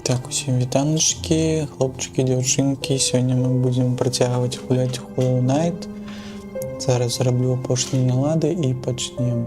Так, усім вітаночки, хлопчики, дівчинки. Сьогодні ми будемо працягваць гуляць Hollow Knight. Зараз зраблю апошні налады і пачнем.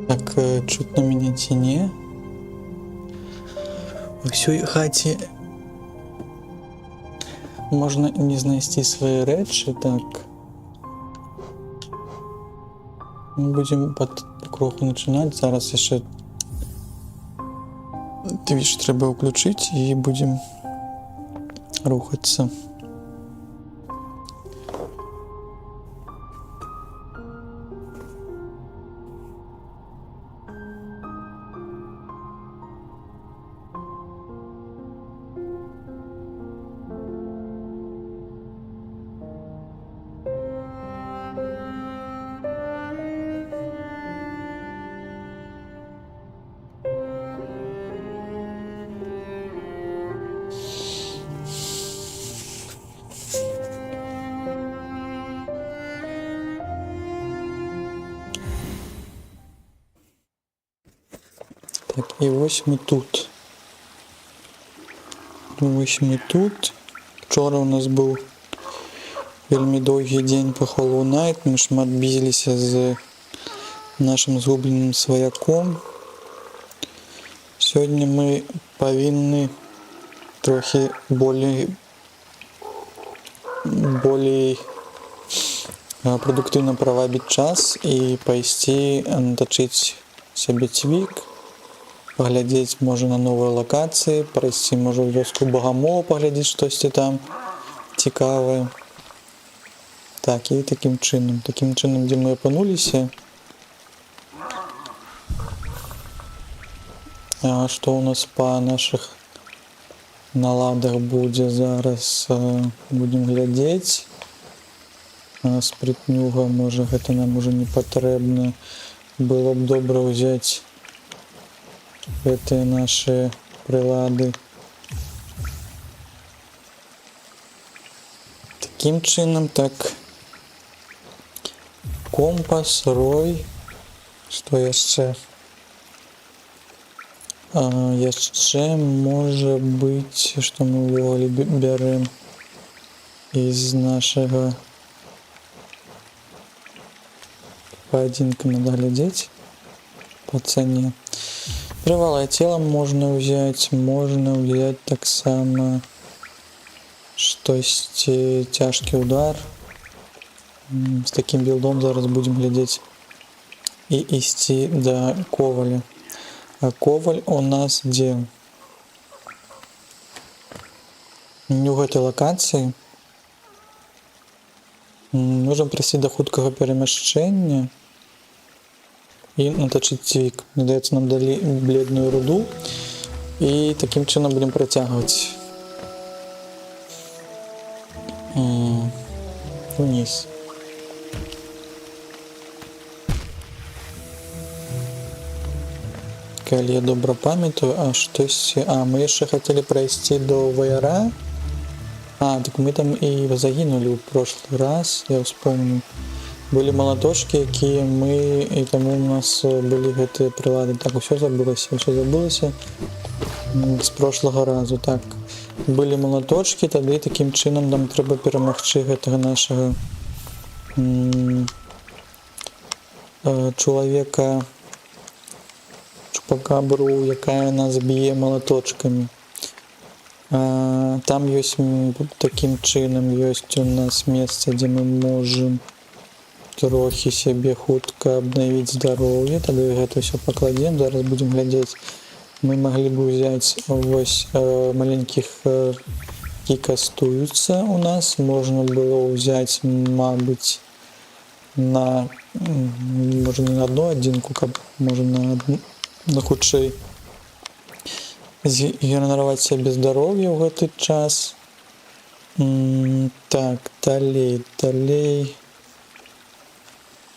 Так, чутно мяне ці не? У ўсёй хаце можна не знайсці свае рэчы, так. Мы будзем патроху начинаць. Зараз яшчэ Twitch трэба ўключыць і будзем рухацца. Так, і ось ми тут. Ось ми тут. Вчора у нас був вельмі довгий день по Hollow Knight. Ми шмат бізилися з нашим згубленим свояком. Сьогодні ми повинні трохи более продуктивно проводить час и пойти наточить себе цвік, поглядеть може на новые локации, пройти може в вёску Богомола, поглядеть щось там цікаве. Так, і таким чином, де ми опинулися. А що у нас по наших наладах буде зараз, будемо глядіти. Спритнюга, може гэта нам уже не патрэбна. Было б добра взять гэтыя наши прилады. Таким чином, так. Компас, рой. Что яшчэ? Яшчэ може быць, што мы ўвогуле бярем из нашага поединка, надо глядеть по цене. Тривалое тело можно взять так само штось тяжкий удар. С таким билдом зараз будем глядеть и идти до Коваля. А Коваль у нас где? У этой локации можем пройти до хуткага перемяшчэння и наточить цвік. Надаецца нам дали бледную руду и таким чином будем протягивать вниз. Калі я добра памятаю, мы яшчэ хотели пройти до Ваяра. Так мы там и загинули в прошлый раз, я вспомнил. Были молоточки, якія мы, и тому у нас были гэтыя прилады. Так, все забылося з прошлого разу. Так, были молоточки, тады таким чином нам трэба перамагчы гэтага нашага чалавека Чупакабру, якая нас б'е молоточками. Там есть таким чином, есть у нас место, где мы можем трохи себе хутка обновить здоровье. Тогда это все покладем. Зараз будем глядеть. Мы могли бы взять ось маленьких які кастуются у нас. Можно было взять, мабуть, може не на одну одинку, може на худшей. Згенерировать себе здоровье в этот час. Так, далей.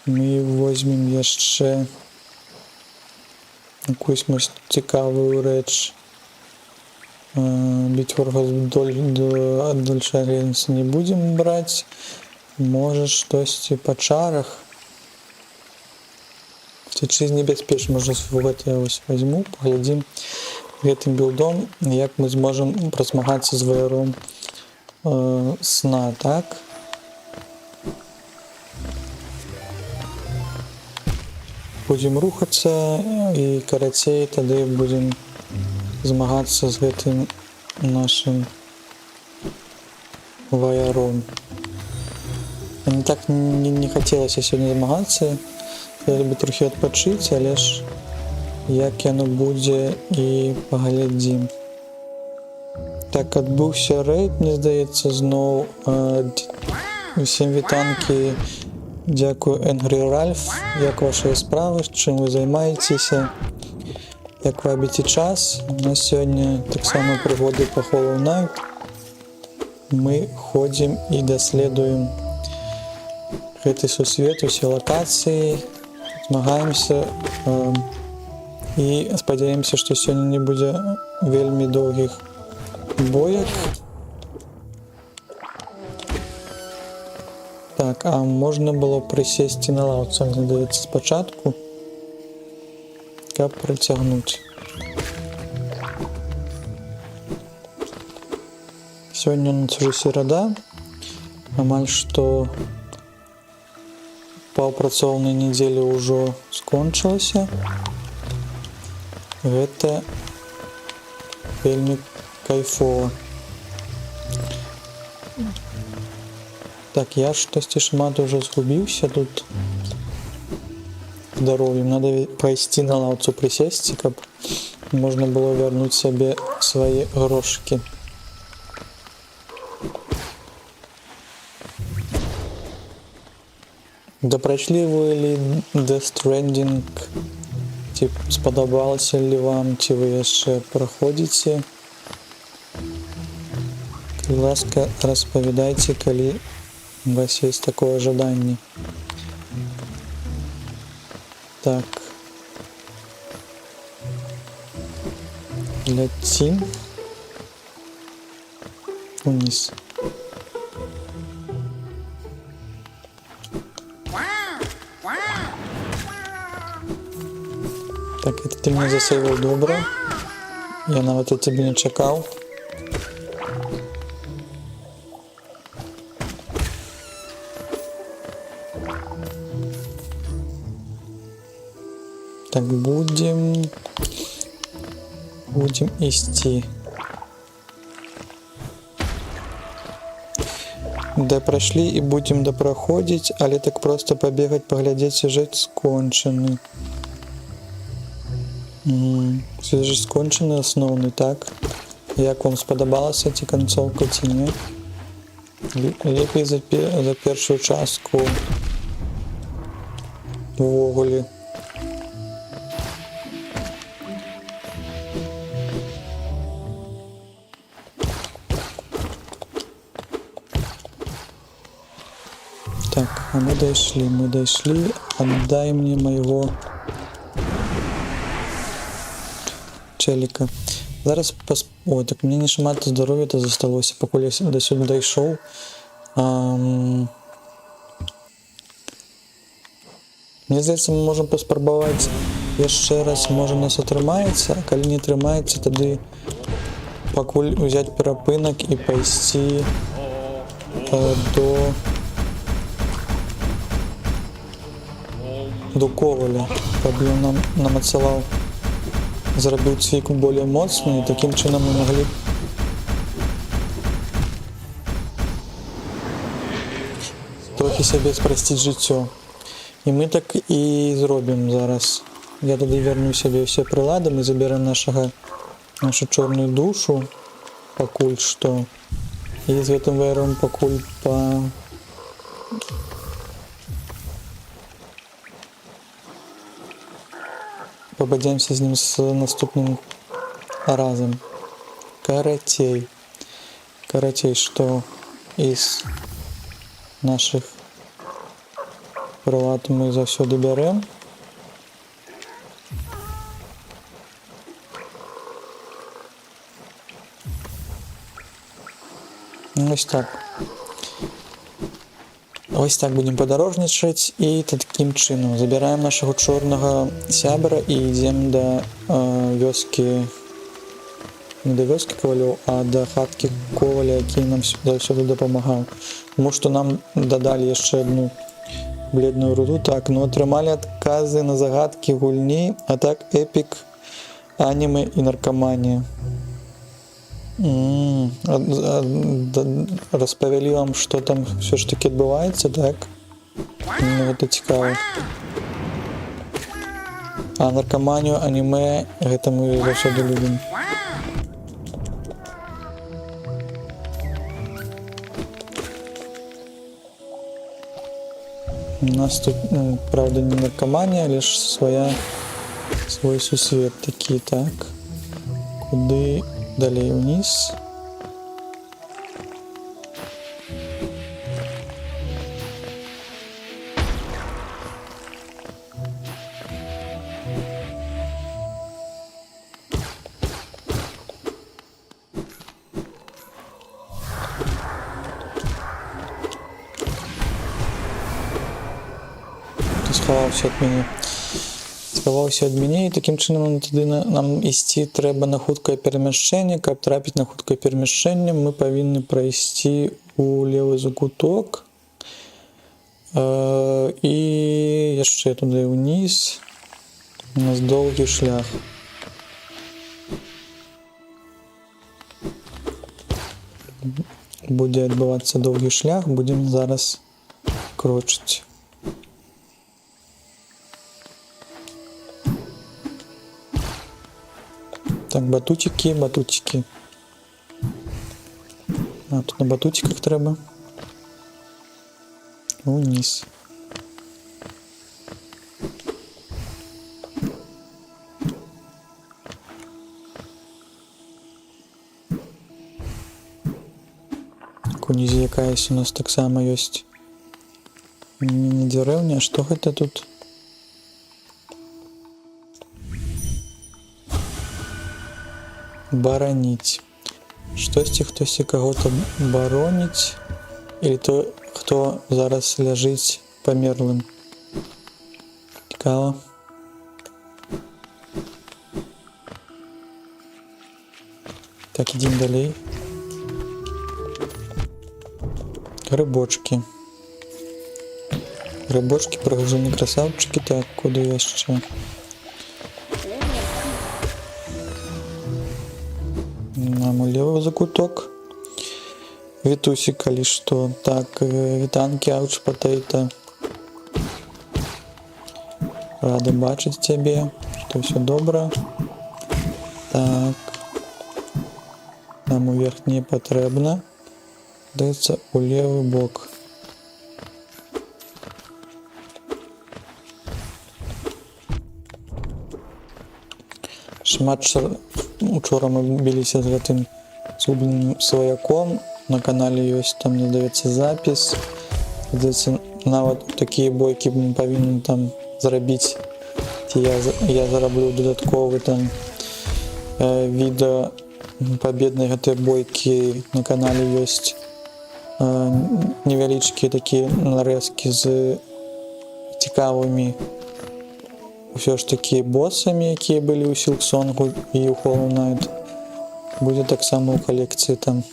Мы возьмем яшчэ якусь цікавую рэч. Бить ворога от дальшаренца не будем брать. Может штось по чарах. Втечы небяспечна. Может, вот я ось возьму, поглядим гэтым билдом, як мы зможем прасмагацца з ваяром сна, так? Будем рухаться и карацей тады будем змагацца з гэтым нашим ваяром. Мне так не хотелось сегодня змагацца, хотелось бы трохи адпачыць, але ж як яно будзе і паглядзім. Так, адбыўся рэйд, мне здаецца, зноў. Усім вітанкі. Дякую, Angry Ralph. Як ваші справи? Чим ви займаєтеся? Як вабіце час? У нас сьогодні так само пригоди по Hollow Knight. Ми ходимо і дослідуємо гэты сусвет, усі локації, змагаємося і спадзяємося, што сёння не будзе вельмі доўгіх боек. Так, а можна було присісти на лавці, мені здається, спочатку, каб притягнути. Сьогодні у нас уже середа, амаль што паўпрацоўнай недзелі ўжо скончылася. Гэта вельмі кайфова. Так, я штосьці шмат уже згубіўся тут здароўем. Надо пайсці на лаўцу прысесці, каб можна было вярнуць сабе свае грошыкі. Дапрайшлі вы ли Death Stranding? Ці спадабалася ли вам, ці вы яшчэ праходзіце? Калі ласка, распавядайце, калі у вас есть такое жаданне. Так. Ляцім униз. Так, это ты меня засейвил добро. Я нават от тебе не чакаў. Так, будем ісці. Да прайшлі і будем допраходзіць, але так просто пабегаць, паглядзець сюжэт скончаны. Сюжэт скончаны асноўны, так? Як вам спадабалася ці канцоўка, ці не? Лепей за першую частку увогуле. Так, а мы дошли. Отдай мне моего челика. Зараз Ой, так мне не шмат здоров'я-то засталося, покуль я до сюди дійшов. Мені здається, ми можемо поспробувати ще раз, може нас атрымаецца, а калі не атрымаецца, тоді покуль взяти перапынак і пайсці до Коваля, каб ён нам намацаваў, зрабіў цвік более моцны, і таким чынам мы могли трохи сабе спрасціць жыццё. І мы так і зробім зараз. Я тады верну сабе ўсе прылады, мы заберем нашу чорную душу пакуль што. І з гэтым вэрам пакуль побадзяемся з ним з наступным разам. Карацей, што из наших прылад мы заўсёды бярэм. Ось так будем падарожнічаць, і такім чынам забіраем нашага чорнага сябра і ідзем да вёскі, не да вёскі Ковалёў, а да хаткі Коваля, які нам заўсёды дапамагаў. Таму што нам дадалі яшчэ одну бледную руду. Так, ну атрымалі адказы на загадкі гульні, а так эпік, анімэ і наркаманія. Распавялі вам, што там все ж таки адбываецца, так? Ну, гэта цікава. А наркаманію, анімэ, гэта мы заўсёды любім. У нас тут, правда, не наркомания, лишь свой сусвет такі, так. Куды далей вниз? хто сховався від мене. Сховався від мене, і таким чином тоді нам йти треба на хутке переміщення. Каб трапити на хутке переміщення, ми повинні пройти у лівий закуток. І ще туди вниз. У нас довгий шлях. Буде відбуватися довгий шлях, будемо зараз крочити. Так, батутики, батутики. А, тут на батутиках треба. Вниз. Унизі якась у нас так само есть міні-деревня. А что это тут? Боронить. Штосьці, хтось кого-то боронить. Или то, хто зараз лежить померлим. Цікаво. Так, ідемо далі. Грибочки. Грибочки, пригожені красавчики. Так, куди я ще? Нам лівий закуток. Вітусик, али що? Так, вітанки, ауч, потейта. Рада бачить тебе, що все добре. Так. Нам уверх не потрібно. Дається у лівий бок. Учора ми билися з гэтым згубленым сваяком. На канале ёсць, там мне даецца запіс. Здаецца, нават такія бойкі мы павінны там зрабіць. Ці я зараблю дадатковы там відэо пабеднай гэтай бойкі. На канале ёсць невялічкія такія нарэзкі з цікавымі ўсё ж такі боссамі, якія былі ў Сілксонгу і ў Hollow Knight. Будзе таксама ў калекцыі там.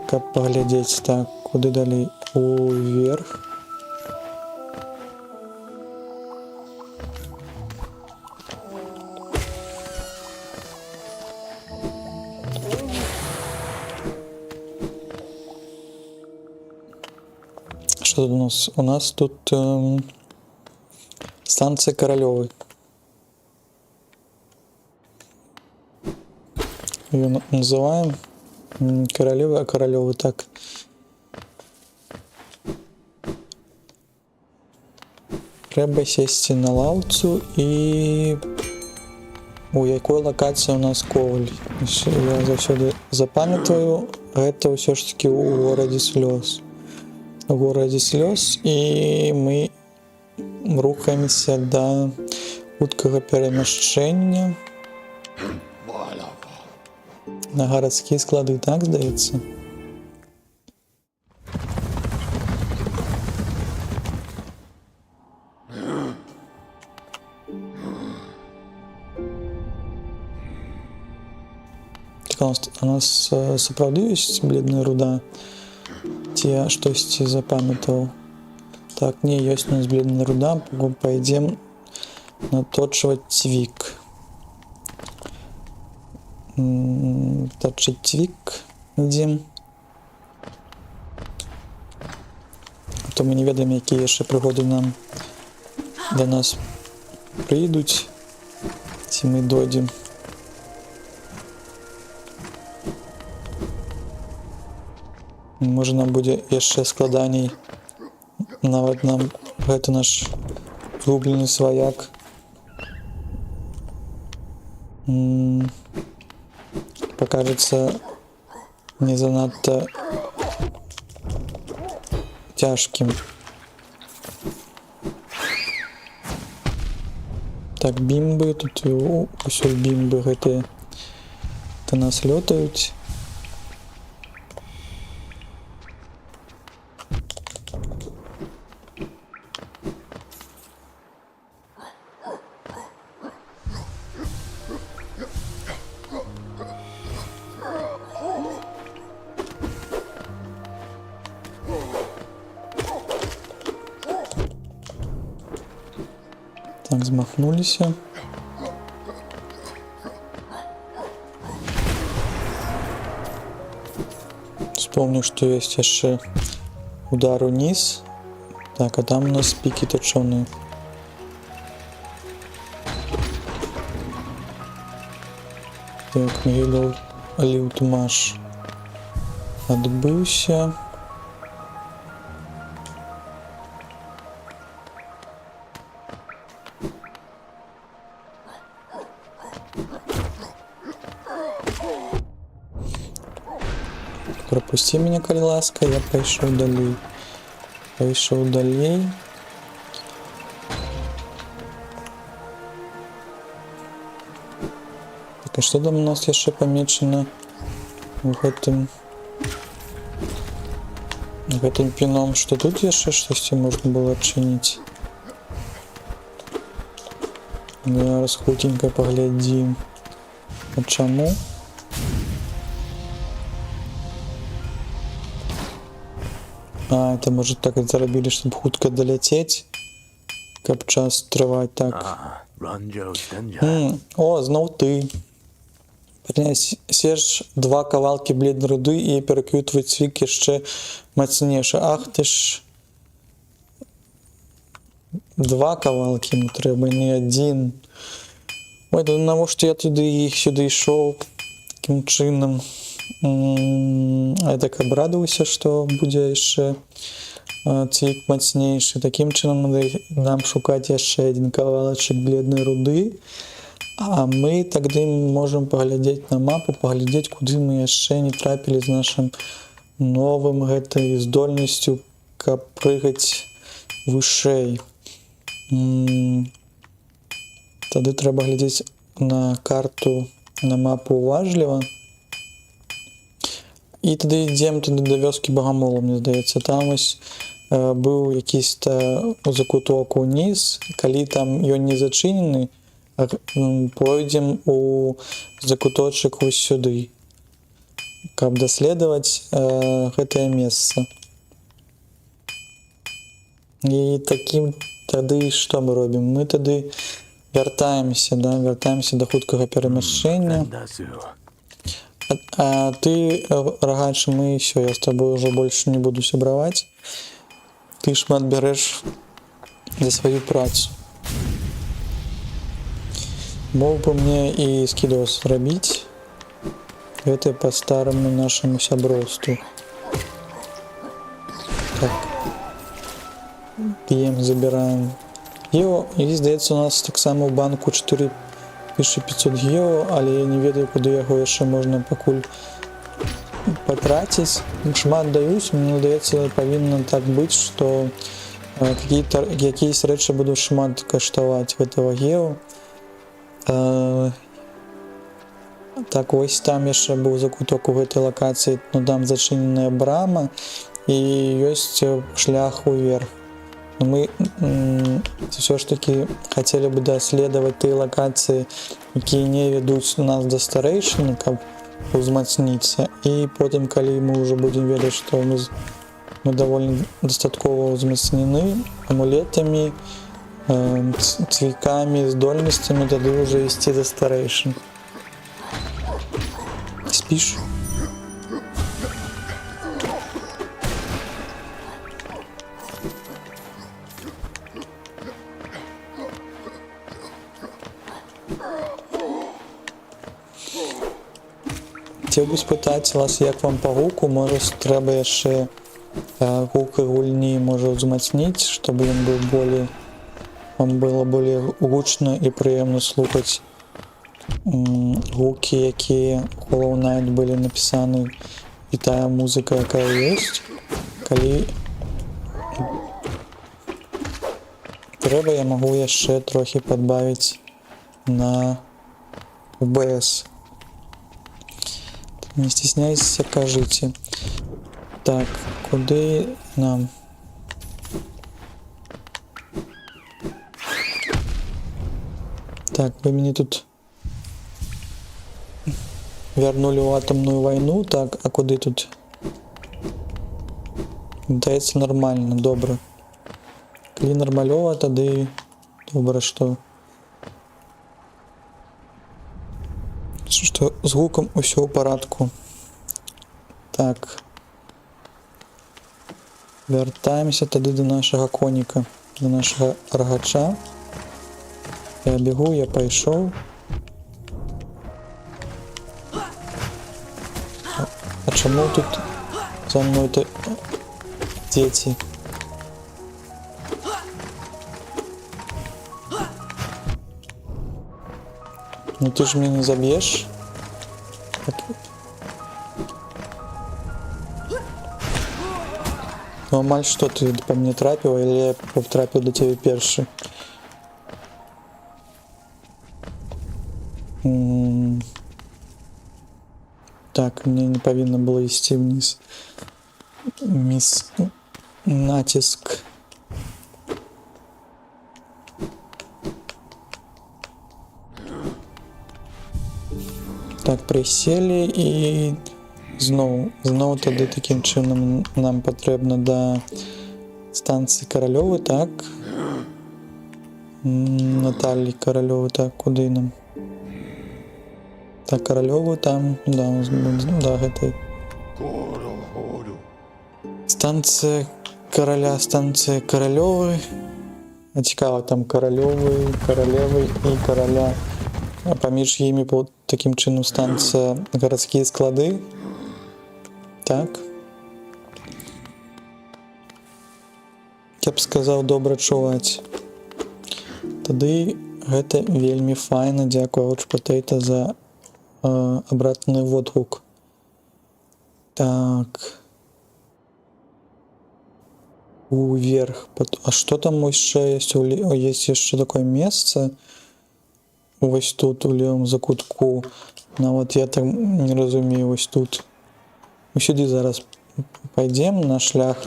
Каб паглядзець. Так, куды далей? Уверх. Что тут у нас? У нас тут станция Королёвой. Ее называем Королёвой, а Королёвой так. Треба сесть на лаўцу і у якой локації у нас коваль. Я заўсёды запамятаю, гэта ўсё ж таки у горадзе слёз. У горадзе слёз, і мы рухаемся до хуткага перамяшчэння на гарадскія склады, так здаецца. У нас сапраўды ёсць бледная руда? Ці я штосьці запамятаў? Так, не, ёсць у нас бледная руда. Пойдем наточваць цвік. Точыць цвік ідзем. А то мы не ведаем, якія яшчэ прыгоды нам да нас прыйдуць. Ці мы дойдзем. Можа, нам будзе яшчэ складаней. Нават нам гэты наш згублены сваяк покажется не занадто тяжким. Так, бімбы, тут усё бімбы гэтыя да нас лётаюць. Так, змахнуліся. Вспомню, что есть еще удар вниз. Так, а там у нас пики точеные. Так, Мигель Лютмаш отбылся. Пропусти меня, коли ласка, я пойшов далей. Пойшов далей. Так, а что там у нас еще помечено в этом пином? Что тут еще что-то можно было отчинить? Зараз хутенько поглядим. А чему? А, это может так заробили, чтобы хутко долететь. Каб час трывать так. О, знов ты. Сеш 2 кавалки бледной руды и перекрутывать свик еще мацнейше. Ах ты ж. 2 кавалки не треба, не 1. Ой, да на что я сюда шел таким чином. Я так обрадовался, что будет еще цвик мацнейший. Таким чином надо нам шукать еще 1 кавалочек бледной руды. А мы тогда можем поглядеть на мапу, поглядеть, куда мы еще не трапили с нашим новым этой здольностью прыгать выше. Тогда треба глядеть на карту, на мапу уважливо. І тоді йдемо до вёски Богомола, мені здається. Там ось був якийсь закуток униз, коли там ён не зачинений, пойдем у закуточек ось сюди, каб даследовать гэтае месца. І таким тады што мы робім? Мы тады вяртаемся до хуткага перамяшчэння. А ты, рогач, мы все, я с тобой уже больше не буду сябраваць. Ты шмат бярэш за свою працу. Мог бы мне и скидос рабіць. Это по старому нашему сяброўству. Так. Пьем, забираем. Ео, и здаецца, у нас так само в банку 4500 гео, але я не ведаю, куды яго яшчэ можна пакуль патраціць. Шмат даюць, мне здаецца, павінна так быць, што якісь рэчы будуць шмат каштаваць гэтага гео. Так, вось там яшчэ быў закуток у гэтай лакацыі, ну там зачыненая брама і ёсць шлях уверх. Мы все ж таки хотели бы доследовать те локации, якія не ведуць нас до старейшины, каб узмацніцца. І потым, калі мы уже будем ведаць, что мы довольно дастаткова узмацнены амулетами, цвікамі, здольностями, тады уже ісці до старейшин. Спишь? Хотел бы спытаць вас, як вам по гуку, может трэба яшчэ гук гульні можа узмацніць, чтобы ён быў более, вам было более гучно и приемно слухаць гуки, якія у Hollow Knight былі напісаны, і тая музыка, якая ёсць. Калі трэба, я магу яшчэ трохи падбавіць на OBS. Не стесняйся, кажите. Так, куды нам? Так, вы меня тут вернули в атомную войну. Так, а куды тут? Дається нормально, добре. Коли нормальова, тоді Добре, што з гукам усё ў парадку. Так. Вяртаемся тады да нашага коніка, да нашага рагача. Я бегу, я пайшоў. А чаму тут за мной-то дзеці? Ну ты ж меня не забьешь? Ну, амаль что, ты по мне трапил, или я потрапил до тебя перший? Так, мне не повинно было идти вниз. Натиск. Так, присели і знову тады таким чином нам потрібно до станції Корольової, так? Наталії Корольової, так, куди нам? Так, Корольову там, да, гэтай. Станція короля, станція Корольової. А цікаво, там Корольової, Королеви і короля. А паміж імі таким чином станція гарадські склады. Так. Я б сказаў, добра чуваць. Тады гэта вельмі файна, дзякую Ouch Potato за обратный водгук. Так. Уверх. А что там еще есть? Есть еще такое место. Ось тут, у левом закутку. Ну вот я так не разумею, ось тут. Мы сюди зараз пойдем на шлях.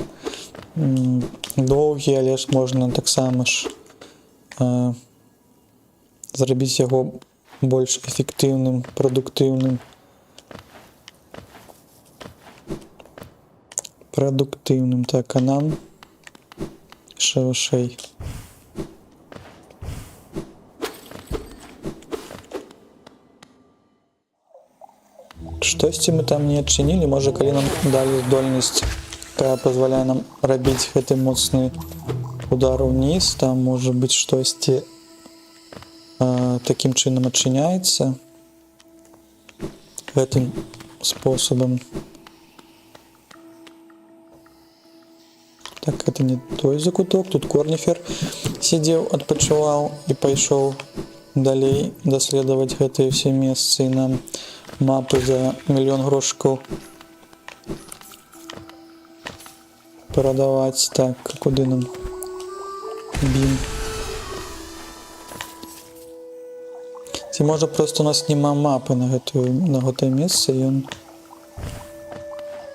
Доўгі, але ж можна таксама ж зрабіць яго больш эфектыўным, прадуктыўным. Так, а нам шэйшэй. Штосьці мы там не адчынілі, можа, калі нам далі здольнасць, якая пазваляе нам рабіць гэты моцны удар униз, там можа быць штосьці таким чынам адчыняецца гэтым способам. Так, это не той закуток, тут Корнифер сидзеў, адпачываў і пайшоў далей даследаваць гэтыя ўсе месцы, і нам мапы за 1 000 000 грошикаў перадаваць. Так, куды нам? Бім. Ці можа просто у нас няма мапы на гэтае месца, і ён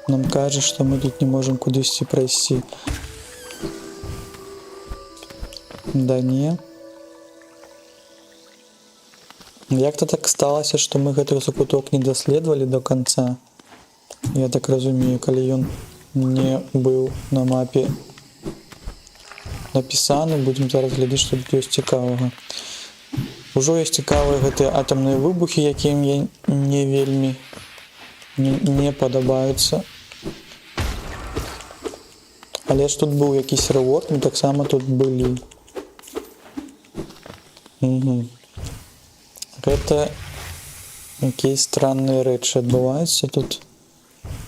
нам кажа, што мы тут не можам кудысьці прайсці. Да не. Як-то так сталася, што мы гэты закуток не даследавалі до конца. Я так разумею, калі ён не быў на мапе напісаны, будзем зараз глядзець, што тут ёсць цікавага. Ужо ёсць цікавыя гэтыя атамныя выбухі, якія мне не вельмі не падабаюцца. Але ж тут быў якісь рэворд, мы таксама тут былі. Гэта якія странныя рэчы адбываюцца тут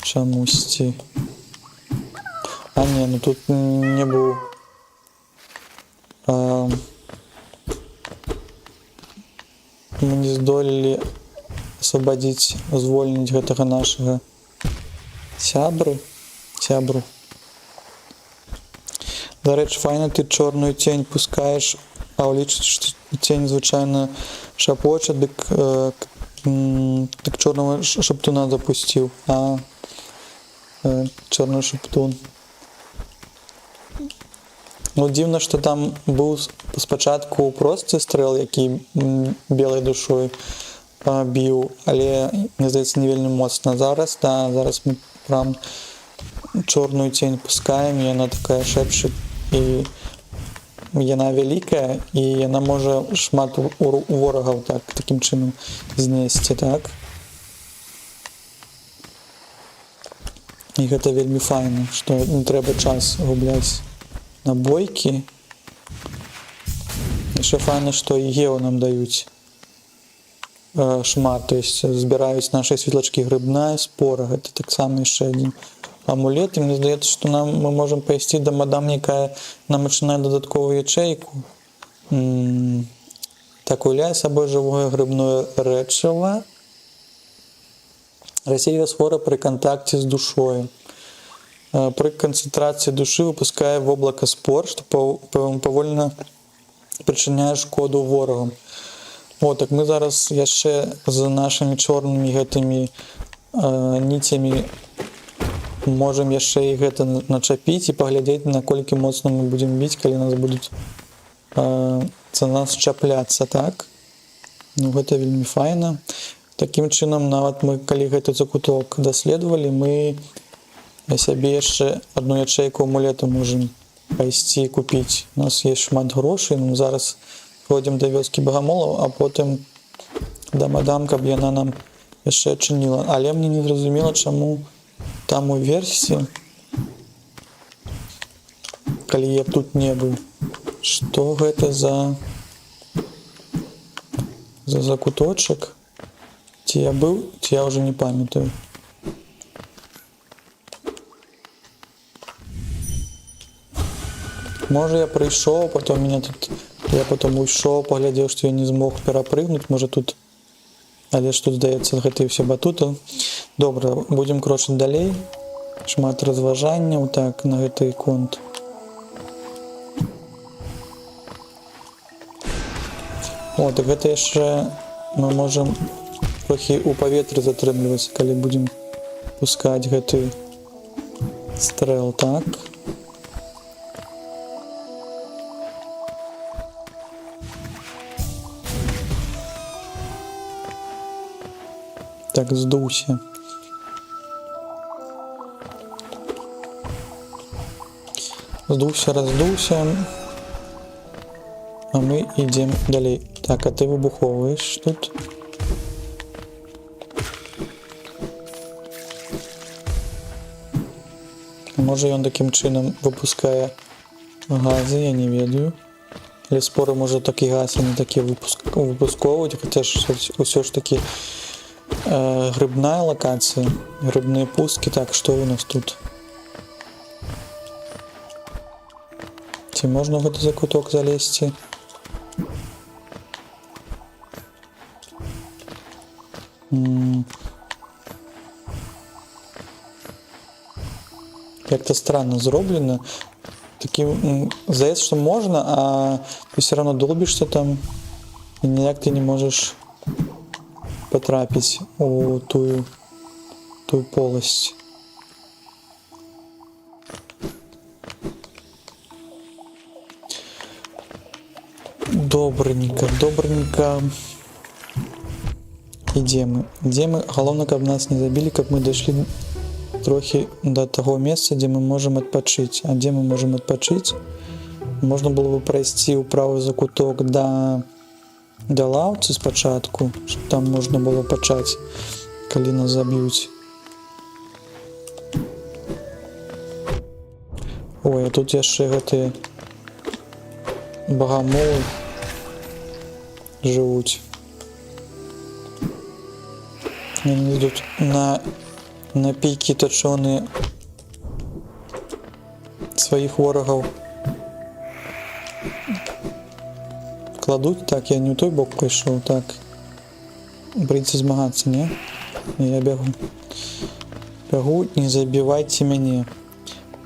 чамусьці. А не, ну тут не быў мы не здолелі асвабадзіць, звольніць гэтага нашага сябру. Дарэчы, файна ты чорную цень пускаеш, а ўлічыць, што цень звычайна шапоча, дык чорнага шаптуна запусціў. Чорны шаптун. Ну, дзіўна, што там быў спачатку просты стрэл, які белай душой біў, але, мне здаецца, не вельмі моцна. Зараз мы прям чорную цень пускаем, і яна такая шэпчыць і яна вялікая і яна можа шмат ворагаў такім чынам знесці, так? І гэта вельмі файна, што не трэба час губляць на бойкі. Яшчэ файна, што і гео нам даюць шмат, то есть збіраюць нашы светлачкі, грыбная спора, гэта таксама яшчэ адзін амулет, і мне здаецца, што мы можам пайсці да мадам, якая нам пачынае дадатковую ячэйку. Так, уяўляе сабой жывое грыбное рэчыва. Рассеивая споры при контакте с душой. При концентрации души выпуская в облако спор, что повольно причиняє шкоду ворогам. О, так мы зараз яшчэ за нашими чорнымі гэтымі ніцямі можем яшчэ і гэта начапіць і паглядзець, наколькі моцна мы будзем біць, калі нас будуць за нас чапляцца, так? Ну, гэта вельмі файна. Такім чынам, нават мы, калі гэты закуток даследавалі, мы сябе яшчэ адну ячэйку амулета можам пайсці купіць. У нас есть шмат грошай, мы зараз ходзім да вёскі багамолаў, а потым да мадам, каб яна нам яшчэ адчыніла. Але мне не зразумела, чаму там у версіі, калі я тут не быў, што гэта за закуточак? Ці я быў, ці я ўжо не памятаю. Можа, я прыйшоў, потом меня тут... Я потом уйшоў, паглядзеў, што я не змог перапрыгнуць, можа тут... Але ж тут, здаецца, гэта і ўсе батуты. Добра, будзем крочыць далей. Шмат разважанняў, так, на гэты конт. О, так гэта яшчэ мы можам трохі ў паветры затрымліваць, калі будзем пускаць гэты стрэл, так. Так, здуўся. Здуўся, раздуўся. А мы ідзем далей. Так, а ты выбуховываешь тут. Можа, ён такім чынам выпускае газы, я не ведаю. Але споры, можа, такі газ, а не такі выпусковваць, хаця ж усё ж такі грыбная локація, грыбныя пусткі. Так, што у нас тут? Ці можна ў гэты закуток залезці? Як-то странно зроблено. Таким, здаецца, што можна, а ты все равно долбішся там, і ніяк ты не можеш потрапіць у тую поласць. Добренько, добренько. Ідзем мы. Галоўна, каб нас не забілі, каб мы дайшлі трохі до таго месца, дзе мы можам адпачыць. А дзе мы можам адпачыць? Можна было бы прайсці ў правы закуток да лаўцы спачатку, щоб там можна было пачаць, калі нас заб'юць. Ой, а тут яшчэ гэтыя багамолы жывуць. Яны ідуць на пікі тачоныя сваіх ворагаў. Кладуть, так, я не ў той бок прыйшоў, так. Прыйдзецца змагацца, не? Я бягу. Бягу, не забівайце мяне.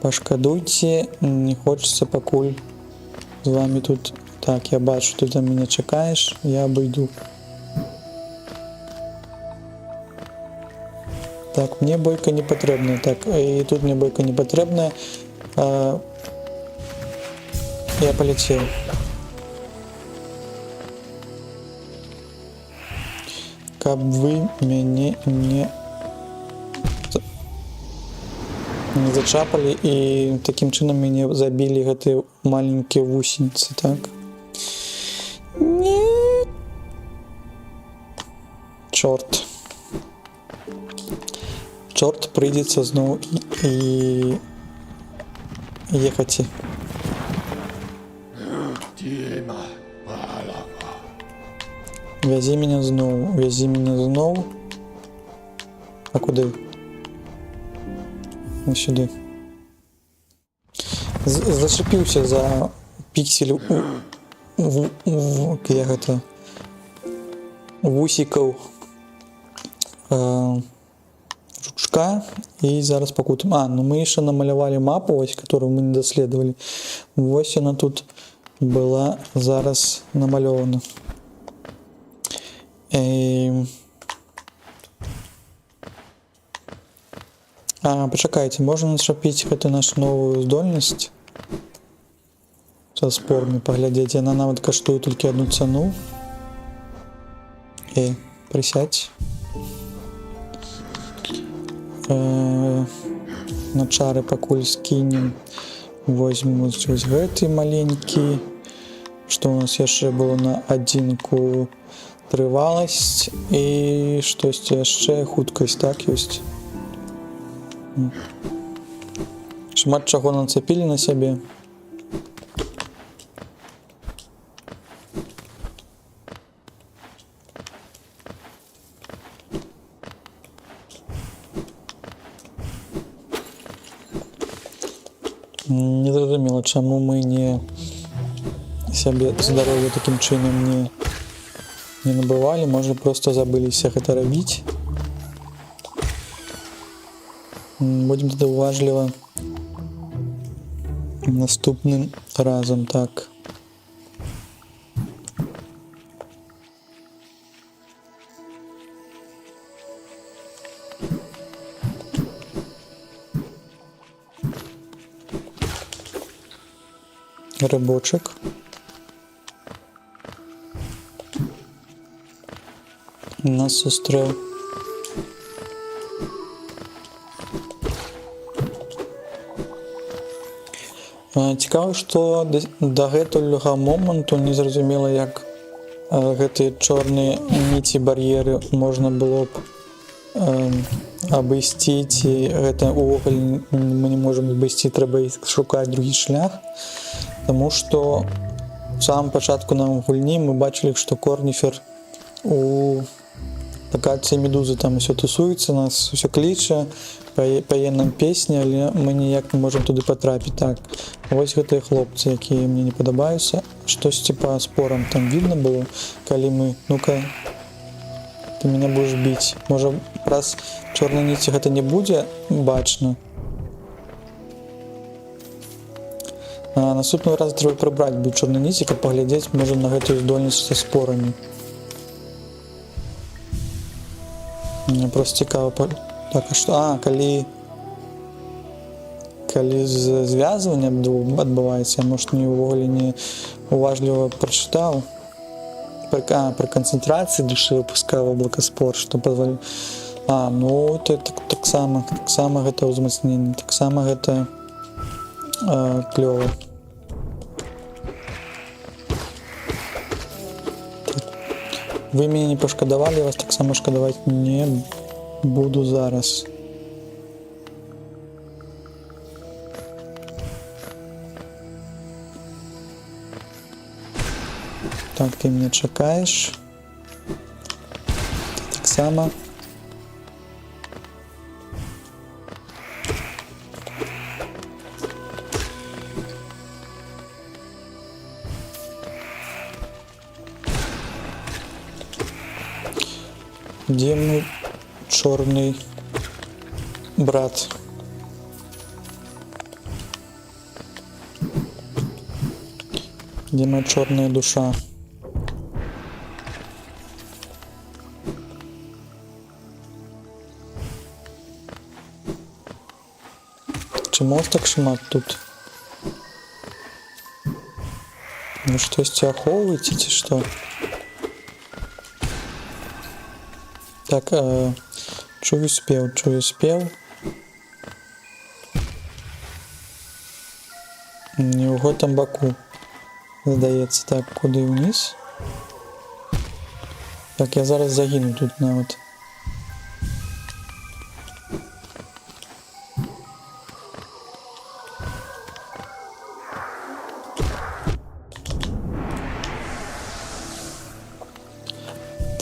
Пашкадуйце, не хочацца пакуль з вами тут. Так, я бачу, ты там мяне чакаеш, я абыйду. Так, мне бойка не патрэбная. Так, і тут мне бойка не патрэбная. Я паляцеў. Каб вы мяне не... не зачапалі і такім чынам мяне забілі гэтыя маленькія вусеньцы, так? Не. Чорт. Чорт, прыйдзецца зноў і ехаць. Вязі мяне зноў. А куды? Ось сюды. Зачапіўся за піксель як гэта вусікаў жучка і зараз пакутым. Ну мы яшчэ намалявалі мапу, вось, которую мы не даследавалі. Вось яна тут была зараз намалёвана. Пачакайце, можна начапіць гэту нашу новую здольнасць са спорамі паглядзець. Яна нават каштуе толькі одну цану. Прысядь. На чары пакуль скінем. Возьмем вось гэты маленькі. Што у нас яшчэ было на адзінку? Трываласць і штосьці яшчэ, хуткасць, так, ёсць. Шмат чаго нацепілі на сябе. Незразумела, чаму мы не сябе здароўе такім чынам не набывалі, можа проста забыліся гэта рабіць. Будем тады уважліва наступным разам, так. Рыбочек. Нас сустрэў. Цікава, што дагэтульга моманту незразумела, як гэтыя чорныя ніці бар'еры можна было б абысці, ці гэта ўвогуле мы не можам абысці, трэба шукаць другі шлях. Таму што ў самым пачатку нам гульні мы бачылі, што Корніфер у лакацыі медузы там усё тусуецца, нас усё кліча, пае нам песні, але мы ніяк не можам туды патрапіць. Так, вось гэтыя хлопцы, якія мне не падабаюцца. Штосьці па спорам там видно было, калі мы, ну-ка, ты мяне будзеш біць. Можа, праз чорнай ніці гэта не будзе бачна. Наступны раз трэба прыбраць бы чорнай ніці, каб паглядзець, можа, на гэтую здольнасць са спорамі. Мне просто цікава. Так, а што? Калі звязванне адбываецца, я, может, увогуле не уважліва прачытаў. Пры канцэнтрацыі душы выпускаў облакаспор, што пазваліў. Ну, таксама гэта ўзмацненне, таксама гэта клёва. Вы мяне не пашкадавалі, вас таксама шкадаваць не буду зараз. Так, ты мяне чакаеш. Ты таксама. Где мой черный брат? Где моя черная душа? Чому вас так шмат тут? Вы штосьці ахоўваеце ці што? Так, чую спеў. Не ў гэтым баку. Здаецца, так, куды ўніз? Так, я зараз загіну тут нават.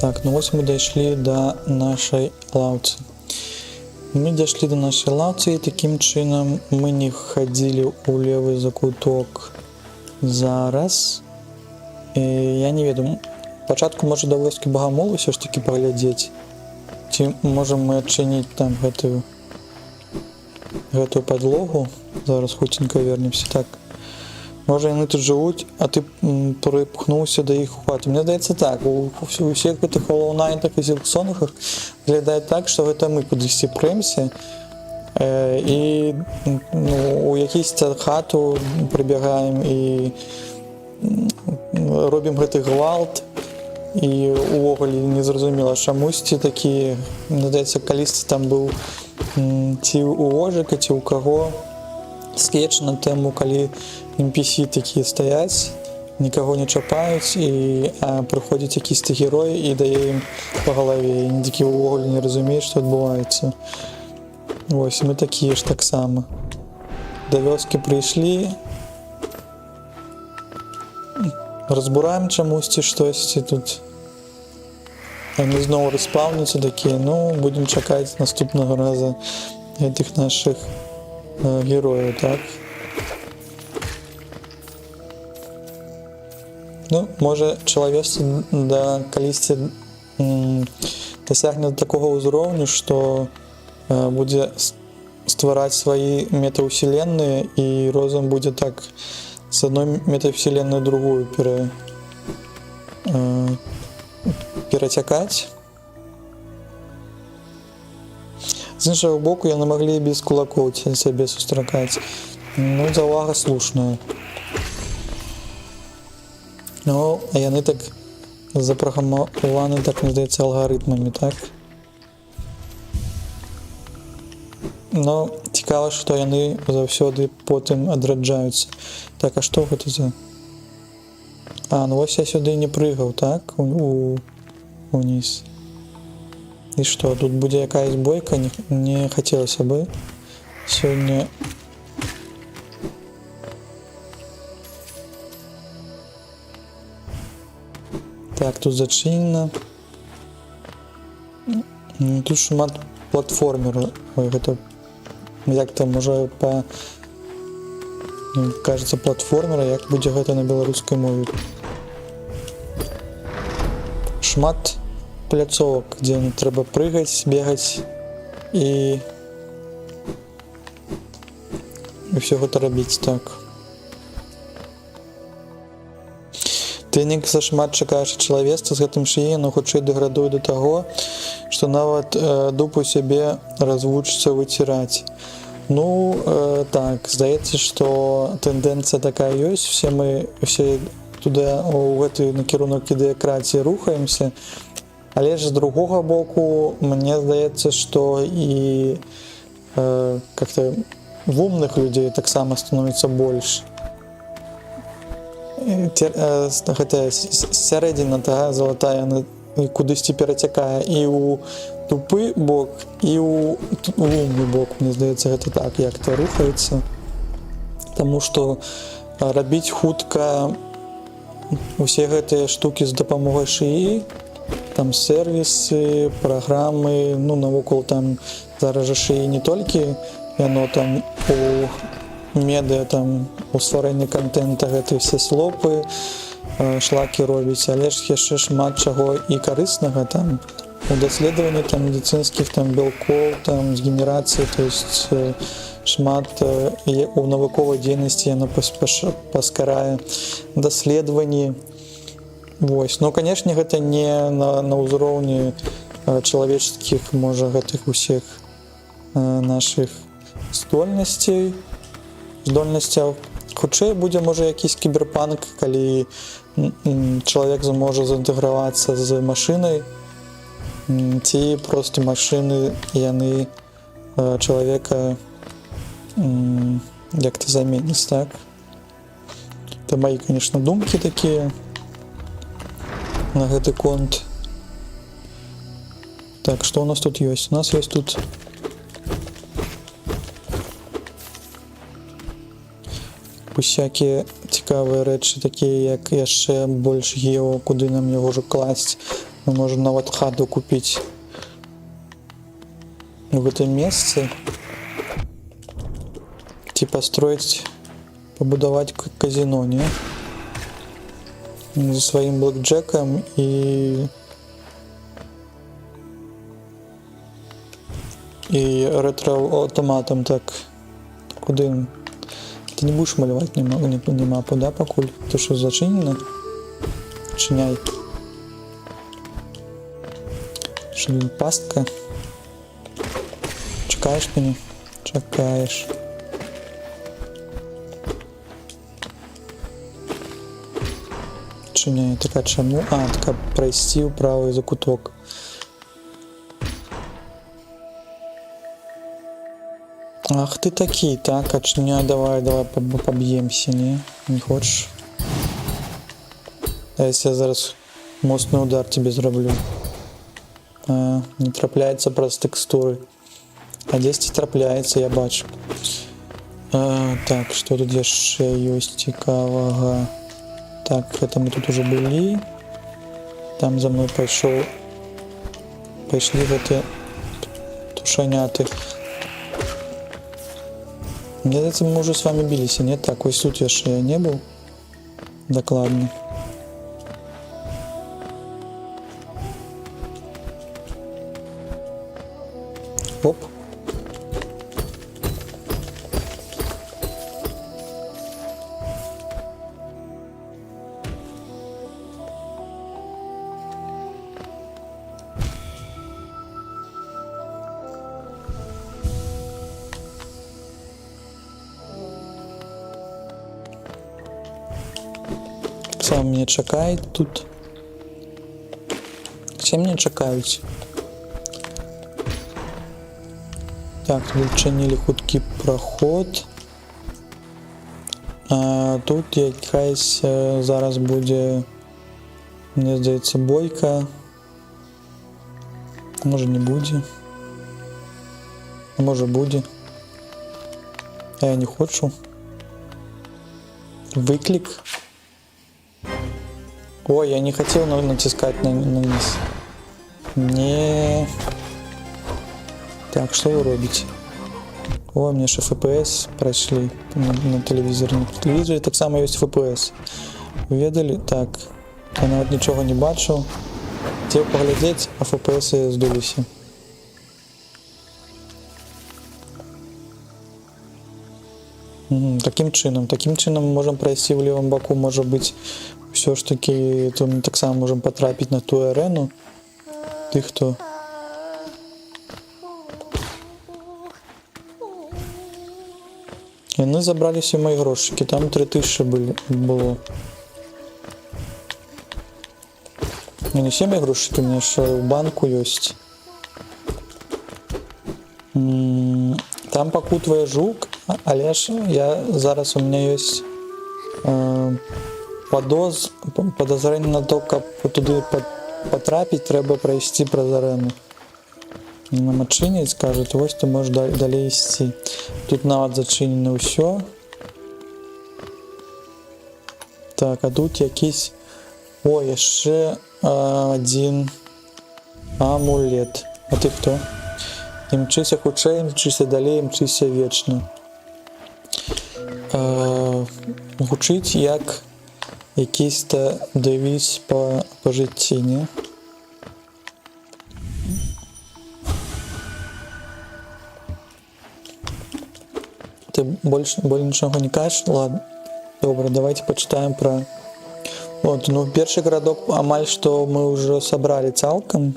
Так, ну вось мы дайшлі да нашай лаўцы. Мы дайшлі да нашай лаўцы, і такім чынам мы не хадзілі ў левы закуток зараз. Я не ведаю, спачатку можа да вёскі Багамолу ўсё ж такі паглядзець. Ці можам мы адчыніць там гэтую падлогу. Зараз хуценька вернемся. Так. Можа яны тут жывуць, а ты прыпхнуўся да іх у хату. Мне здаецца так, у ўсіх гэтых Hollow Knight'ах і Silksong'ах выглядае так, што гэта мы кудысьці прэмся і у якісьці хату прыбягаем і робім гэты гвалт, і увогуле незразумела чамусьці такі, мне здаецца, калісьці там быў ці ў Ожыка, ці ў каго скетч на тэму, калі NPC такія стаяць, нікаго не чапаюць, і прыходзіць якісьці герой і дае ім па галаве, і нікі ўвогуле не разумеюць, што адбываецца. Вось, мы такія ж таксама. Да вёскі прыйшлі, разбураем чамусьці штосьці тут. Яны зноў распаўняцца такія, ну, будзем чакаць наступнага раза гэтых нашых герояў, так? Ну, можа, чалавечцы калісьці дасягне да такога ўзроўню, што будзе ствараць свае метаўселенныя, і розум будзе так з адной метавселеннай другую перацякаць. З іншага боку, яны маглі без кулакоў сябе сустракаць. Ну, заўвага слушная. Ну, а яны так запраграмаваны, так, мне здаецца, алгарытмамі, так? Но цікава, што яны заўсёды потым адраджаюцца. Так, а што гэта за... Ну вось я сюды не прыгаў, так? Уніз. І што, тут будзе якаясь бойка? Не хацелася бы сёння... Так, тут зачынена. Тут шмат платформераў. Ой, гэта... Як там, можа, па... Кажется, платформера, як будзе гэта на беларускай мове. Шмат пляцовак, дзе трэба прыгаць, бегаць і ўсё гэта рабіць, так. Ты не зашмат чакаеш чалавецтва з гэтым шыі, но хутчэй дэградуе да таго, што нават дупу сябе развучыцца выціраць. Ну, так, здаецца, што тэндэнцыя такая ёсць, все туды у гэты накірунак ідэакратіі рухаемся, але ж з другога боку, мне здаецца, што і как-то вумных людзей таксама становіцца больш. Гэта сярэдзіна тага залатая кудысьці перацякае і ў тупы бок, і ў умны бок, мне здаецца, гэта так як-то рухаецца. Таму што рабіць хутка усе гэтыя штукі з дапамогай шыі, там сервісы, праграмы, ну навокал там зараз жа шыі не толькі яно там у медыа, там у стварэнні контента гэты все слопы, шлакі робіць, але ж яшчэ шмат чаго і карыснага там у даследаванні там медыцынскіх там белкоў, там з генерацыі, то есть шмат у навуковай дзейнасці яно паскарае даследаванні. Вось, ну канешне гэта не на ўзроўні чалавеческіх, можа, гэтых усіх нашых здольнасцяў. Хутчэй будзе, можа, якісь кіберпанк, калі чалавек зможа заінтэгравацца з машынай, ці проста машыны яны чалавека як-то заменяць, так? Это мои, конечно, думки такие на гэты конт. Так, что у нас тут есть? У нас есть тут усякие цікавыя рэчы, такія як яшчэ больш гео, куды нам яго ўжо класць. Мы можем нават хату купіць в этом месцы. Типа строить, побудовать казино, не? За своим блэкджеком и ретро-автоматом. Так, куды? Ты не будешь малевать ни мапу, да, покуль? Ты что, зачинено? Чиняй. Что, пастка? Чекаешь меня? Чекаешь. Чиняй, така чаму? А, така пройсти в правый закуток. Ах ты такие, так, отчиняй, давай побьемся, не хочешь? А если я зараз мощный удар тебе зроблю? Не трапляется просто текстуры. А здесь трапляется, я бачу. Так, что тут яшчэ ёсць цікавага? Так, это мы тут уже были. Там за мной пошли в эти тушаняты. Мне кажется, мы уже с вами бились, нет? Так, ось тут я не был. Докладно. Оп. Сам меня чакает тут. Все меня чакают. Так, відчинили худкий проход. Тут якась зараз буде, мені здається, бойка. Може не буде. Може буде. А я не хочу. Виклик. Ой, я не хотел натискать на низ. Не. Так, что вы робите? Ой, мне же FPS прошли на телевизоре. На телевизоре так само есть FPS. Ведали? Так. Я навіть нічого не бачив. Хотів поглядеть, а FPS здулися. Таким чином ми можемо пройти в лівому боку, може бути, все ж таки, то ми так само можемо потрапити на ту арену. Тих, хто... І вони забрали всі мої грошики, там 3000 було. Не всі мої грошики, у мене ще в банку є. Там покутує жук, але ж зараз у мене є подозрення на то, як туди потрапити, треба пройти през арену. Нам отчинять, скажут, ось ти можеш далі йти. Тут навіть зачинено все. Так, а тут якийсь... О, ще один амулет. А ти хто? І мчися худшей, мчися далі, мчися вічно. Гучить як якийсь девіз по житті, не? Ты больше ничего не кажешь? Ладно. Добро, давайте почитаем про... Вот, ну, первый городок, амаль, что мы уже собрали цалком.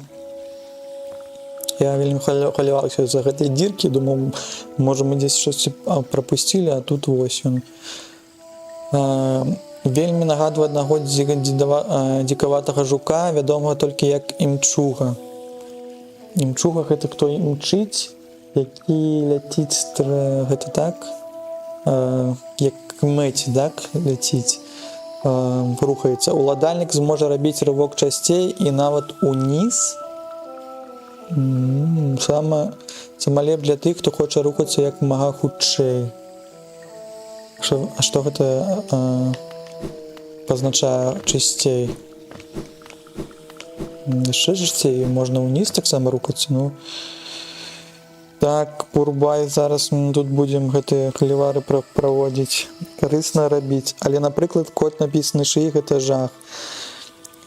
Я вельми хвалювався за этой дірки, думаю, может мы здесь что-то пропустили, а тут ось он. Вельми нагадує одного дикаватого жука, відомого тільки як імчуга. Імчуга – це хто мчить, який летить, це так, як меч, так, летить. рухаецца. Уладальнік зможа рабіць рывок часцей і нават уніз. Сама леп для тых, хто хоча рухацца як мага хутчэй. А што гэта пазначае часцей? Яшчэ часцей можна ўніз таксама рухацца. Так, Бурбай, зараз мы тут будзем гэтыя халівары праводзіць. Карысна рабіць. Але, напрыклад, код напісаны шыі гэта жах.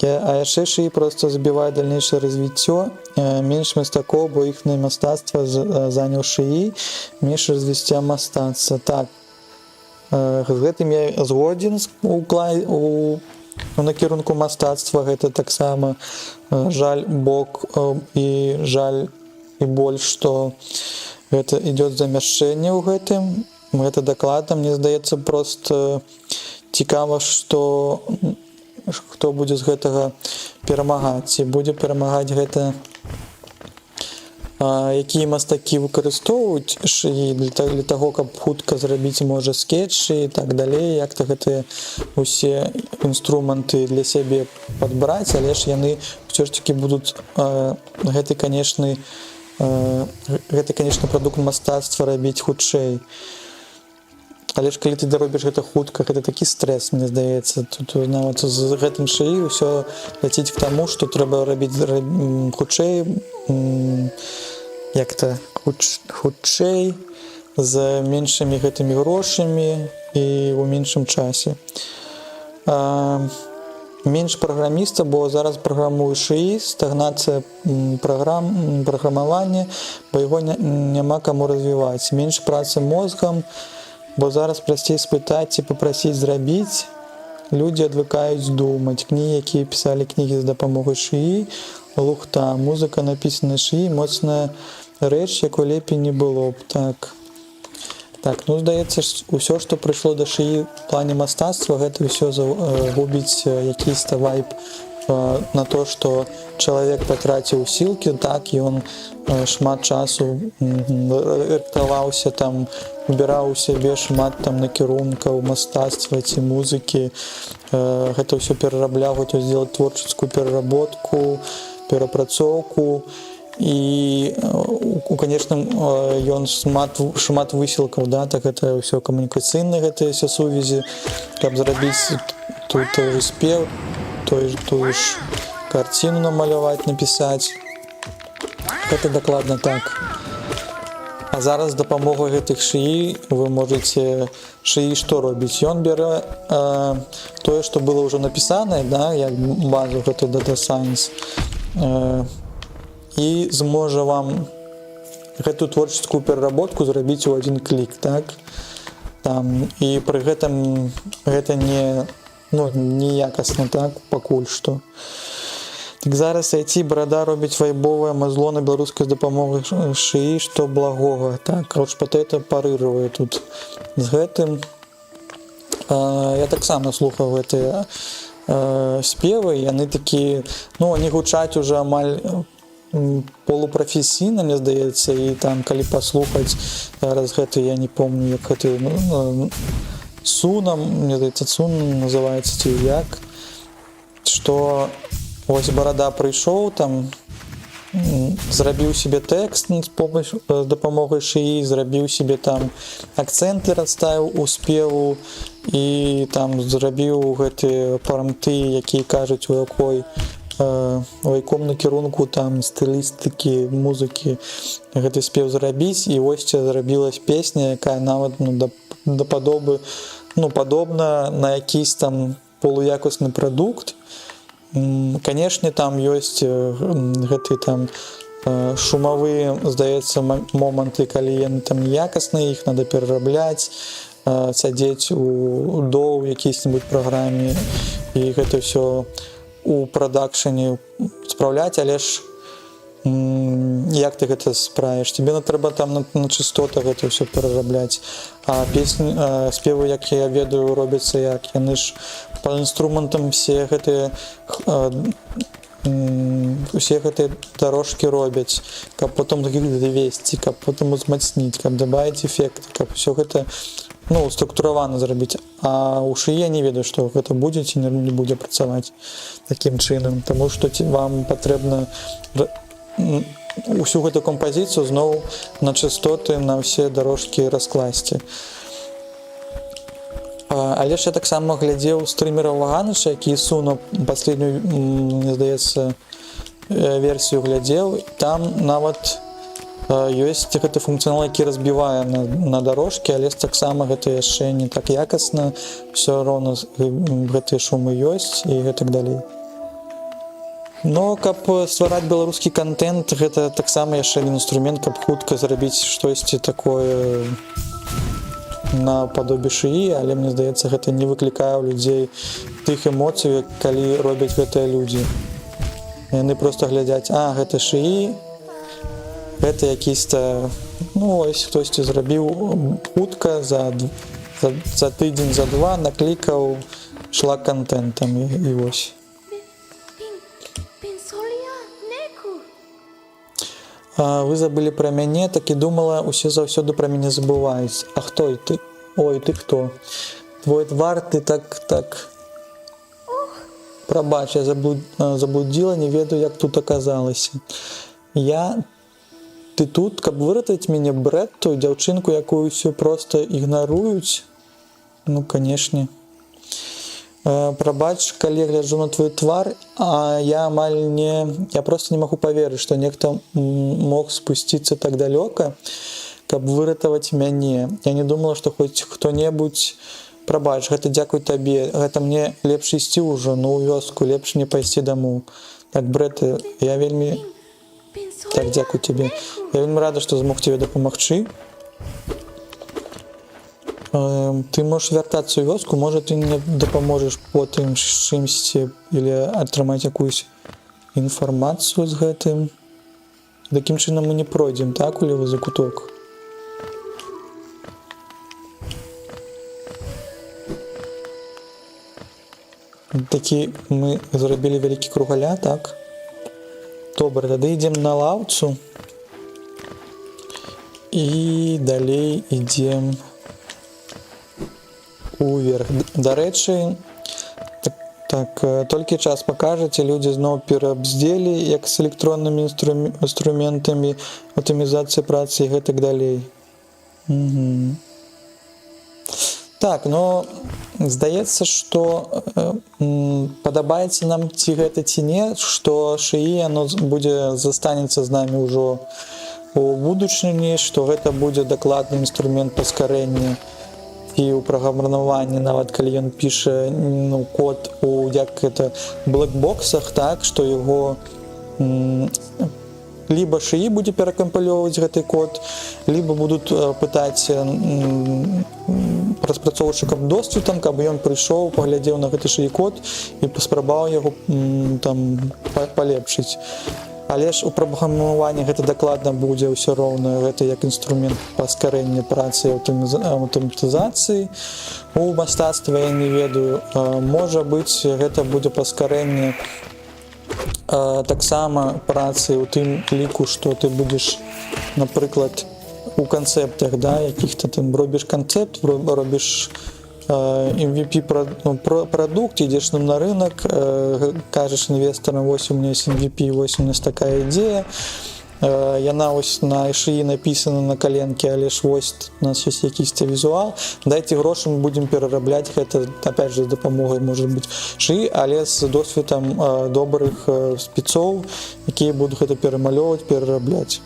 А яшчэ шыі проста забівае дальнейшае развіццё. Менш мастакоў, бо іхняе мастацтва заняў шыі, менш развіцця мастацтва. Так, з гэтым я згодзін у накірунку мастацтва. Гэта таксама жаль бок і жаль і боль, што гэта ідёт замяшчэнне ў гэтым. Гэта дакладна, мне здаецца, проста цікава, што хто будзе з гэтага перамагаць. Ці будзе перамагаць гэта, якія мастакі выкарыстоўваюць шыі для таго, каб хутка зрабіць, можа, скетчы і так далей, як-то гэтыя усе інструменты для сябе падбраць, але ж яны ўсё ж такі будуць гэты канечны прадукт мастацтва рабіць хутчэй. Але ж калі ты даробіш гэта хутка, гэта такі стрэс, мне здаецца. Тут нават з гэтым шыі ўсё ляціць к таму, што трэба рабіць хутчэй, як-то хутчэй, з меншымі гэтымі грошамі і ў меншым часе. Менш праграміста, бо зараз праграмую шыі, стагнацыя праграмавання, бо яго няма каму развіваць. Менш працы мозгам, бо зараз прасцей спытаць ці папрасіць зрабіць. Людзі адвыкаюць думаць. Кнігі, якія пісалі кнігі з дапамогай шыі, лухта. Музыка, напісана шыі, моцная рэч, якой лепей не было б. Так, здаецца, ўсё, што прыйшло да шыі в плане мастацтва, гэта ўсё губіць якийсь-то вайб на то, што чалавек патраціў сілкі, так, і ён шмат часу рыхтаваўся, там, убіраў у сябе шмат там накірункаў мастацтва ці музыкі, гэта ўсё перарабляў, хацеў зробіць творческую пераработку, перапрацоўку, і, конечно, ён шмат высілкаў, да, так гэта ўсё камунікацыйныя гэтыя ўсе сувязі, каб зрабіць той же спеў, тую ж карціну намаляваць, напісаць. Гэта дакладна так. А зараз з дапамогай гэтых шыі вы можаце шыі што робіць? Ён бярэ тое, што было ўжо напісанае, да, як базу гэты Data Science, і зможа вам гэтую творческую пераработку зрабіць у адзін клік, так? І пры гэтым гэта неякасна, так, пакуль што. Так зараз IT-барада робіць вайбовае мазло на беларускай з дапамогай шыі, што благога, так, Couchpotato парыруе тут з гэтым. Я таксама слухаў гэтыя спевы, яны такі, они гучаць уже амаль полупрафесійна, мне здаецца, і там, калі паслухаць зараз гэты, я не помню, як гэты Сунам, мне здаецца, Сун называецца, ці як, што вось барада прыйшоў, там, зрабіў себе тэкст з дапамогай шыі, зрабіў себе там акцэнты, расставіў у спеву, і там зрабіў гэтыя парамты, якія кажуць, у яком накірунку там стылістыкі, музыкі гэты спеў зрабіць, і вось зрабілась песня, якая нават падобна на якийсь там полуякасны прадукт. Канешне, там ёсць гэты там шумавыя, здаецца, моманты, калі яны там якасныя, іх надо перарабляць, сядзець у доў якійсь-небудзь праграме, і гэта ўсё у прадакшане спраўляць, але ж як ты гэта справіш? Тебе трэба там на частотах гэта ўсё перарабляць. А песні, спевы, як я ведаю, робяцца як? Яны ж па інструментам все гэтыя дарожкі робяць, каб потом довесці, каб потом узмацніць, каб дабавіць эфекты, каб усё гэта ну, структуравана зрабіць, а ў шыі я не ведаю, што гэта будзе ці не будзе працаваць такім чынам, таму што вам патрэбна усю гэту кампазіцыю зноў на частоты на ўсе дарожкі раскласці. Але ж я таксама глядзеў стрымера Ваганыша, які сунуў паследнюю, мне здаецца, версію глядзеў, там нават ёсць гэты функцыянал, які разбівае на дарожкі, але таксама гэта яшчэ не так якасна, ўсё роўна гэтыя шумы ёсць і гэтак далей. Но каб ствараць беларускі контент, гэта таксама яшчэ адзін інструмент, каб хутка зрабіць штосьці такое на падобе шыі, але мне здаецца, гэта не выклікае ў людзей тых эмоцый, калі робяць гэтыя людзі. Яны проста глядзяць, гэта шыі, гэта якісь-то, ну ось хтосьці зрабіў хутка за тыдзень, за два наклікаў шлак контентам і вось. Вы забылі пра мяне, так і думала, усе заўсёды пра мяне забываюць. А хто ты? Ой, ты хто? Твой твар, ты так... Прабач, я заблудзіла, не ведаю, як тут аказалася. Ты тут, каб выратаваць мяне Брэтту, дзяўчынку, якую ўсё проста ігнаруюць? Ну, канешне. Прабач, калі я гляджу на твой твар, а я проста не магу паверыць, што нехта мог спусціцца так далёка, каб выратаваць мяне. Я не думала, што хоць хто-небудзь... Прабач, гэта дзякуй табе, гэта мне лепш ісці ўжо, ну ў вёску, лепш мне пайсці дамоў. Так, Брэт, я вельмі... Так, дзякуй тебе. Я вельмі рада, што змог тебе дапамагчы. Ты можаш вяртацца ў вёску, можа ты мне дапаможаш потым з чымсьці или атрымаць якусь інфармацыю з гэтым. Такім чынам мы не пройдзем, так, у левы закуток? Такі мы зрабілі вялікі кругаля, так? Добра, тады ідзем на лаўцу і далей ідзем уверх. Дарэчы, так, толькі час пакажаце, людзі зноў перабздзелі, як з электроннымі інструментамі, аўтамізацыі працы і гэтак далей. Так, но здаецца, што падабаецца нам ці гэта ці не, што шыі яно застанецца з намі ўжо у будучыні, што гэта будзе дакладны інструмент паскарэння і ў праграмаванні, нават калі ён піша код у як гэта блэкбоксах, так, што яго либо шыі будзе перакампалёўваць гэты код, либо будуць пытаць распрацоўшчыкам досведам, каб ён прыйшоў, паглядзеў на гэты шыі код і паспрабаваў яго там палепшыць. Але ж у праграмаванні гэта дакладна будзе ўсё роўна, гэта як інструмент паскарэння працы і аўтаматызацыі. У мастацтва я не ведаю, можа быць, гэта будзе паскарэнне таксама працы ў тым ліку, што ты будзеш, напрыклад, у канцэптах, да, якіх-то там робіш канцэпт, робіш MVP прадукт, ідзеш на рынок, кажаш інвестарам, вось у меня есть MVP, вось у нас такая ідзея, яна ось на шыі напісана на каленке, але ж вось у нас ёсць якийсь-то візуал, дайце грошы, мы будзем перарабляць гэта, опять же, з дапамогай, может быть, шыі, але з досведам добрых спецоў, якія будуць гэта перамалёўваць, перарабляць.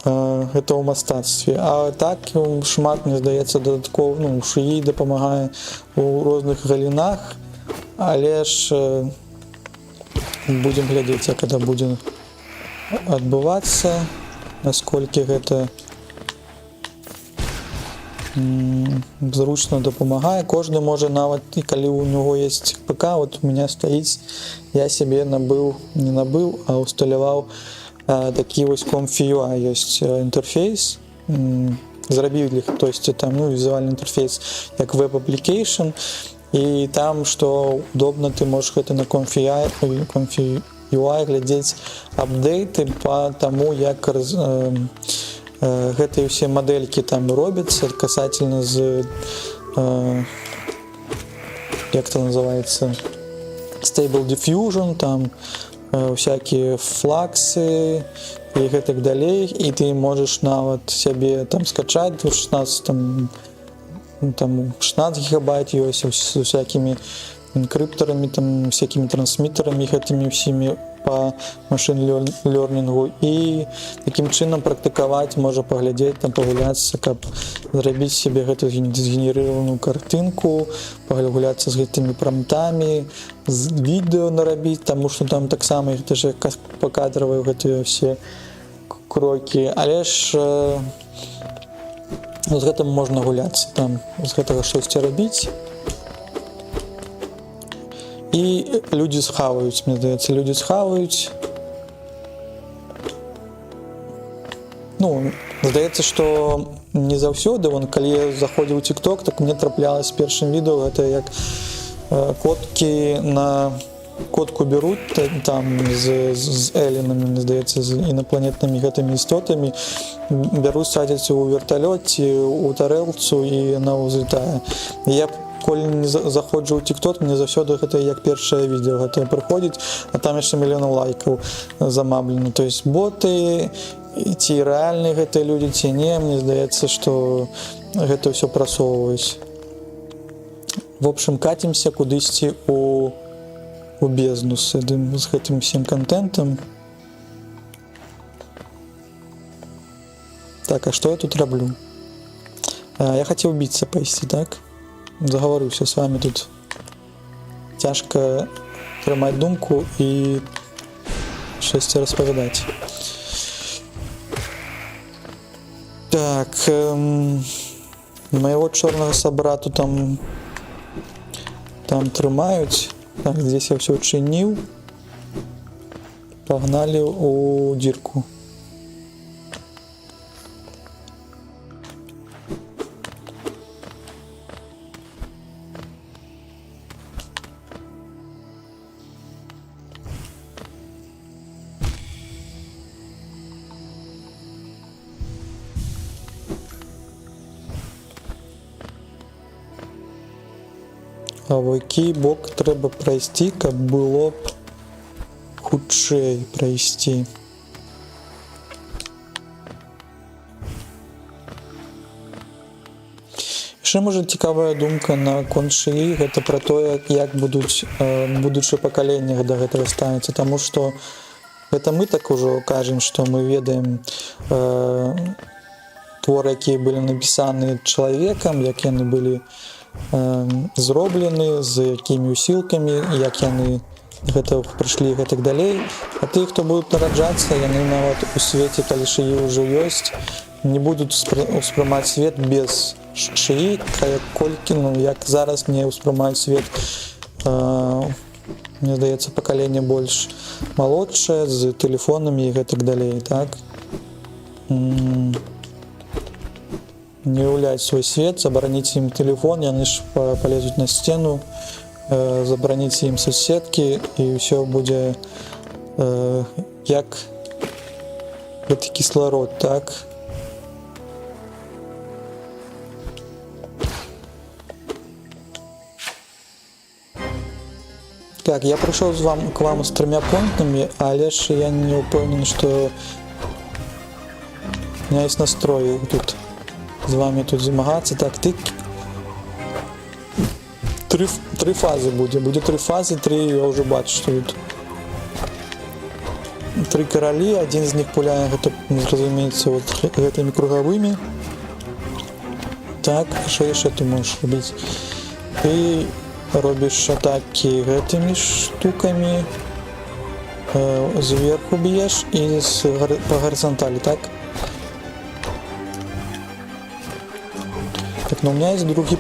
Гэта ў мастацтве. А так шмат, мне здаецца, дадаткова, ну, шыі дапамагае у розных галінах, але ж будзем глядзець, як гэта будзе адбывацца, насколькі гэта зручна дапамагае. Кожны можа, нават і калі ў него есть ПК, вот у меня стаіць, я себе не набыў, а усталяваў такі вось Comfy.ua ёсць інтэрфейс, зрабіў для хтосьці там, ну, візуальны інтэрфейс як веб-аплікейшн, і там, што удобна, ты можаш гэта на Comfy.ua глядзець апдейты па таму, як гэтыя ўсе мадэлькі там робяцца касательна з як это называется, Stable Diffusion, там всякие флаксы і гэтак далей, і ты можаш нават сябе там скачаць 16 там 16 гигабайт ёсць з усякімі энкрыптарамі, там всякімі трансмітарамі, гэтымі ўсімі по машин лернінгу, і такім чынам практыкаваць, можа паглядзець, там пагуляцца, каб зрабіць себе гэту згенерыраваную картынку, пагуляцца з гэтымі прамптамі, з відэо нарабіць, таму што там таксама гэта ж пакадравыя гэтыя все крокі, але ж з гэтым можна гуляцца, там з гэтага штосьці рабіць. І людзі схаваюць, мне здаецца, людзі схаваюць. Ну, здаецца, што не заўсёды, вон, калі я заходзіў у TikTok, так мне траплялась першым відэо, гэта як коткі на котку беруць там з элінамі, мне здаецца, з інапланетнымі гэтымі істотамі, бяруць, садзяць у верталёце, у тарэлцу, і яна ўзлетае. Я коли не заходжу у TikTok, мне заўсёды гэта як першае відео гэта прыходзіць, а там яшчэ мільёны лайкаў замаблена. То есть боты, ці рэальныя гэтыя людзі, ці не, мне здаецца, што гэта ўсё прасоўваюць. В общем, катімся кудысьці у бездну з гэтым всім контентам. Так, а што я тут раблю? Я хацеў біцца пайсці, так? Заговорюся с вами тут. Тяжко трымаць думку і щось распавядаць. Так, моего чорнага сабрату там трымаюць. Так, здесь я все учыніў. Погнали у дзірку. А в який бок трэба прайсці, каб было б хутчэй прайсці? Яшчэ, можа, цікавая думка наконт шыі, гэта пра тое, як будуць будучыя пакаленні да гэтага ставіцца, таму што гэта мы так ужо кажам, што мы ведаем творы, якія былі напісаны чалавекам, як яны былі зроблены, з якімі усілкамі, як яны гэта прыйшлі і гэтак далей. А тыя, хто будуць нараджацца, яны нават у свеце, калі шыі ўжо ёсць, не будуць успрымаць свет без шыі, колькі, ну, як зараз не ўспрымаюць свет, мне здаецца, пакаленне больш малодшае, з тэлефонамі і гэтак далей, так? Не уяўляць свой свет, забараніць ім тэлефон, яны ж палезуць на сцену, забараніць ім суседкі, і ўсё будзе як гэты кісларод, так? Так, я прыйшоў к вам з 3 пунктамі, але ж я не ўпэўнены, што у меня есть настрой тут з вами тут змагацца. Так, ты три фазы будзе 3 фазы, 3 я ўжо бачу, што тут 3 каралі, адзін з них пуляе, гэта, разумеецца, вот гэтымі кругавымі. Так, што яшчэ ты можаш рабіць? Ты робіш атакі гэтымі штукамі, зверху б'еш і па гарызанталі, так? Так, но у меня есть другі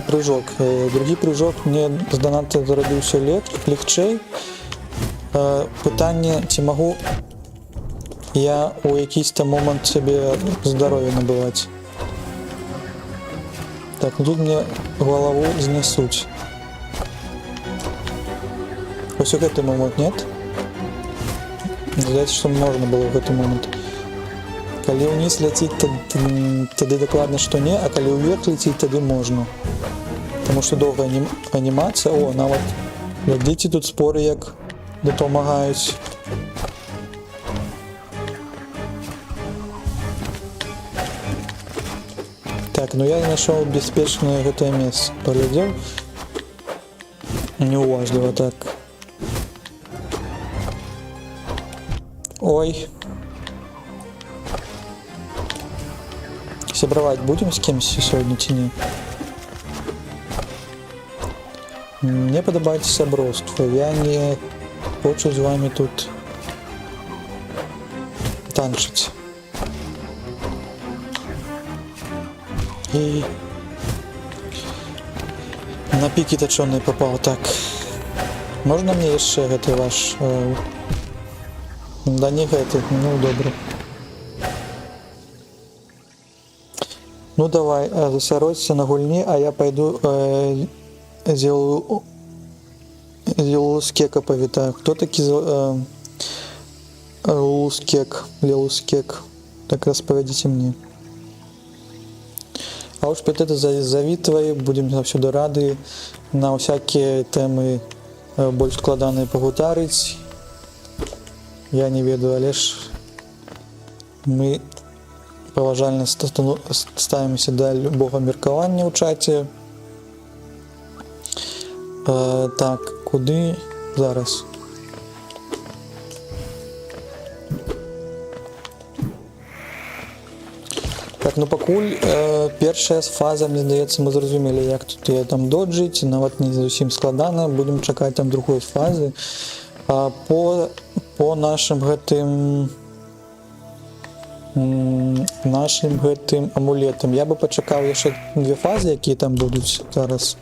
прыжок. Другі прыжок мне занадта зрабіўся легчэй. Пытанне, ці магу я у якийсь там момант сабе здароўе набываць. Так, ну тут мне голову знесуць. Ось у гэты момент, нет? Здаецца, што можна было в гэты момент. Калі ўніз ляціць, тады дакладна, што не, а калі ўверх ляціць, тады можна. Таму што доўгая анімацыя. О, нават глядзіце, тут споры як дапамагаюць. Так, ну я знайшоў бяспечнае гэтае месца. Паглядзеў. Неуважліва так. Ой. Сябраваць будзем з кімсьці сёння ці не? Мне падабаецца сяброўства. Я не хочу з вами тут танчыць. І на пікі тачоныя папаў. Так. Можна мне яшчэ гэты ваш... Да не гэты. Ну, добра. Ну, давай, засяродься на гульні, а я пойду Зелускека павітаю. Хто такі Лелускек? Так распавядзіце мне. А уж під это завітвай, будем заўсёды рады на всякие тэмы больш складаныя пагутарыць. Я не ведаю, але ж мы паважальна ставімся да любога меркавання ў чаце. Так, куды зараз? Так, ну пакуль першая фаза, мне здаецца, мы зразумелі, як тут я там доджыць, нават не зусім складана, будем чакаць там другой фазы. По нашим гэтым амулетам я бы пачакаў яшчэ две фазы, якія там будуць зараз.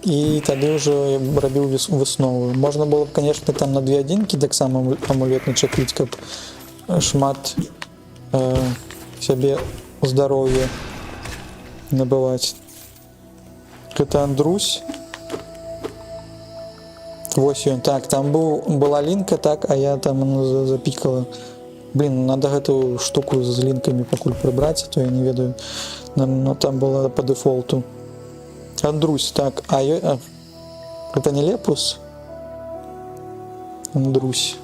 І тады ўжо рабіў выснову. Можна было б, конечно, там на 2 адзінкі таксама амулет начакліць, каб шмат сябе здароўя набываць. Гэта Андрусь. Вось ён. Так, там была лінка, так, а я там запікала. Блин, надо гэтую штуку з лінкамі пакуль прыбраць, а то я не ведаю. Но там была по дефолту. Андрусь, так. Это не Лепус? Андрусь.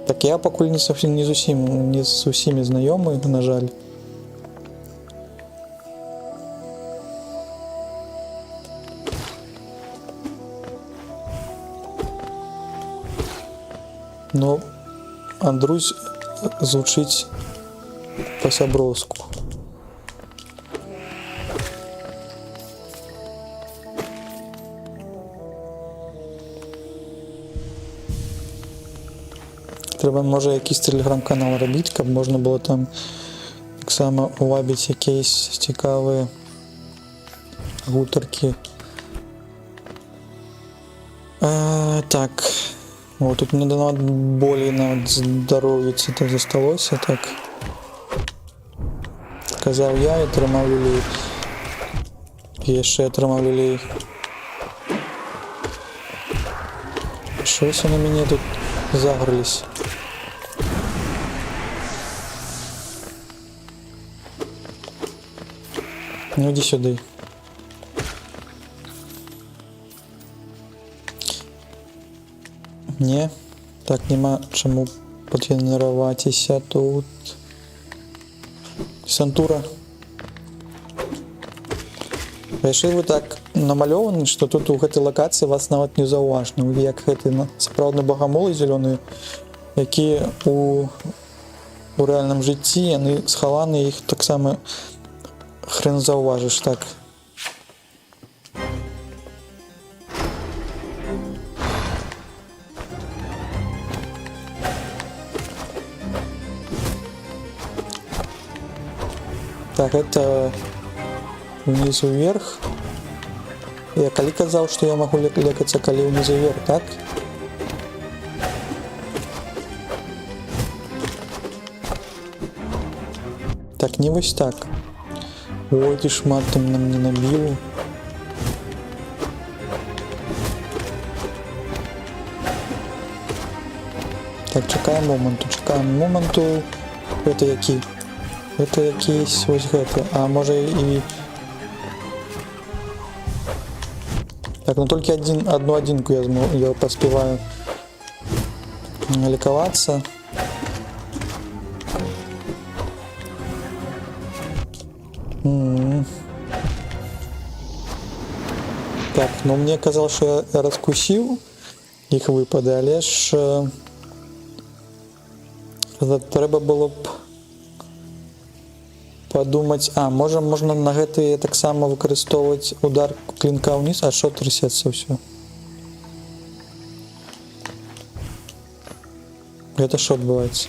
Так я пакуль не з усімі знаёмы, на жаль. Но Андрусь звучыць па-сяброўску. Трэба, можа, якийсь тэлеграм-канал рабіць, каб можна было там таксама увабіць якісь цікавыя гутаркі. Так. Вот тут мне нават болей нават здароўіцца так засталося, так. Казаў я, і атрымаў люлей. І яшчэ атрымаў люлей. Щось на мяне тут загрылись. Ну иди сюда. Не, так нема чаму патренироватися тут. Десантура. Яшчэ вы так намалёваны, што тут у гэтай лакацыі вас нават не заўважна. Як гэты сапраўдны багамолы зялёныя, якія у рэальным жыцці, яны схаваны, іх таксама хрен заўважыш, так. Так, это вниз вверх. Я калі казаў, што я магу лекацца калі вниз вверх, так? Так, не вось так. Ой, ты шмат там на мне набіў. Так, чакаем моманту. Гэта які? Гэта якісь вось гэты. А можа і... Так, ну толькі одну адзінку я паспеваю лікавацца. Так, ну мне казалось, что я раскусил их выпады, але ж трэба было б подумать, можно на гэты таксама выкарыстоўваць удар клинка ўніз, а що трясецца ўсё? Гэта що адбываецца?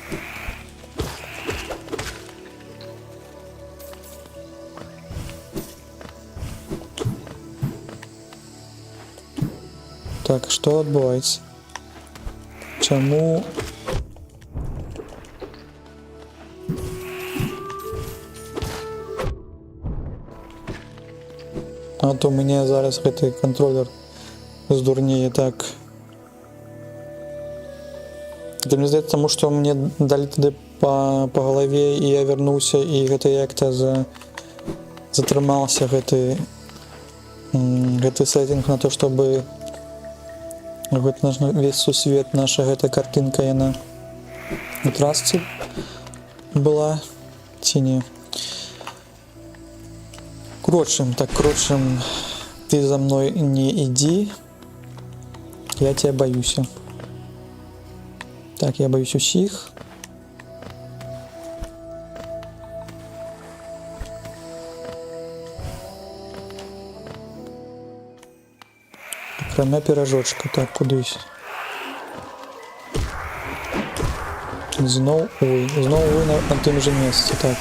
Так, что адбываецца? Чаму? А то у меня зараз гэты контроллер здурнее. Так. Это мне здаецца, тому что мне дали тады по голове, и я вернулся, и гэта як-то затрымался гэты сеттинг на то, чтобы весь сусвет, наша гэта картинка, яна на трасце была, ці не. Короче, ты за мной не иди, я тебя боюсь. Так, я боюсь усіх. Акрамя пиражочка. Так, кудись. Знову вы на тым же месте. Так.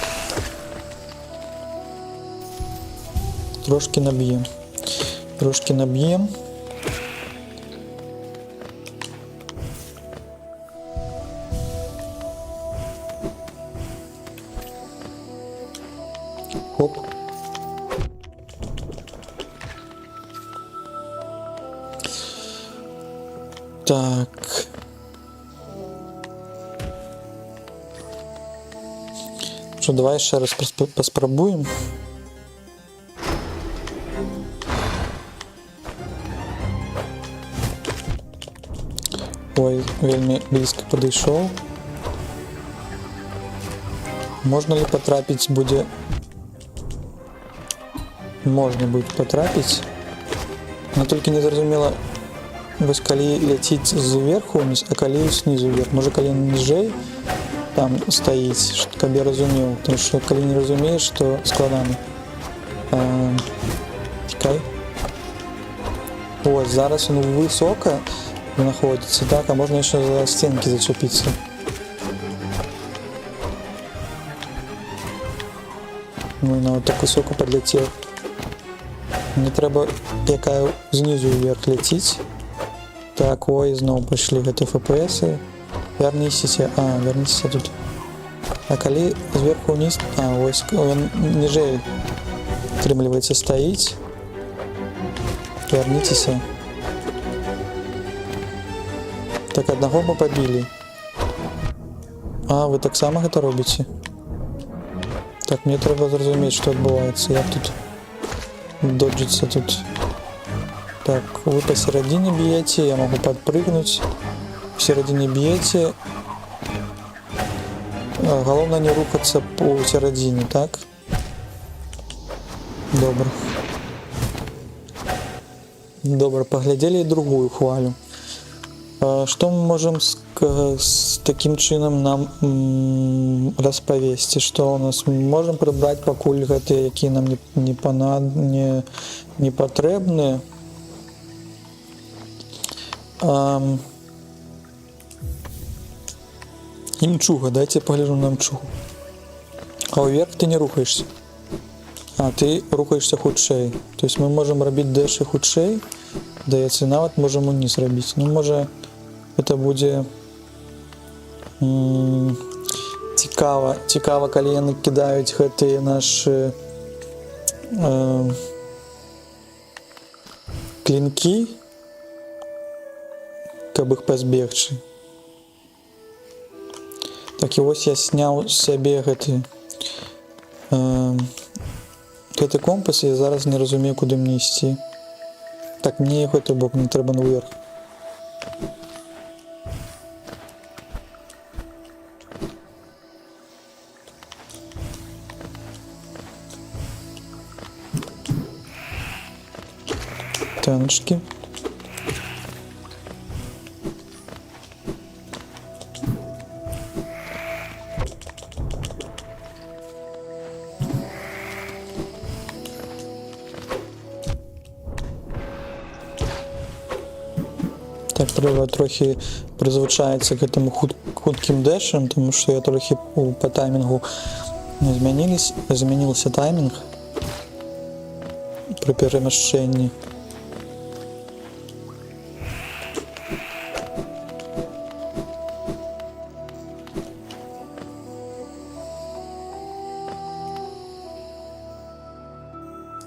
Трошки наб'ем. Хоп. Так. Що, давай ще раз поспробуємо. Ой, вельми близко подошел. Можно ли потрапить будет? Можно будет потрапить. Но только не зразумела, вось калі ляціць зверху вниз, а калі снизу вверх. Может, калі ніжэй там стоїть, каб я разумеў. Потому что калі не разумеешь, то складано. Чекай. Ось, зараз он высоко находится, так, а можно еще за стенки зачепиться. Ну и на вот так высоко подлетел. Мне треба якая знизу вверх лететь. Так, ой, знову пошли гэты FPS. Верніся тут. А калі зверху вниз, ось он ніжэй атрымліваецца стаіць. Верніцеся. Так, одного мы побили. Вы так само гэта робіце? Так, мне треба зразумець, что адбываецца. Як тут доджиться тут? Так, вы посередине бьете, я могу подпрыгнуть. В середине бьете. Главное не рухаться по середине, так? Добро, поглядели и другую хвалю. Что мы можем с таким чином нам распавесці? Что у нас мы можем прыбраць пакуль гэтыя, якія нам не патрэбныя? Имчуга, дайте погляжу на имчугу. А вверх ты не рухаешься. Ты рухаешься хутчэй. То есть мы можем рабіць дэши хутчэй, даецца, нават можем униз рабіць. Ну, можа, это будзе цікава, калі яны кідаюць гэтыя нашы клинки, каб іх пазбегчы. Так, і ось я сняв собі гэты компас, і зараз не розумію, куди мені йти. Так, мені в той бок, мені треба наверх. Танчики. Так, треба трохи призвичається к этому хутким дешем, тому що я трохи по таймінгу змінився таймінг при переміщенні.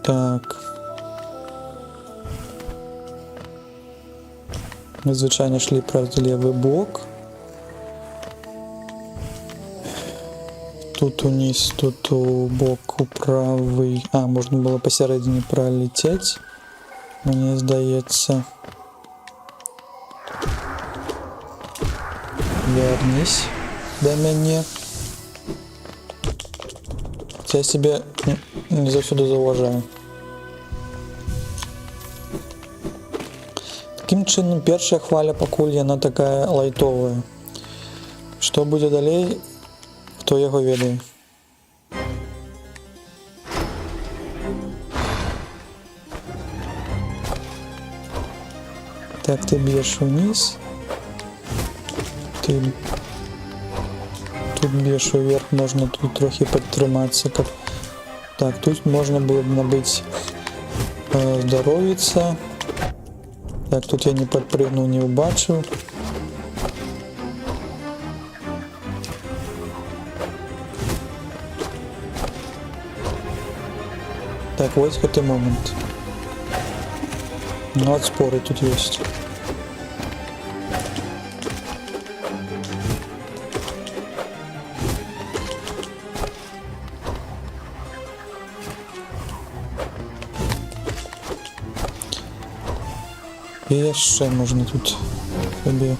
Так. Ми, звичайно, йшли правда лівий бок. Тут униз, тут у боку правий. А, можна було посередині пролетіти. Мені здається. Вернись до мене. Я себе не завсюди зауважаю. Таким чином, перша хваля пакуль яна такая лайтовая. Што будзе далей, хто яго ведае. Так, ты б'еш вниз. Ты тут б'еш вверх, можна тут трохи падтрымацца. Так, тут можна было б набыць здоровіца. Так, тут я не подпрыгнул, не убачил. Так, вот этот момент. Ну, отспоры тут есть. І яшчэ можна тут собі.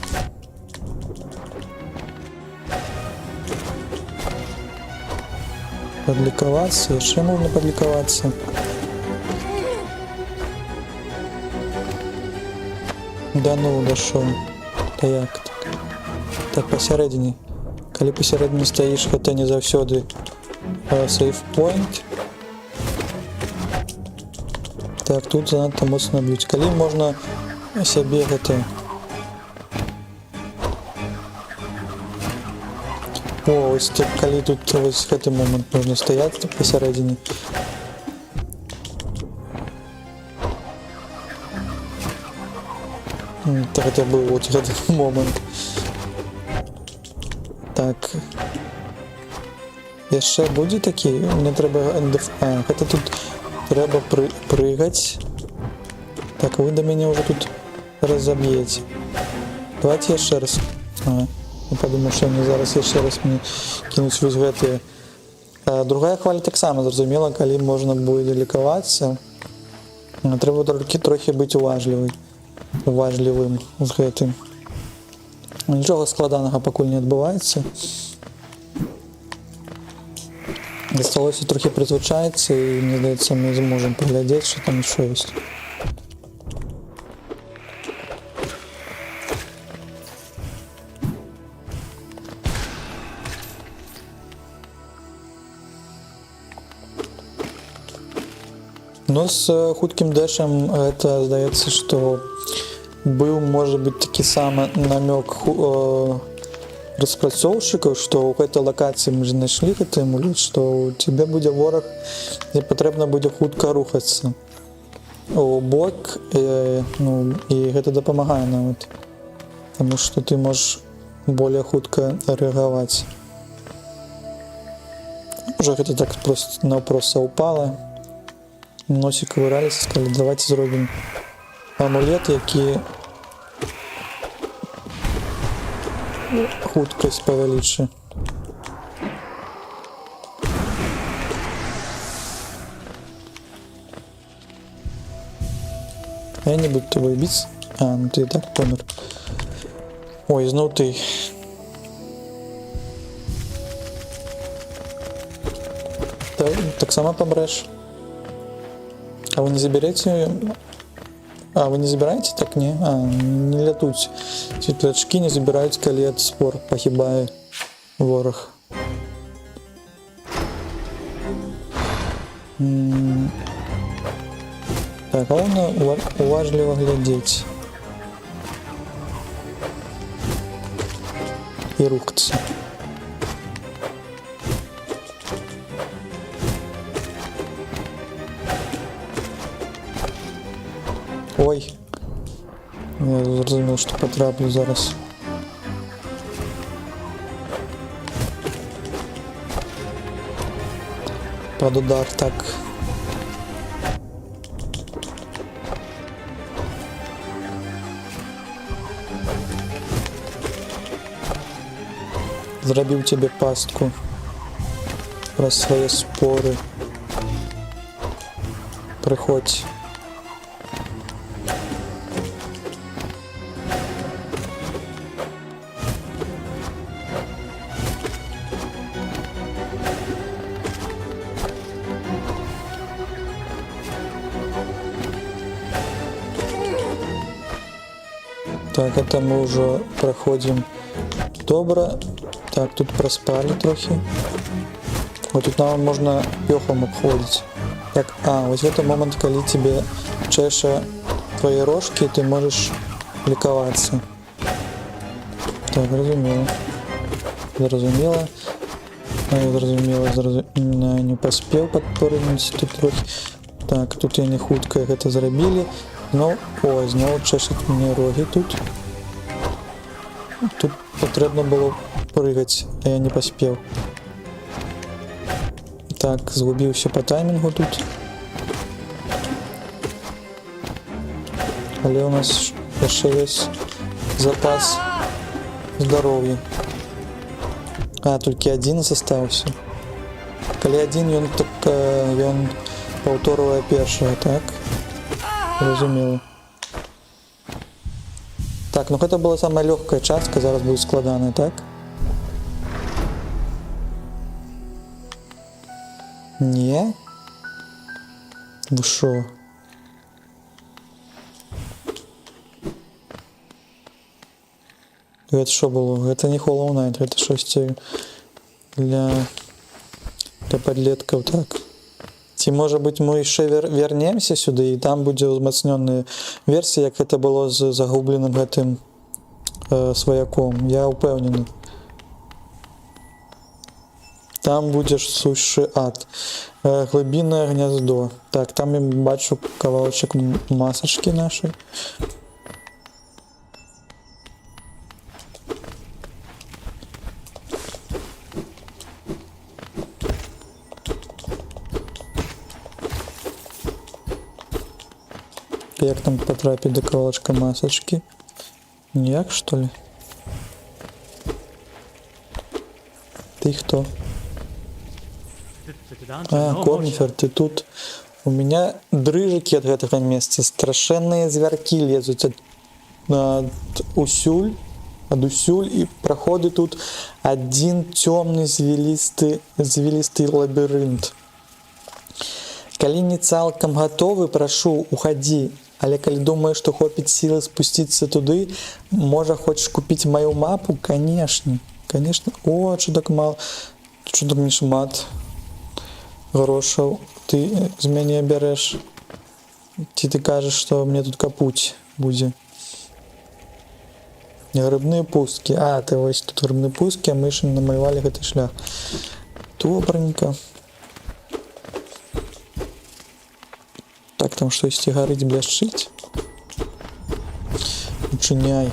Подлікавацца, яшчэ можна подлікавацца. Да ну, дашоў. Та як так? Так, пасярэдзіне. Калі пасярэдзіне стаіш, гэта не заўсёды сейф-пойнт. Так, тут занадта моцна б'юць. Калі можна сябе гэта... О, ось так, калі тут ось гэты момант можна стаяць пасярэдзіне. Так, гэта быў вот гэты момант. Так. Яшчэ будзе такі? Мне трэба... А, гэта тут трэба прыгаць. Так, вы до мяне ўжо тут разобьете. Давайте яшчэ раз. Я подумал, что мне зараз яшчэ раз мне кинуць вось гэтыя. Другая хваля таксама зразумела, калі можна будзе лікавацца. Трэба трохі быць уважлівым з гэтым. Нічога складанага пакуль не адбываецца. Засталося трохі прызвычаіцца, і мне здаецца, мы зможам паглядзець, што там ещё ёсць. Но с хутким дэшем это, здаецца, что был, может быть, таки самый намек распрацоўшчыкаў, что у этой локации мы же нашли гэты амулет, что у тебя будет ворог, где потребно будет хутка рухаться у бок, ну, и это дапамагае нават, потому что ты можешь более хутка реагировать. Уже это так просто напросто упало. Носик вырались, сказали, давайте зробим амулет, які хуткость павялічы. Я не буду тобой биться. А, ну ты и так помер. Ой, знову ты. Так само помрешь. А вы не заберете... А, вы не забираете? Так не. А, не лятуть. Світлячки не забирают, коли от спор погибає ворог. Так, головне уважливо глядеть. И рухаться. Ой. Я зрозумів, що потраплю зараз. Под удар, так. Зробив тебе пастку про свої спори. Приходь. Так, это мы уже проходим добро. Так, тут проспали трохи. Вот тут нам можно пехом обходить. Так, вот в этот момент, когда тебе чеша твои рожки, ты можешь ликоваться. Так, зрозуміло. Зрозуміло. Не поспел подпрыгнуть тут трохи. Так, тут я не хутко это зробили. Ну, ой, знову чешуть мені роги тут. Тут потрібно було прыгать, а я не поспел. Так, згубився по таймингу тут. Але у нас ще є запас здоров'я. А, тільки один залишився. Коли один, він повторює першого, так? Розуміло. Так, ну это была самая легкая частка, зараз будет складана, так? Не? Вы шо? Это что было? Это не Hollow Knight, это щось для подлетков, так. Ці, може бути, ми ще вернемося сюди, і там буде узмацнена версія, як це було з загубленим цим свояком. Я впевнений. Там буде сущий ад. Глибинне гніздо. Так, там я бачу кавалочок масочки нашої. Як там потрапити до кавалочка масочки? Ніяк, что ли? Ты кто? А, Корнифер, ты тут. У меня дрыжики от этого места. Страшенные зверки лезут от усюль. От усюль. И проходит тут один темный звелистый лабиринт. Коли не цалком готовы, прошу, уходи. Але коли думаешь, что хопить силы спуститься туды, може хочешь купить мою мапу? Конечно. Конечно. О, что так мало. Что так не шмат грошев. Ты з мене береш. Ты кажешь, что мне тут капуть буде. Грибные пустки. А, ты ось тут грибные пустки, а мы ще намалювали этот шлях. Добренько. Так, там что, если горить, бляшить? Учиняй.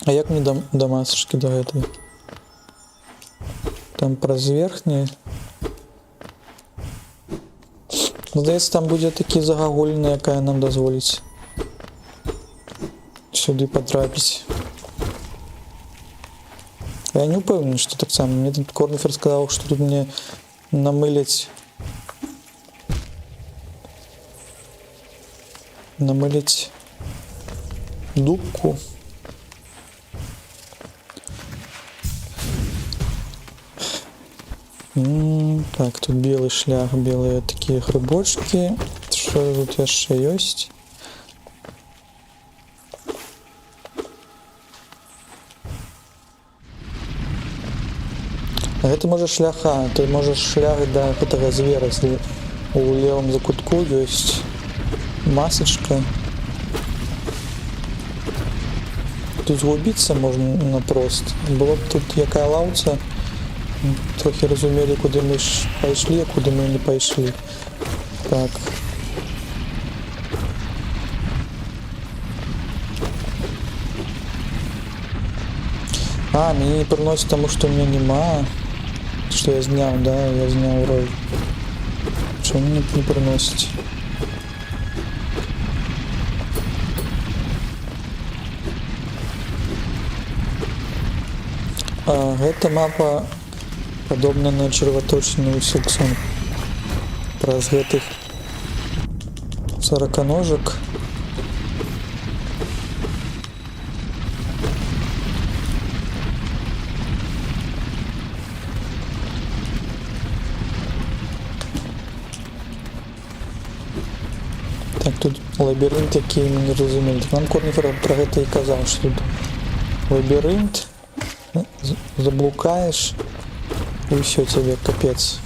А як мне до масочки до этой? Там праз верхние. Здається, там буде такі загогуліни, яка нам дозволить сюди потрапити. Я не уверен, что так само. Мне тут Корнифер сказал, что тут мне намылить намылить дубку. Так, тут белый шлях, белые такие грибочки. Что тут еще есть? А это может шляха, ты можешь шлях до этого звера, если у левом закутку есть масочка. Тут згубиться можна напрост. Було б тут яка лавця, трохи розуміли, куди ми ж пішли, а куди ми не пішли. Так. А, мені не приносить тому, що у мене нема. Что я снял, да, я снял роль. Что мне не приносит? Эта мапа подобна на червоточную Силксон. Про этих 40-ножек. Так, тут лабіринт, який ми не розуміли. Так нам Корніфер про це і казав, що тут лабіринт, заблукаєш, і все, тебе капець.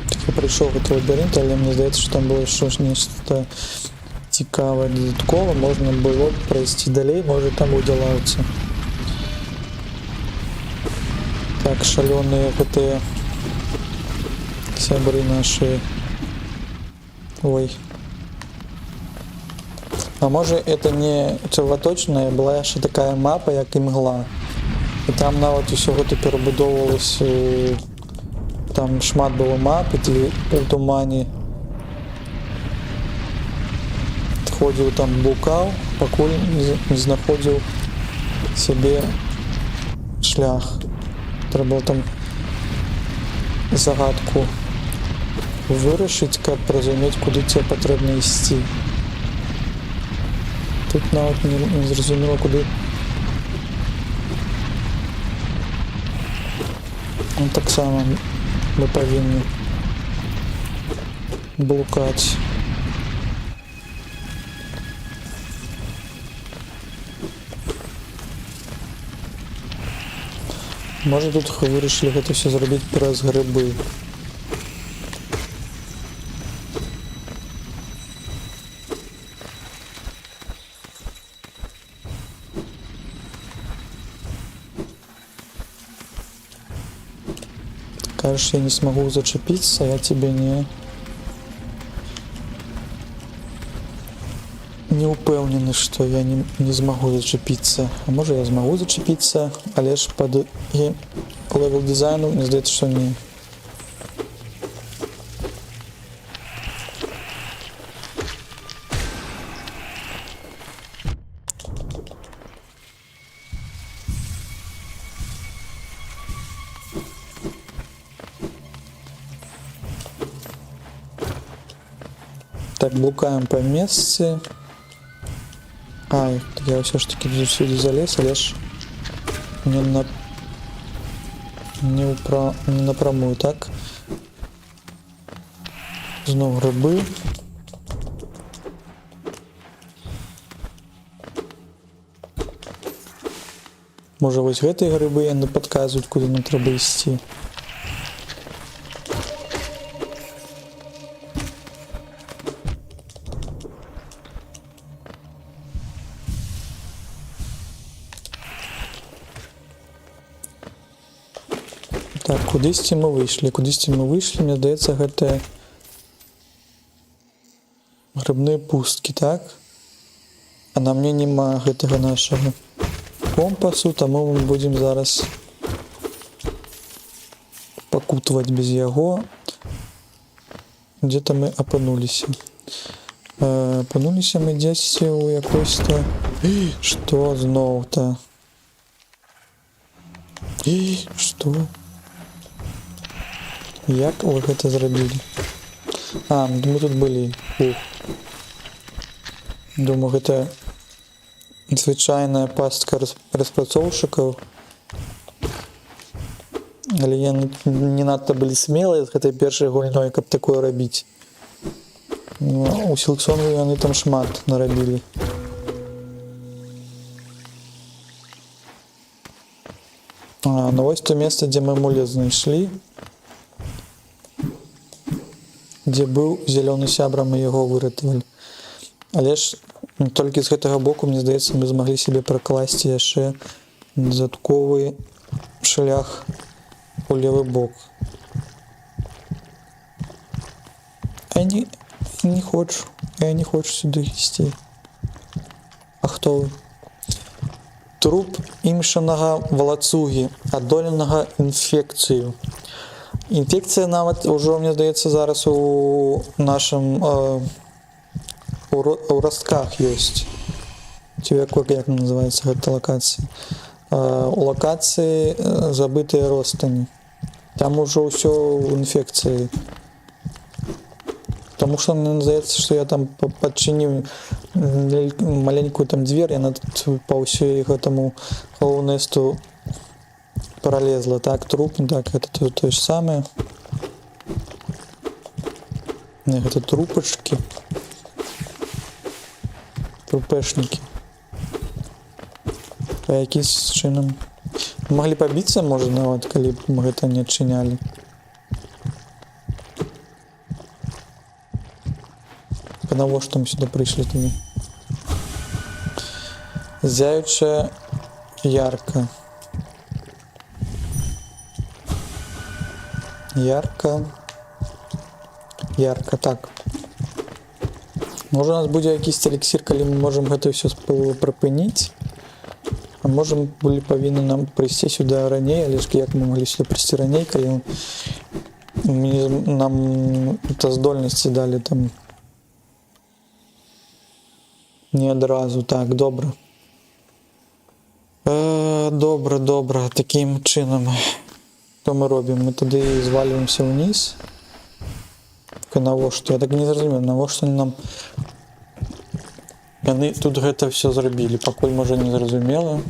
Так, я прийшов в цей лабіринт, але мені здається, що там було щось нечто цікаве додатково, можна було пройти далі, може там буде лавця. Так, шаленые ГТ сябры наши. Ой. А може это не червоточная, була ще така мапа, як і мгла. І там навіть усього перебудовувалось, там шмат було мап, і у тумані ходив там, блукав, покуль не знаходив себе шлях. Треба було там загадку вирішити, як зрозуміти, куди тебе потрібно йти. Тут навіть не зрозуміло, куди. Ну, так само ми повинні блукати. Може тут вирішили це все зробити через гриби. Кажешь, я не смогу зацепиться, я тебе не упевнений, что я не змогу зачепиться. А може я змогу зачепиться, але ж під левел дизайну, мені здається, що ні. Так, блукаем по місці. Ай, я все ж таки сюди залез, але ж не напрямую, так? Знову гриби. Може ось в этой гриби не підказують, куди нам треба йти. Так, кудись ми вийшли, мені здається, це грибні пустки, так? А на мені нема цього нашого компасу, тому ми будемо зараз покутувати без його. Где-то ми опинулися. Апынуліся мы дзесьці ў якойсь-то... Што зноў-то? Што? Як вы гэта зрабілі? А, мы тут былі. Ух. Думаю, гэта звычайная пастка распрацоўшчыкаў. Але яны не надта былі смелыя з гэтай першай гульной, каб такое рабіць. У Silksong яны там шмат нарабілі. Ну вось то месца, дзе мы амулет знайшлі. Дзе быў зялёны сябра, мы яго выратавалі. Але ж толькі з гэтага боку, мне здаецца, мы змаглі себе пракласці яшчэ дадатковы шлях у левы бок. Я не хочу сюди ісці. А хто ви? Труп імшанага валацугі, адоленага інфекцыю. Інфекцыя нават ўжо, мне здаецца, зараз у нашым у растках ёсць. Ці як называецца гэта лакацыя? У лакацыі забытыя ростані. Там ужо ўсё ў інфекцыі. Потому что мне здаецца, што я там падчыніў маленькую там дзвер, яна тут па ўсёй гэтаму хоунесту пролезла. Так, труп, так, это то же самое. Не, это трупочки. Трупешники. Па якісь чынам. Маглі пабіцца, можа, нават, калі б мы гэта не адчынялі. Навошта мы сюда прыйшлі тоді? Зяючая ярка. Ярка, так. Можа, у нас будзе якийсь эліксір, калі мы можам гэта ўсё прыпыніць. А можам, павінны нам прыйсці сюда раней, але ж як мы маглі сюда прыйсці раней, калі нам это здольнасці далі там не адразу. Так, добра. Добра. Такім чынам. Што мы робім? Мы тады зваліваемся ўніз. Навошта? Я так не зразумеў, навошта нам... Яны тут гэта ўсё зрабілі. Пакуль, можа, не зразумела.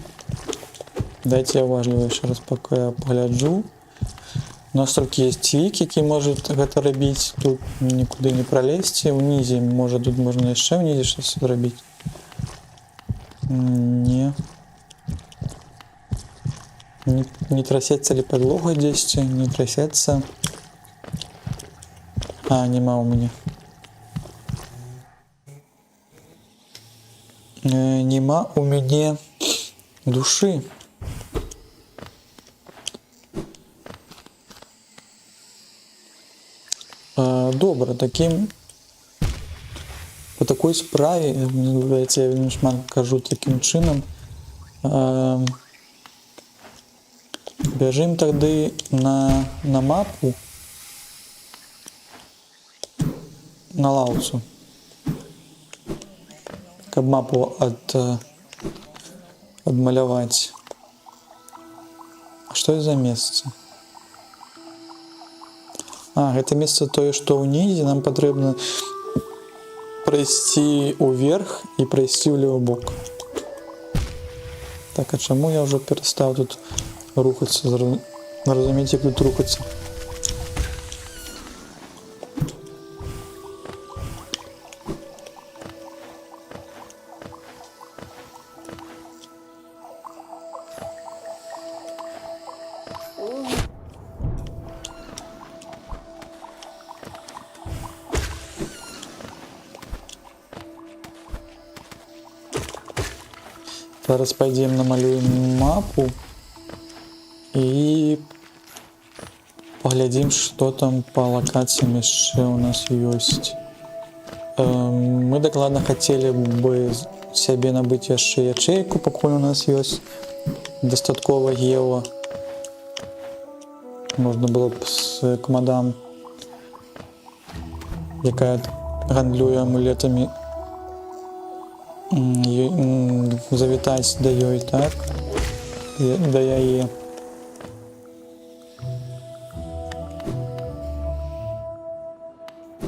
Дайце я уважліва яшчэ раз я пагляджу. У нас толькі ёсць цвік, які можа гэта рабіць. Тут нікуды не пралезці. Унізе, можа, тут можна яшчэ ўнізе щось зрабіць. Не трасецца ли подлога дзесьці? Не трасецца. А, нема у мяне. Нема у мяне душы. Добра, такім по такой справе, я вельмі шмат кажу такім чынам. Бяжым тады на мапу, на лаўцу, каб мапу адмаляваць. А што за месца? А, гэта месца тое, што ўнізе, нам патрэбна прайсці ўверх і прайсці ў левы бок. Так, а чаму я ўжо перастаў тут рухацца? Разумець, як тут рухацца. Зараз пойдем намалюем мапу и поглядим, что там по локациям еще у нас есть. Мы докладно хотели бы себе набыть еще ячейку, покуль у нас есть достатково гео. Можно было бы с командам, якая гандлюю амулетамі, завітаць да ёй, так? Да яе.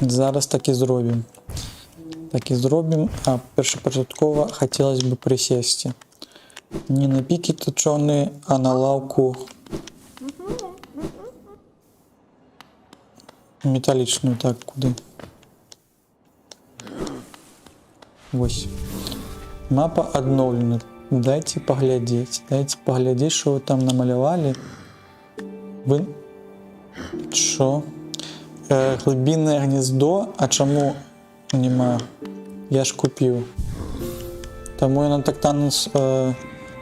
Зараз так і зробім. А першапачаткова хацелось бы прысесці. Не на пікі тачоны, а на лаўку металічную, так, куды? Вось. Мапа адноўлена. Дайце паглядзець, што вы там намалявалі. Вы... Што? Глыбіннае гнездо, а чаму нема? Я ж купіў. Таму яна так танец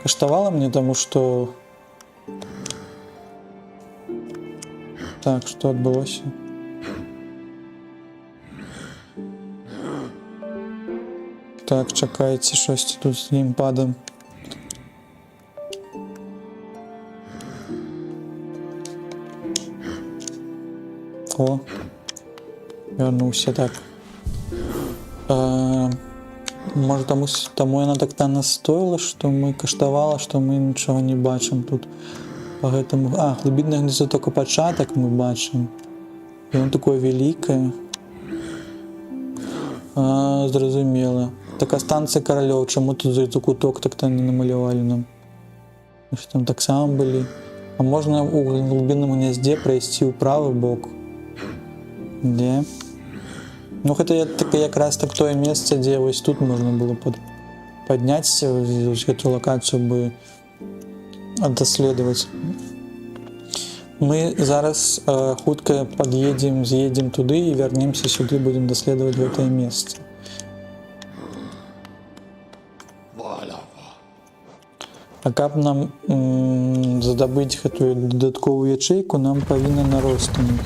каштавала мне, таму што... Так, што адбылося? Так, чакайце, штосьці тут з геймпадам. О, вярнуўся, так. Можа, таму яна так настойла, што мы каштавала, што мы нічога не бачым тут. Па гэтаму... глыбіннае гнездо толькі пачатак мы бачым. Яно такое вялікае. Зразумела. Такая станцыя каралёў, чаму тут за куток так не намалявалі нам? Што там таксама былі. А можна у глыбінным гняздзе прайсці ў правы бок. Дзе? Ну, гэта якраз так тое месца, дзе вось тут можна было падняцца, гэту лакацыю бы даследаваць. Мы зараз хутка з'едзем туды і вярнемся сюды, будзем даследаваць гэтае месца. А каб нам задабыць гэтую дадатковую ячэйку, нам павінна наростамі.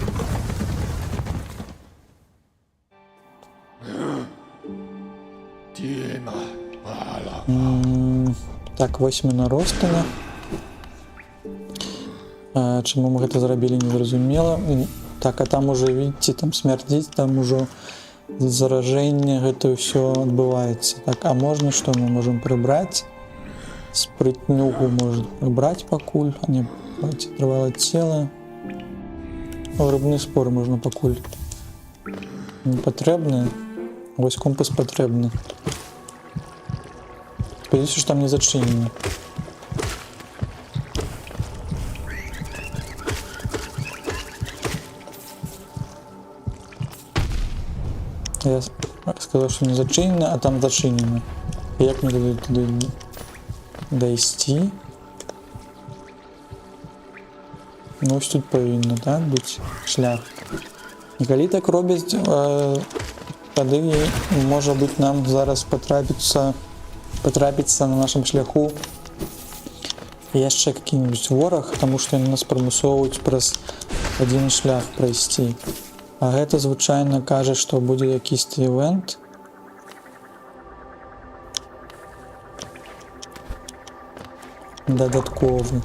Так, вось мы наростамі. Чаму мы гэта зрабілі, незразумела. Так, а там уже, видите, там смярдзіць, там ужо заражэнне, гэта ўсё адбываецца. Так, а можна што мы можам прыбраць? Спрытнюгу можна прыбраць пакуль, а не трывалае цела. Грыбны спор можна пакуль. Не патрэбны. Вось компас патрэбны. Спадзяюся, што там не зачынена. Я сказал, что не зачинено, а там зачинено. Як мне туди дойти? Ну, ось тут повинно, так, бути шлях. І коли так робить, тоді, може бути, нам зараз потрапиться на нашому шляху яшчэ який-нибудь ворог, тому що вони нас примусовують праз один шлях пройти. А гэта звычайна кажа, што будзе якісьці івент. Дадатковы.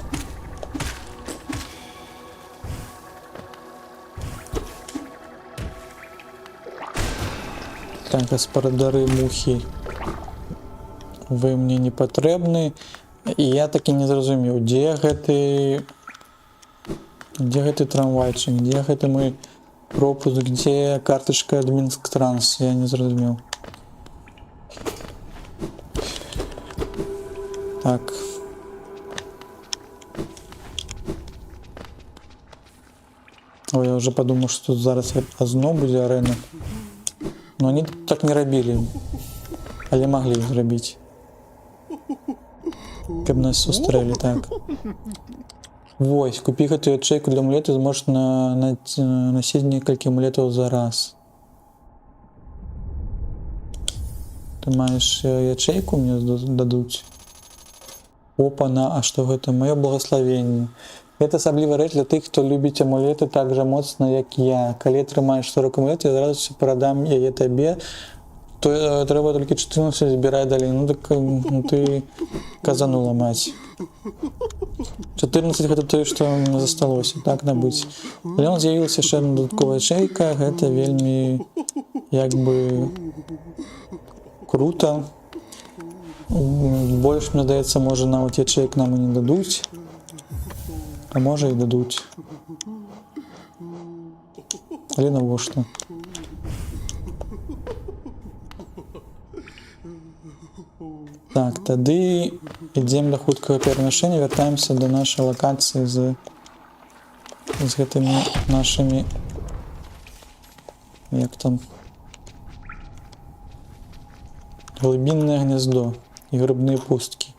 Так, гаспадары мухі. Вы мне не патрэбны. І я такі не зразумеў, дзе гэты трамвайчык, дзе гэты мой пропуск, где карточка Админск Транс, я не зразумеў. Так. Ой, я уже подумал, что тут зараз азно будзе арэна. Но они так не рабілі. Але маглі зрабіць. Каб нас сустрэлі, так. Вось, купі гэту ячэйку для амулета, зможаш насіць некалькі амулетаў за раз. Ты маеш ячэйку, мне дадуць. Опана, а што гэта? Маё благословенне. Гэта асаблівая рэч для тых, хто любіць амулеты так жа моцна, як я. Калі атрымаеш 40 амулетаў, я зразу перадам яе табе. то треба тільки 14 збирати далі. Ну так ти казанула, мать. 14 гэта тое, што засталося, так набыць. Але он з'явілася яшчэ одна дадатковая ячейка, гэта вельмі як бы круто. Больш, мне здаецца, можа нават ячеек нам і не дадуць, а можа і дадуць. Але навошта? Так, тады ідзем да хуткага перамяшчэння, вяртаемся да нашай лакацыі з гэтымі нашымі, як там, глыбіннае гняздо і грыбныя пусткі.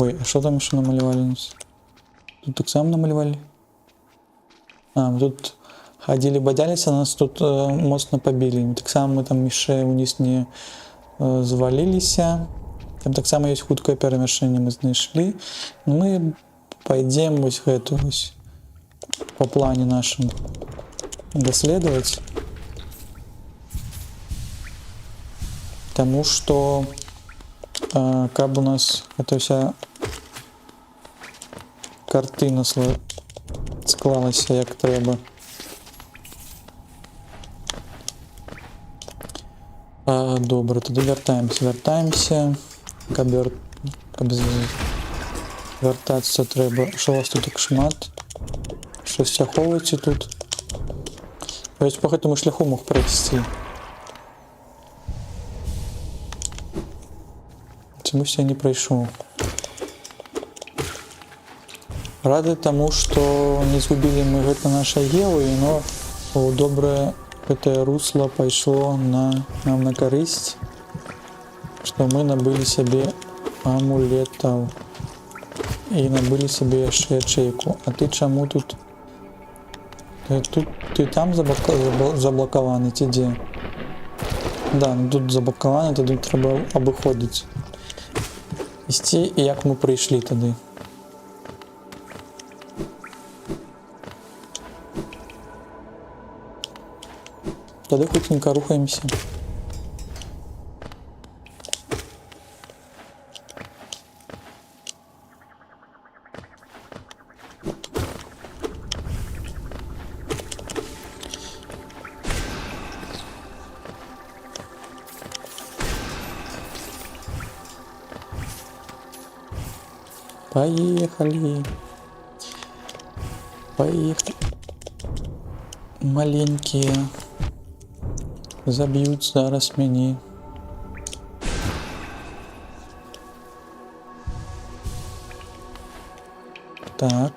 Ой, а што там яшчэ намалявалі у нас? Тут таксама намалявалі? А, мы тут хадзілі, бадзяліся, нас тут моцна пабілі. Таксама мы там яшчэ ўніз не зваліліся. Там таксама ёсць хуткае перамяшчэнне, мы знайшлі. Мы пойдзем вось гэту вось по плане нашым даследаваць. Таму што каб у нас гэта ўся картына склалася як трэба. Добра, тады вяртаемся. Каб вяртацца трэба. Што у вас тут так шмат? Штось ахоўваеце тут? Я по гэтаму шляху мог прайсці. Чамусь я не прайшоў. Рады таму, што не згубілі мы гэта нашай геоі, но добрае гэтае русло пайшло нам на карысць, што мы набылі сябе амулетаў і набылі сабе яшчэ ячейку. А ты чаму тут? Ты там заблакаваны ці дзе? Да, ну тут заблакаваны, тады трэба абыходзіць. Ісці, і як мы прыйшлі тады. Тады хутенька рухаемся. Поехали. Поехали. Маленькие. Заб'ють зараз мяне. Так.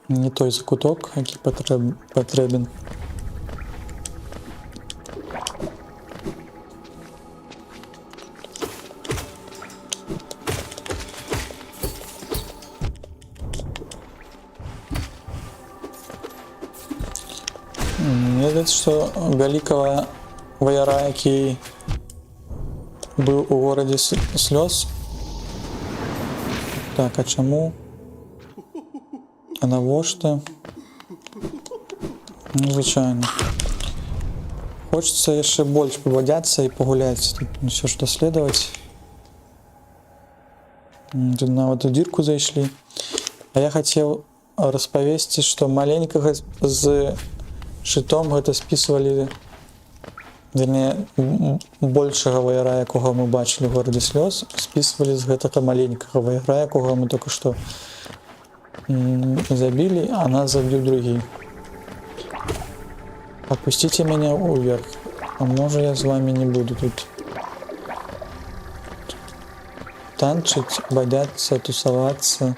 Не той закуток, який потрібен. Мне здаецца, што вялікага ваяра, які быў у горадзе слёз. Так, а чаму? А навошта? Ну, звычайна. Хочацца яшчэ больш пабадзяцца і пагуляць. Тут усё ж даследаваць. Тут нават у дзірку зайшлі. А я хацеў распавесці, што маленькага з шытом гэта спісвалі, вернее, большага ваяра, якога мы бачылі ў горадзе слёз, спісвалі з гэтага маленькага ваяра, якога мы только што забілі, а нас заб'ю другі. Опусціце мяне ўверх, а можа я з вами не буду тут танчыць, бадзяцца, тусавацца.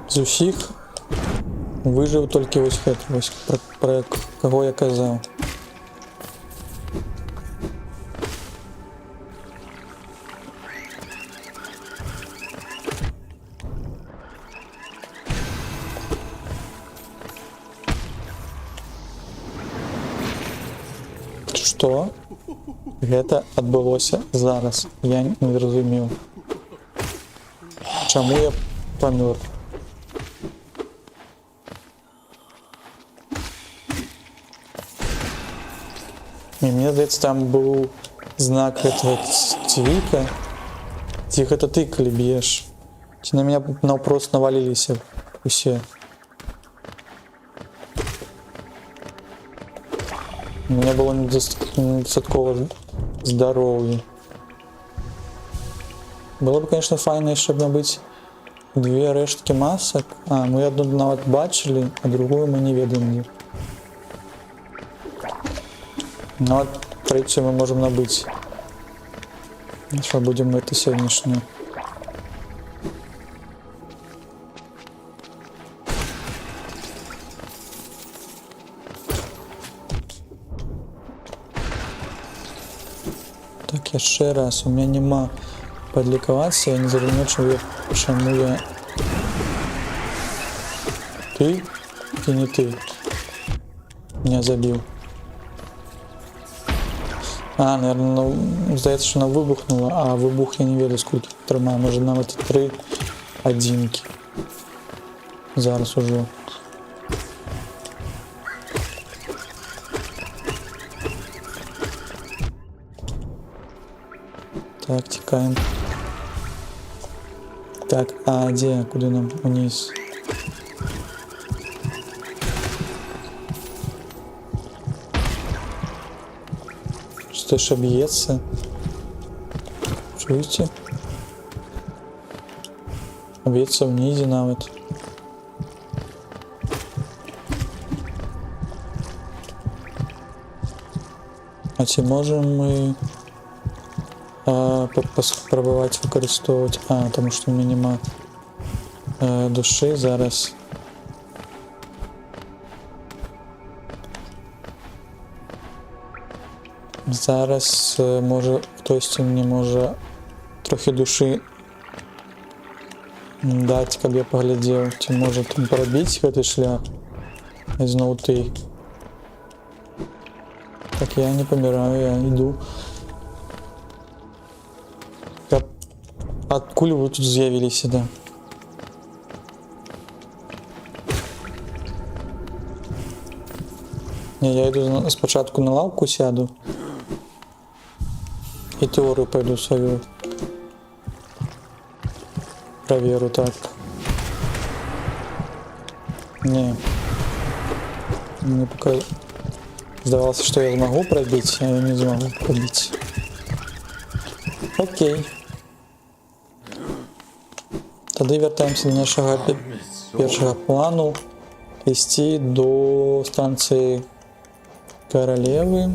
З усіх выжыў толькі вось гэта, вось пра каго я казаў. Што? Гэта адбылося зараз. Я не зразумеў. Чаму я памёр? І мне здаецца, там быў знак гэтага цвіка. Ці гэта ты, калі б'еш? Ці на меня наўпрост наваліліся усе? У меня было недостаткова здароўя. Было бы, конечно, файна яшчэ б набыць 2 рэшткі масак. Мы одну нават бачылі, а другую мы не ведаем дзе. Ну, а третью мы можем набыть. Что будем это сегодняшнее? Так, еще раз. У меня нема подликоваться. Я не зрозумею, почему я... Ты? Ты не ты. Меня забил. Наверное, здається, що вона вибухнула, а вибух я не ведаю, скільки тримає. Може навіть 3 одинки. Зараз уже. Так, тікаємо. Так, а де? Куди нам? Вниз. Что-то бьется. Чуете? Бьется вниз навіть. А ці можемо ми спробувати використовувати? Тому що в мене нема душі зараз. Зараз, може, хтось мені може трохи душі дати, каб я поглядів, чи може там пробити гэтый шлях. І знову ти. Так, я не помираю, я йду. Откуль ви тут з'явилися, да? Не, я йду спочатку на лавку сяду. И теорию пойду свою проверю, так. Не. Мне пока сдавалось, что я смогу пробить, а я не смогу пробить. Окей. Тогда вертаемся до нашего первого плану. Идти до станции Королевы.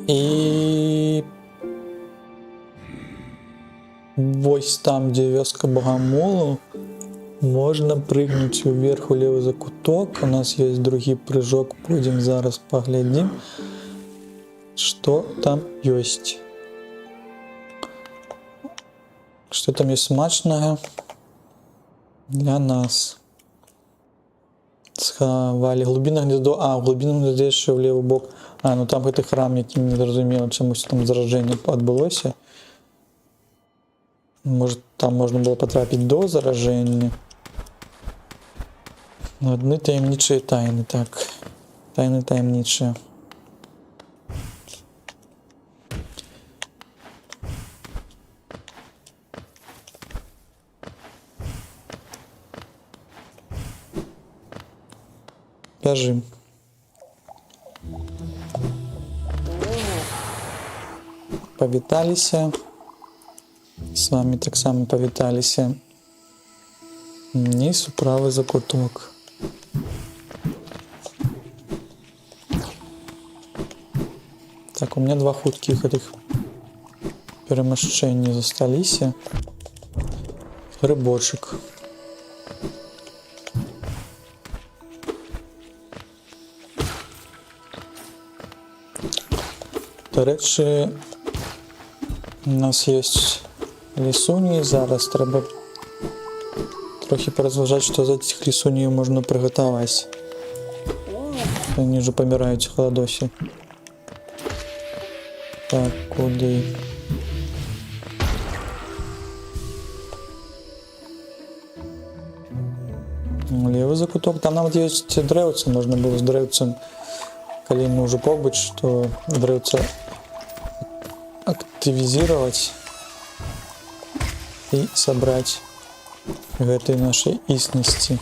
І ось там, де вёска Богомолу, можно прыгнуть вверх у левый закуток. У нас есть другий прыжок. Пойдем зараз поглядим, что там есть. Что там есть смачного для нас. Сховали глубинное гнездо. В глубинном гнезде еще в левый бок. Ну там гэты храм, які не зразумела, чамусь там заражэнне адбылося. Может, там можна было потрапіць до заражэння. Адны таямнічыя тайны, так. Тайны таямнічыя. Бяжым. Павіталіся. С вами так само павіталіся. Низ правый закуток. Так, у меня 2 хутких этих перемещений засталіся. Грибочек. До речі, у нас є лісуні, зараз треба трохи поразважаць, што з этих лісунів можна прыгатаваць. Они же паміраюць у халадосе. Так, куды? Левы закуток. Там нават ёсць дрэўцы, можна было з дрэўцам, калі мы ўжо побач, што дрэўца актывізировать и собрать гэтай нашай існасці.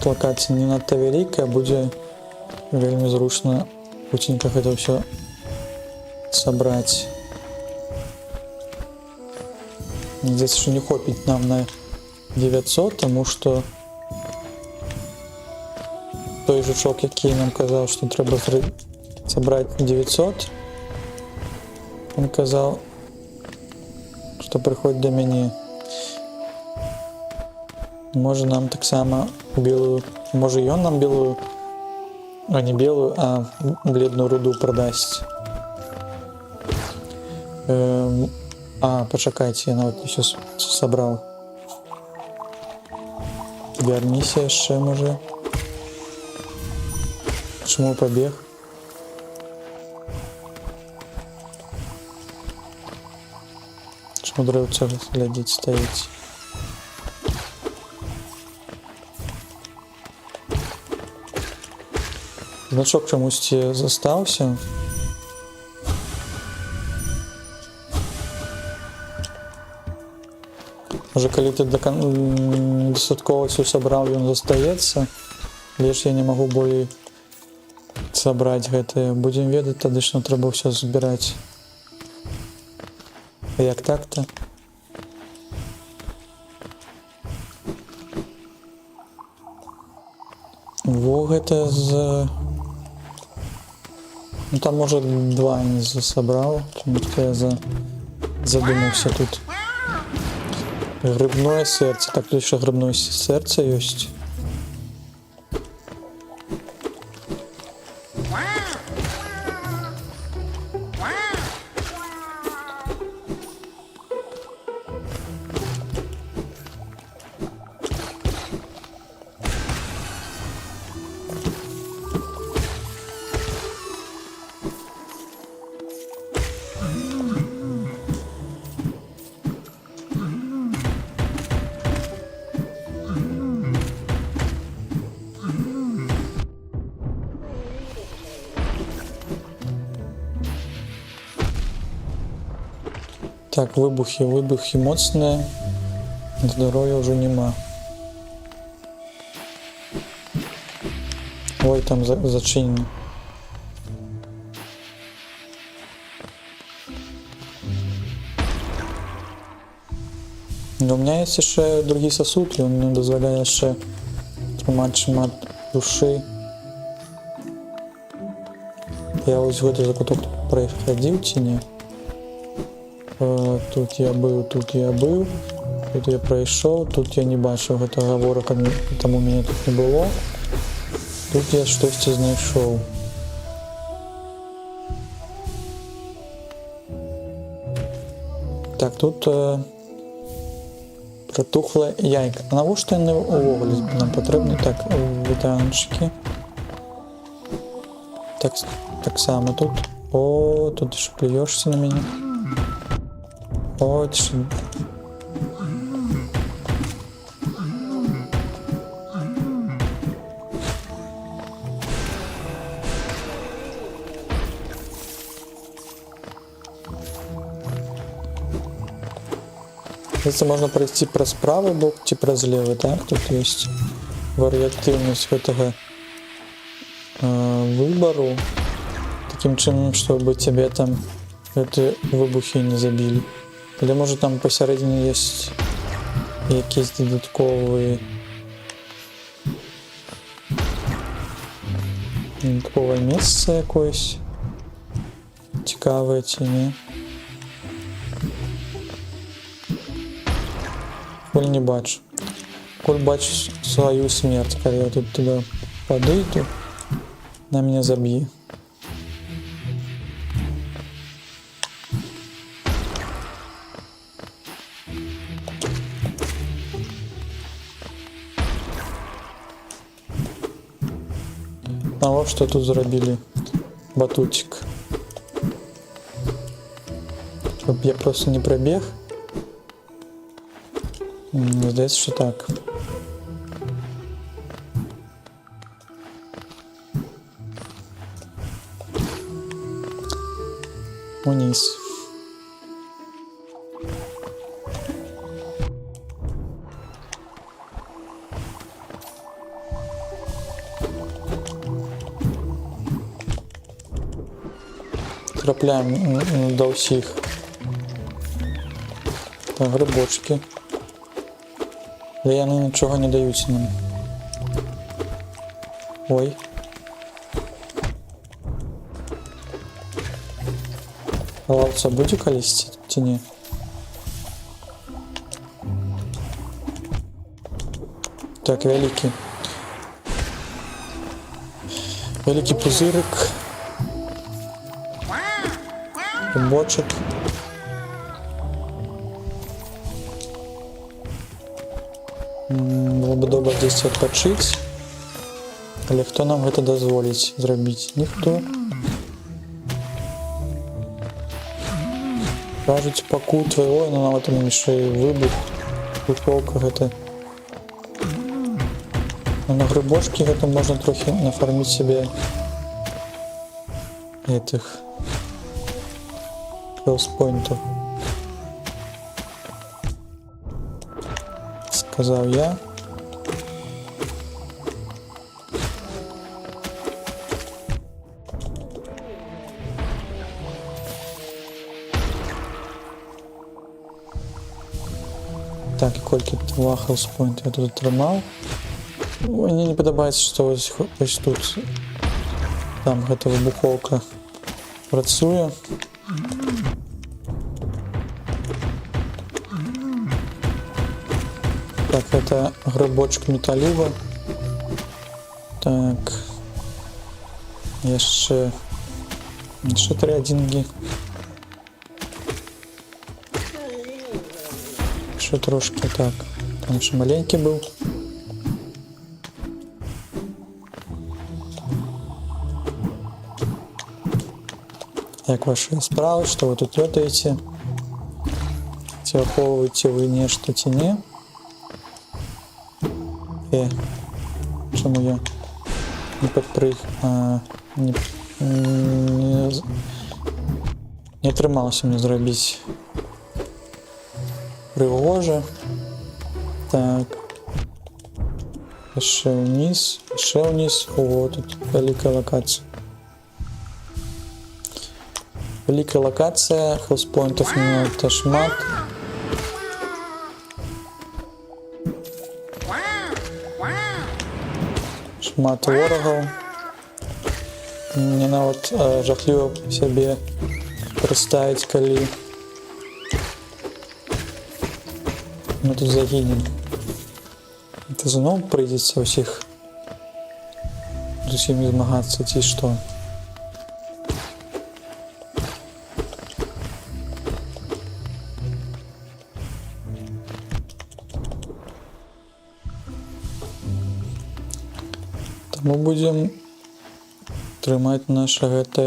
Локація не надта вялікая, будзе вельмі зручна хуценька гэта ўсё сабраць. Здаецца, што не хопіць нам на 900, таму што той жучок, які нам казаў, што трэба сабраць 900, он казаў, што прыходзь да мяне. Можа нам таксама белую, можа ён нам белую, а не белую, а бледную руду прадасць. Пачакайце, я нават усё сабраў. Вярніся яшчэ, можа. Чаму пабег? Чаму дрэўца глядзіць стаіць? Значок чамусьці застаўся. Можа, калі ты дастаткова ўсё сабраў, ён застаецца, але ж я не магу болей сабраць гэтае. Будзем ведаць тады, што трэба ўсё збіраць. А як так-то? Во, гэта з... Ну, там, можа, два не засабраў, тому што я задумаўся тут. Грыбное сэрца. Так, тут яшчэ грыбное сэрца ёсць. Так, выбухи моцныя. Здоров'я ўжо нема. Ой, там зачинено. Но у меня есть еще другі сосуд, і він мені дозволяє ще тримати шмат душі. Я ось гэты закуток проходив ці ні? Тут я был, тут я пройшов, тут я не бачив гэтага ворака, тому мяне тут не было. Тут я штосьці знайшов. Так, тут протухла яйка. А навошта яны увогуле нам патрэбны? Так, вітанчыкі. Так само тут. О, тут ты ж плюешься на меня. О, ты ж... Це можна пройти праз правый бок ці праз левый, так? Тут есть варыятыўнасць гэтага выбору. Таким чынам, чтобы тебе там эти выбухи не забили. Или может там посередине есть якісь додатковые додаткове місце якось цікаве чи ні. Коль не бачу. Коль бачу свою смерть, коли я тут туди подойду, на меня забье. А вот что тут зробили. Батутик. Чтоб я просто не пробег. Здається, що так. Униз. Трапляем до всіх. Так, грибочки. Я нічого не дають нам. Ой. Лавца буде колись чи ні? Так, великий. Великий пузырик. Бочек. Было бы добре здесь відпочити. Але хто нам це дозволить зробити? Ніхто. Кажуть, покутвай. Ой, ну нам это ще й вибух. Духовка это. А на грибочки это можно трохи нафармить себе этих хелспоинтов. Сказал я. Так, і кольки 2 хелспоінти я тут тримав. Мені не подобається, що ось тут там эта вибуховка працює. Так, это грибочок металлюга. Так. Еще 3 одинги. Еще трошки, так. Там еще маленький был. Як ваши справи, что вы тут летаете? Заховываете вы нечто тени. Чому я не підприг, не трималося мені зробити пригоже. Так. Ще вниз, ще вниз. Ого, тут велика локація. Велика локація, хелспоінтів не та шмат. Шмат ворогів. Мені навіть жахливо собі представити, коли ми тут загинемо. Це знову прийдеться усіх з усіми змагатися, ці що? Мы будем тримать наше ГТ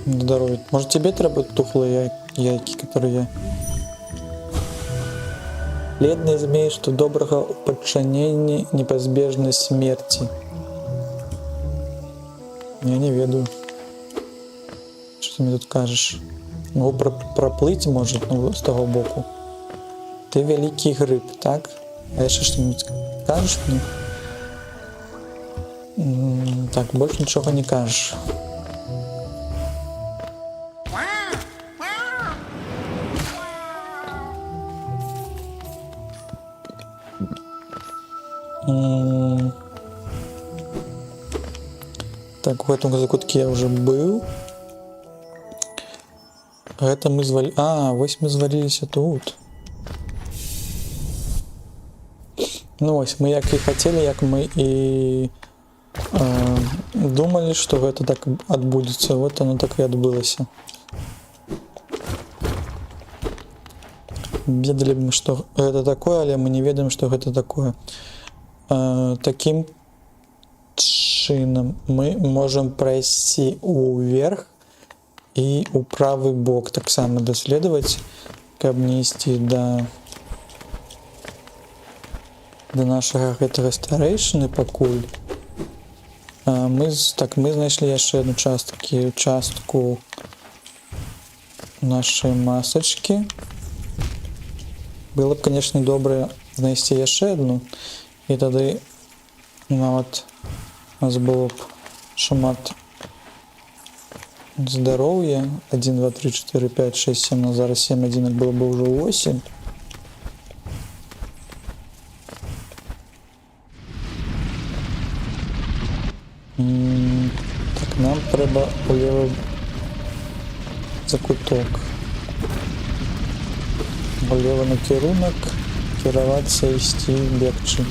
на здоровье. Может, тебе треба тухлые яйки, которые я... Ледный змей, что доброго подчинения непозбежной смерти. Я не ведаю. Что ты мне тут кажешь? Могу проплыть, может, ну, с того боку. Ты великий гриб, так? А еще что-нибудь скажешь мне? Так, больше ничего не кажешь. Так, в этом закутке я уже был. Это мы звали... А, вось мы звалились тут. Ну вось, мы як і хацелі, як мы і думалі, што гэта так адбудзецца, вот оно так і адбылася. Ведалі б мы, што гэта такое, але мы не ведаем, што гэта такое. Такім чынам мы можам прайсці ўверх і ў правы бок таксама даследаваць, каб не ісці да нашага гэтага старэйшыны пакуль. Мы знайшлі яшчэ одну частку нашай масачкі. Было б, конечно, добра знайсці яшчэ одну, і тады нават у нас было б шмат здароўя. 1, 2, 3, 4, 5, 6, 7, а зараз 7 адзінак было бы ўжо 8. Так, нам трэба у левы закуток. У левы накірунак, кіравацца, ісці, бегчы.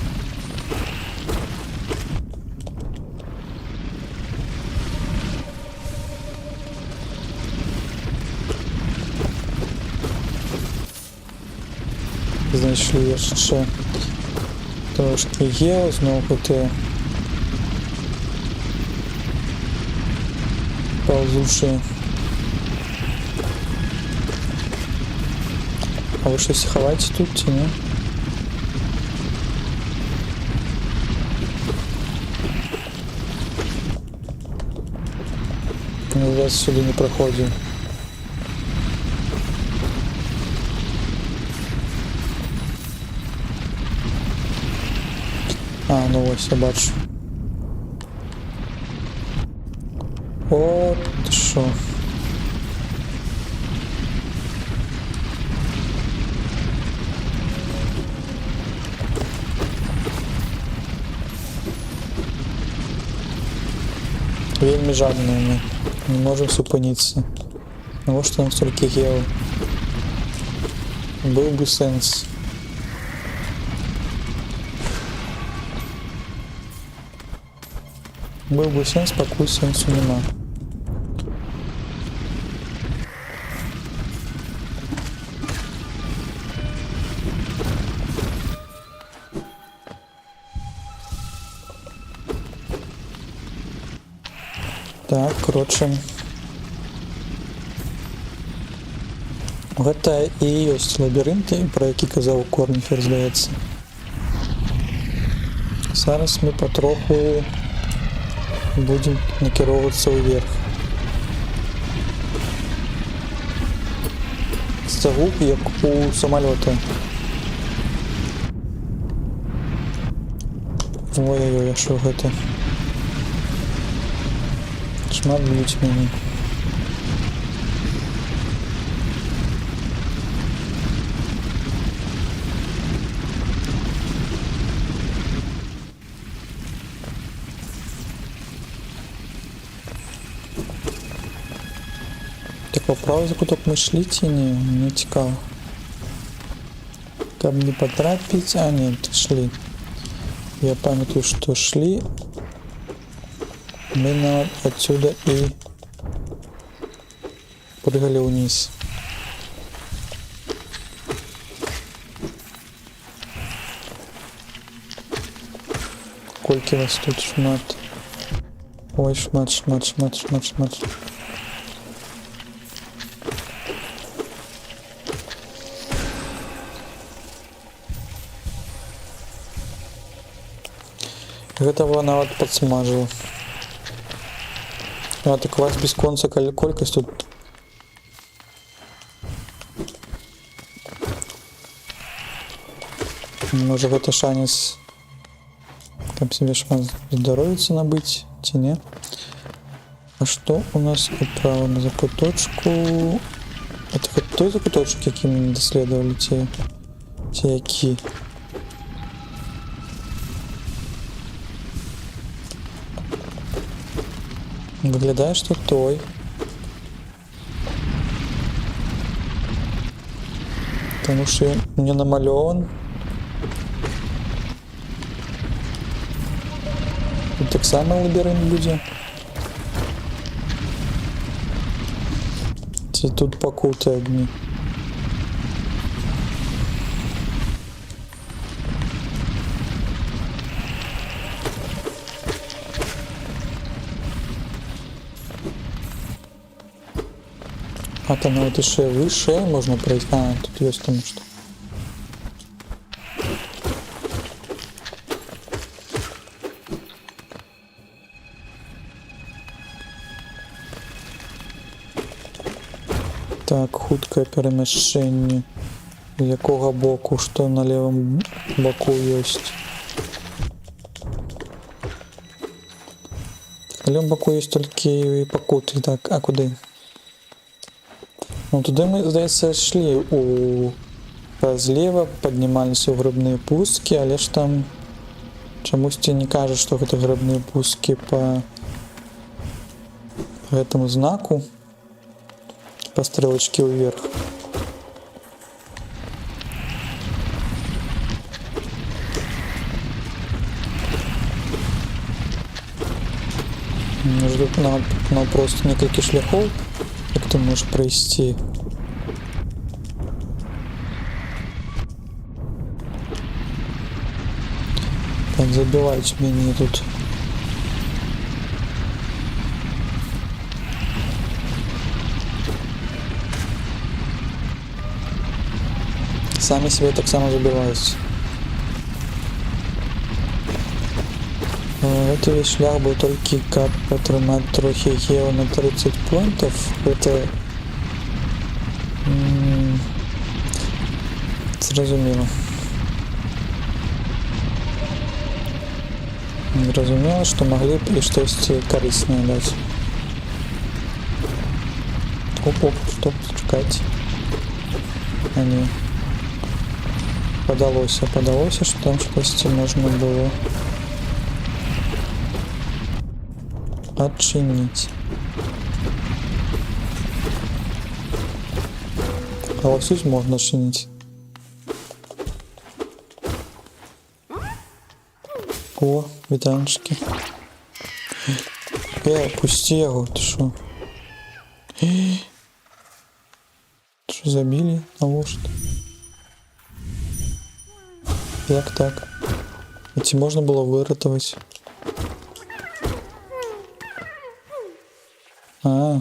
Знайшлі яшчэ трошки гео, зноў гэтыя паўзучыя. А вы щось хаваеце тут ці не? Я зараз сюди не проходжу. А, ну ось я бачу. От що. Вельмі жадные мы. Не можем супыниться. Ну что нам столько гео. Был бы сенс. Был бы сенс, покуль сенсу нема. Так, коротше. Гэта і ёсць лабірынты, про які казаў Корніфер, здаецца. Зараз мы патроху будем накіроўвацца ўверх. Загук, як у самалёта. Ой-ой-ой, а што гэта? Шмат б'юць мяне. Так по правый закуток мы шли ці не? Мне цікаво. Каб не потрапіць, а нет, шли. Я памятаю, што шли. Мы отсюда и прыгали вниз. Кольки вас тут шмат. Ой, шмат. Гэтага нават падсмажыў. А так у вас без конца колькасць тут. Можа гэта шанец там себе шмат здаровіцца набыць, ці не? А што у нас у правым закуточку? Это той закуточок, які мы не даследавалі, ці які? Выглядае, што той. Таму што не намалёван. Тут так само лабіринт буде. Чи тут покути одні. А там вот еще выше можно пройти. А, тут есть там что. Так, хутке переміщення. З якого боку, що на лівому боку є. На лівому боку є тільки покути. Так, а куди? Ну, туди ми, здається, йшли зліва, піднімалися у грибні пустки, але ж там чомусь тебе не кажуть, що це грибні пустки по этому знаку, по стрелочке вверх. Нам просто несколько шляхов, как ты можешь пройти. Так, забивать меня тут. Сами себе так само забиваюсь. Это весь шлях был только как потримать трохи гео на 30 пунктов. Это зрозуміло. Зрозуміло, що могли б і щось корисне дати. Оп-оп, стоп, чекайте. А ні. Подалося, що там щось можна було отчинить. А ось тут можна чинить. О, вітанчики. Пусти його, ти що? Що забили? На що? Як так? А ці можна було вирятувати? А.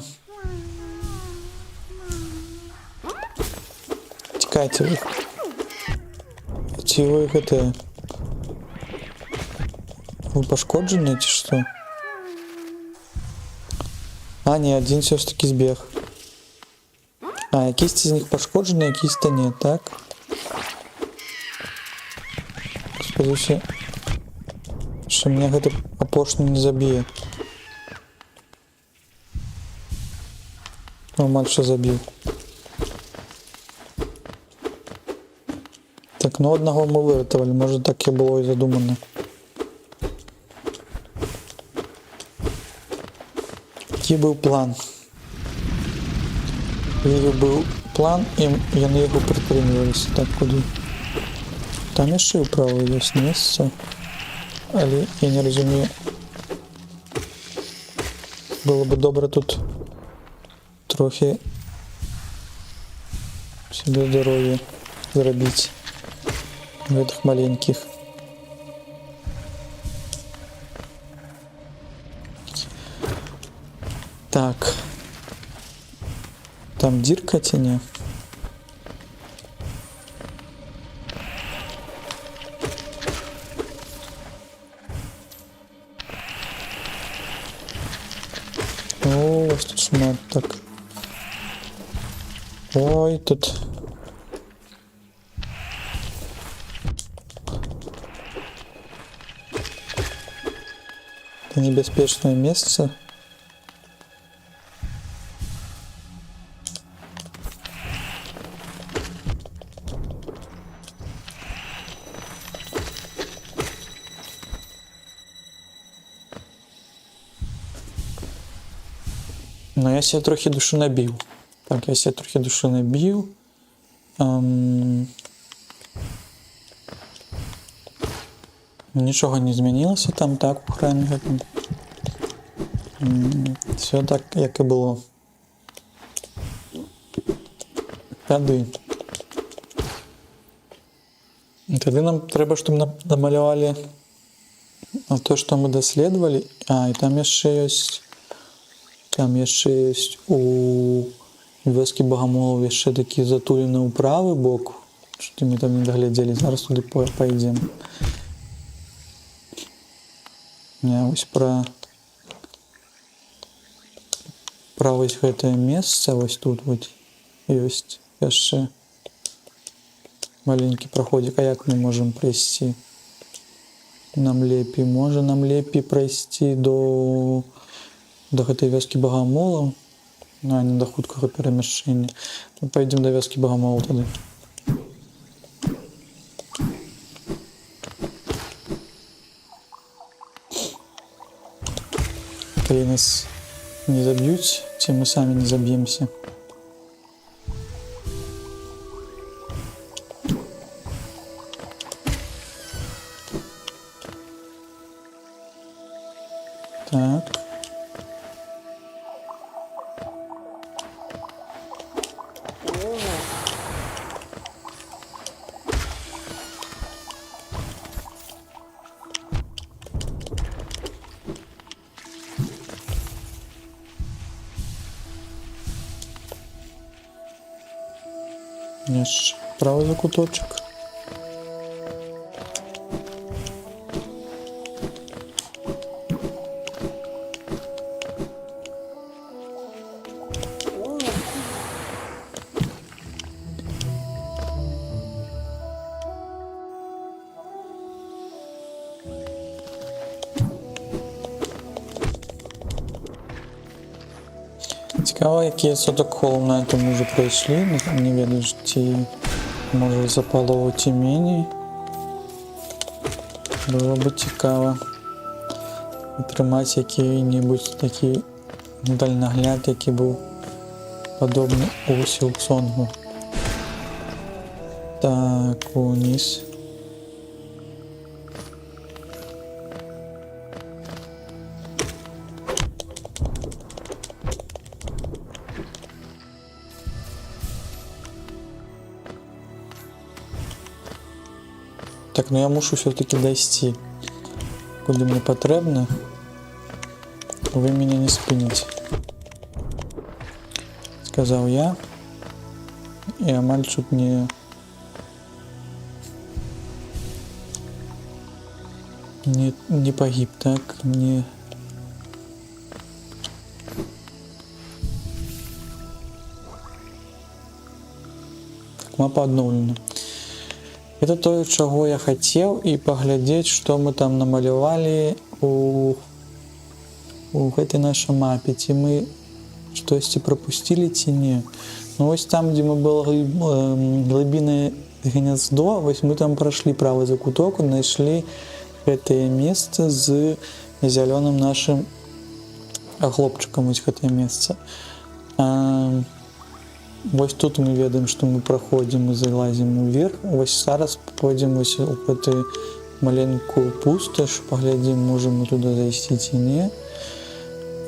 Тікайте ви. Ці ви это... Вы пошкоджены, чи что? А, не, один все-таки збіг. А, якісь з них пошкоджені, якісь-то нет, так? Господи, що мене гэта апошні не заб'є. Нормально, що забив. Так, ну одного ми вирятували, може так і було і задумано. Який був план? Був план, і вони його притримувалися. Так, куди? Там ще вправо є місце. Але я не розумію. Було б добре тут трохи себе здоров'я зробити. В этих маленьких. Так. Там дірка чи ні? О, ось тут шмат так. Ой, тут. Это небезпечное место. Но я себе трохи душу набил. Так, я себе трохи душу набил. Нічого не змінилося там, так, у храмі гэтым. Все так, як і було. Тады. Тады нам трэба, щоб намалявалі то, што мы даследавалі. А, і там яшчэ ёсць... Там яшчэ ёсць у вёскі Багамолаў яшчэ такі затулены ў правы бок. Што мы там не даглядзелі. Зараз туды пойдзем. Не, вось пра вось гэтае месца, вось тут вот ёсць яшчэ маленькі праходзік. А як мы можам прайсці? Нам лепей, можа нам лепей прайсці до гэтай вёскі Багамолаў, а не да хуткага перамяшчэння. Мы пойдзем да вёскі Багамолаў тады. Калі нас не заб'юць, ці мы самі не заб'емся. Так. Яшчэ правы закуточак. Цікаво, якія соток холм на этом уже пройшли. Не ведаю, ці може запалово, ці меней. Было бы цікаво атрымаць які-небудзь такі дальнагляд, які быў падобны у Сілксонгу. Так, униз. Так, ну я мушу все-таки дойти, куда мне потребно. Вы меня не спыните, сказал я. И амаль чуть не погиб, так, не... Так, мапа обновлена. Это то, чего я хотел, и поглядеть, что мы там намалевали у этой нашей мапе, ці мы что-то пропустили, ці не. Ну вот там, где мы было глубинное гнездо, вот мы там прошли правый закуток, нашли это место с зеленым нашим хлопчиком, вот это место. Вот тут мы ведаем, что мы проходим и залазим вверх. Вот зараз пойдем вот в эту маленькую пустошь, поглядим, можем мы туда зайти или не.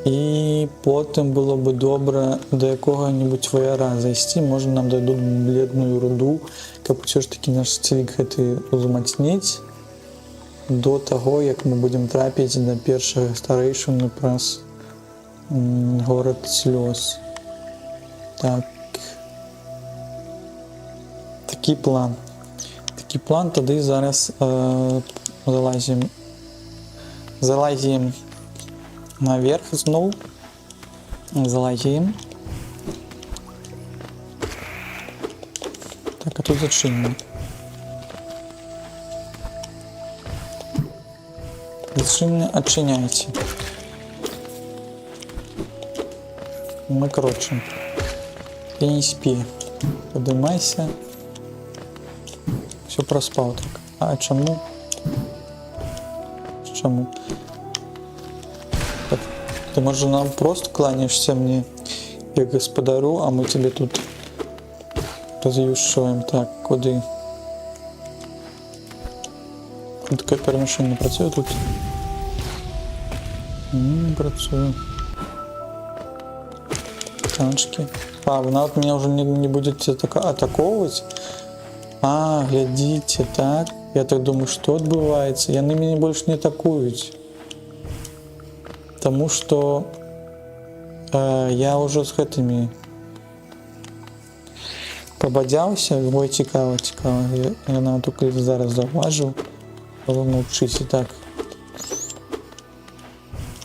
И потом было бы добре до якого-нибудь вояра зайти, может нам дадут бледную руду, как все ж таки наш цілік гэты узмацніць до того, як мы будем трапіць до першага старэйшыны праз город слёз. Так. Такий план, тоді зараз залазим наверх знову. Залазим. Так, а тут зачинено. Зачинено, отчиняйте. Мы, короче, ты не спи. Поднимайся. Все проспал так. А чому? Чому? Так, ты, может, нам просто кланяешься мне, як господарю, а мы тебе тут разъюшиваем. Так, куди? Хутке переміщення працює тут? Не працює. Танчики. А, вона от меня уже не будет атаковывать. А, глядите, так. Я так думаю, что отбывается. Яны меня больше не атакуют. Потому что я уже с этими побадзяўся. Ой, цікава. Я нават только зараз заўважыў. Але маўчыце, так.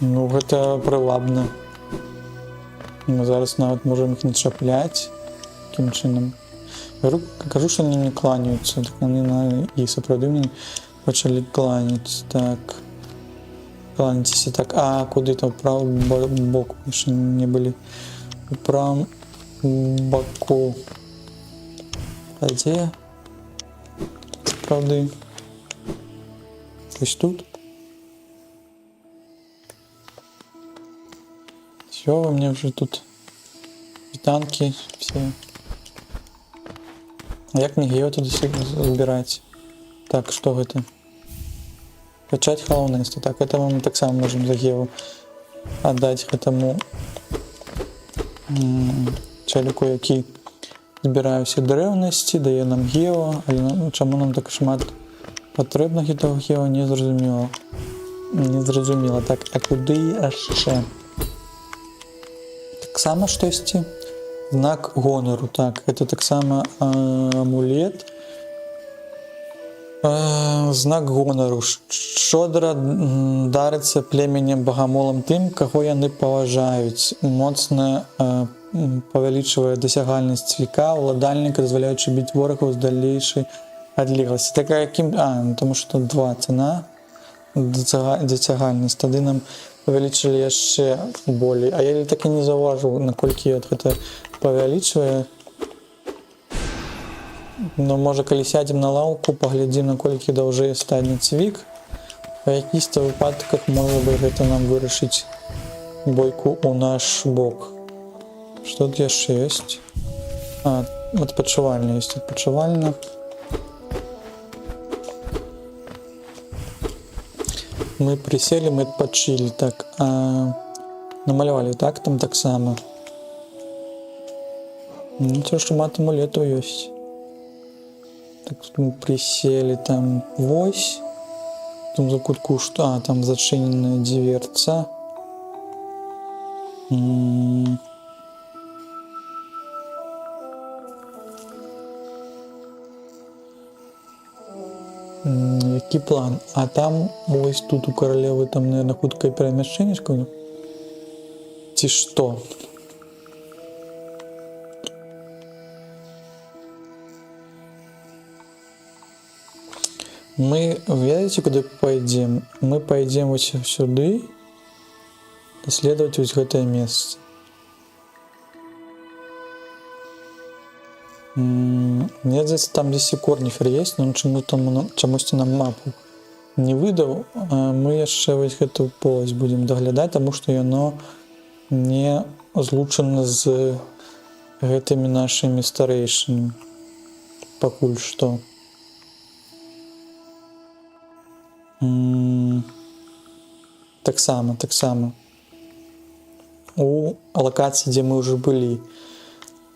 Ну, гэта прывабна. Мы зараз нават можем их не чапляць. Таким чынам. Кажу, что они мне кланяются. Так они и сапраўды мне пачалі кланяць. Так. Кланяйцеся. Так. А, куды-то в правый бок. Еще не были. В правом боку. А где? Правда. Ось тут. Все, вы мне уже тут и танки все. А як мне гео туди збирать? Так, что это? Качать холодность. Так, это мы так само можем за гео отдать этому челіку, який збирає всі древності, дає нам гео, але чому нам так шмат потрібно того гео, не зрозуміло. Не зрозуміло. Так, а куди ще? Так само щось. Знак гонору. Так, это так само амулет. Знак гонору. Шодра дариться племенем богомолам тим, кого яны поважаюць. Моцна павялічвае дасягальнасць века, уладальніка, дазваляючы біць ворагаў з далейшай адлегласці. Такая яким... тому что 2 цена, дасягальнасць. Тады нам павялічылі яшчэ болей. А я так і не заўважыў, наколькі гэта павялічвае. Но можа, калі сядзем на лаўку, паглядзім, наколькі даўжэй стане цвік. Па якіх-то выпадках можа бы гэта нам вырашыць бойку ў наш бок. Што тут яшчэ ёсць? А, адпачывальня ёсць, адпачывальня. Мы присели, мы отпочили. Так, намалевали, так? Там так само. Ну, то, что мат амулету есть. Так, мы присели, там вось. Там за кутку, что? Там зачиненная дверца. Який план? А там ось тут у королевы там, наверное, хуткое перемещение. Ці что? Мы, ведаете, куда пойдем? Мы пойдем вот сюда, доследовать вот это место. Мне здається, там десь і корніфер є, но чомусь нам мапу не видав. Ми ще ось гэту полость будемо доглядати, тому що воно не злучено з гэтымі нашими старейшими. Покуль що. Так само. У локації, де ми вже були.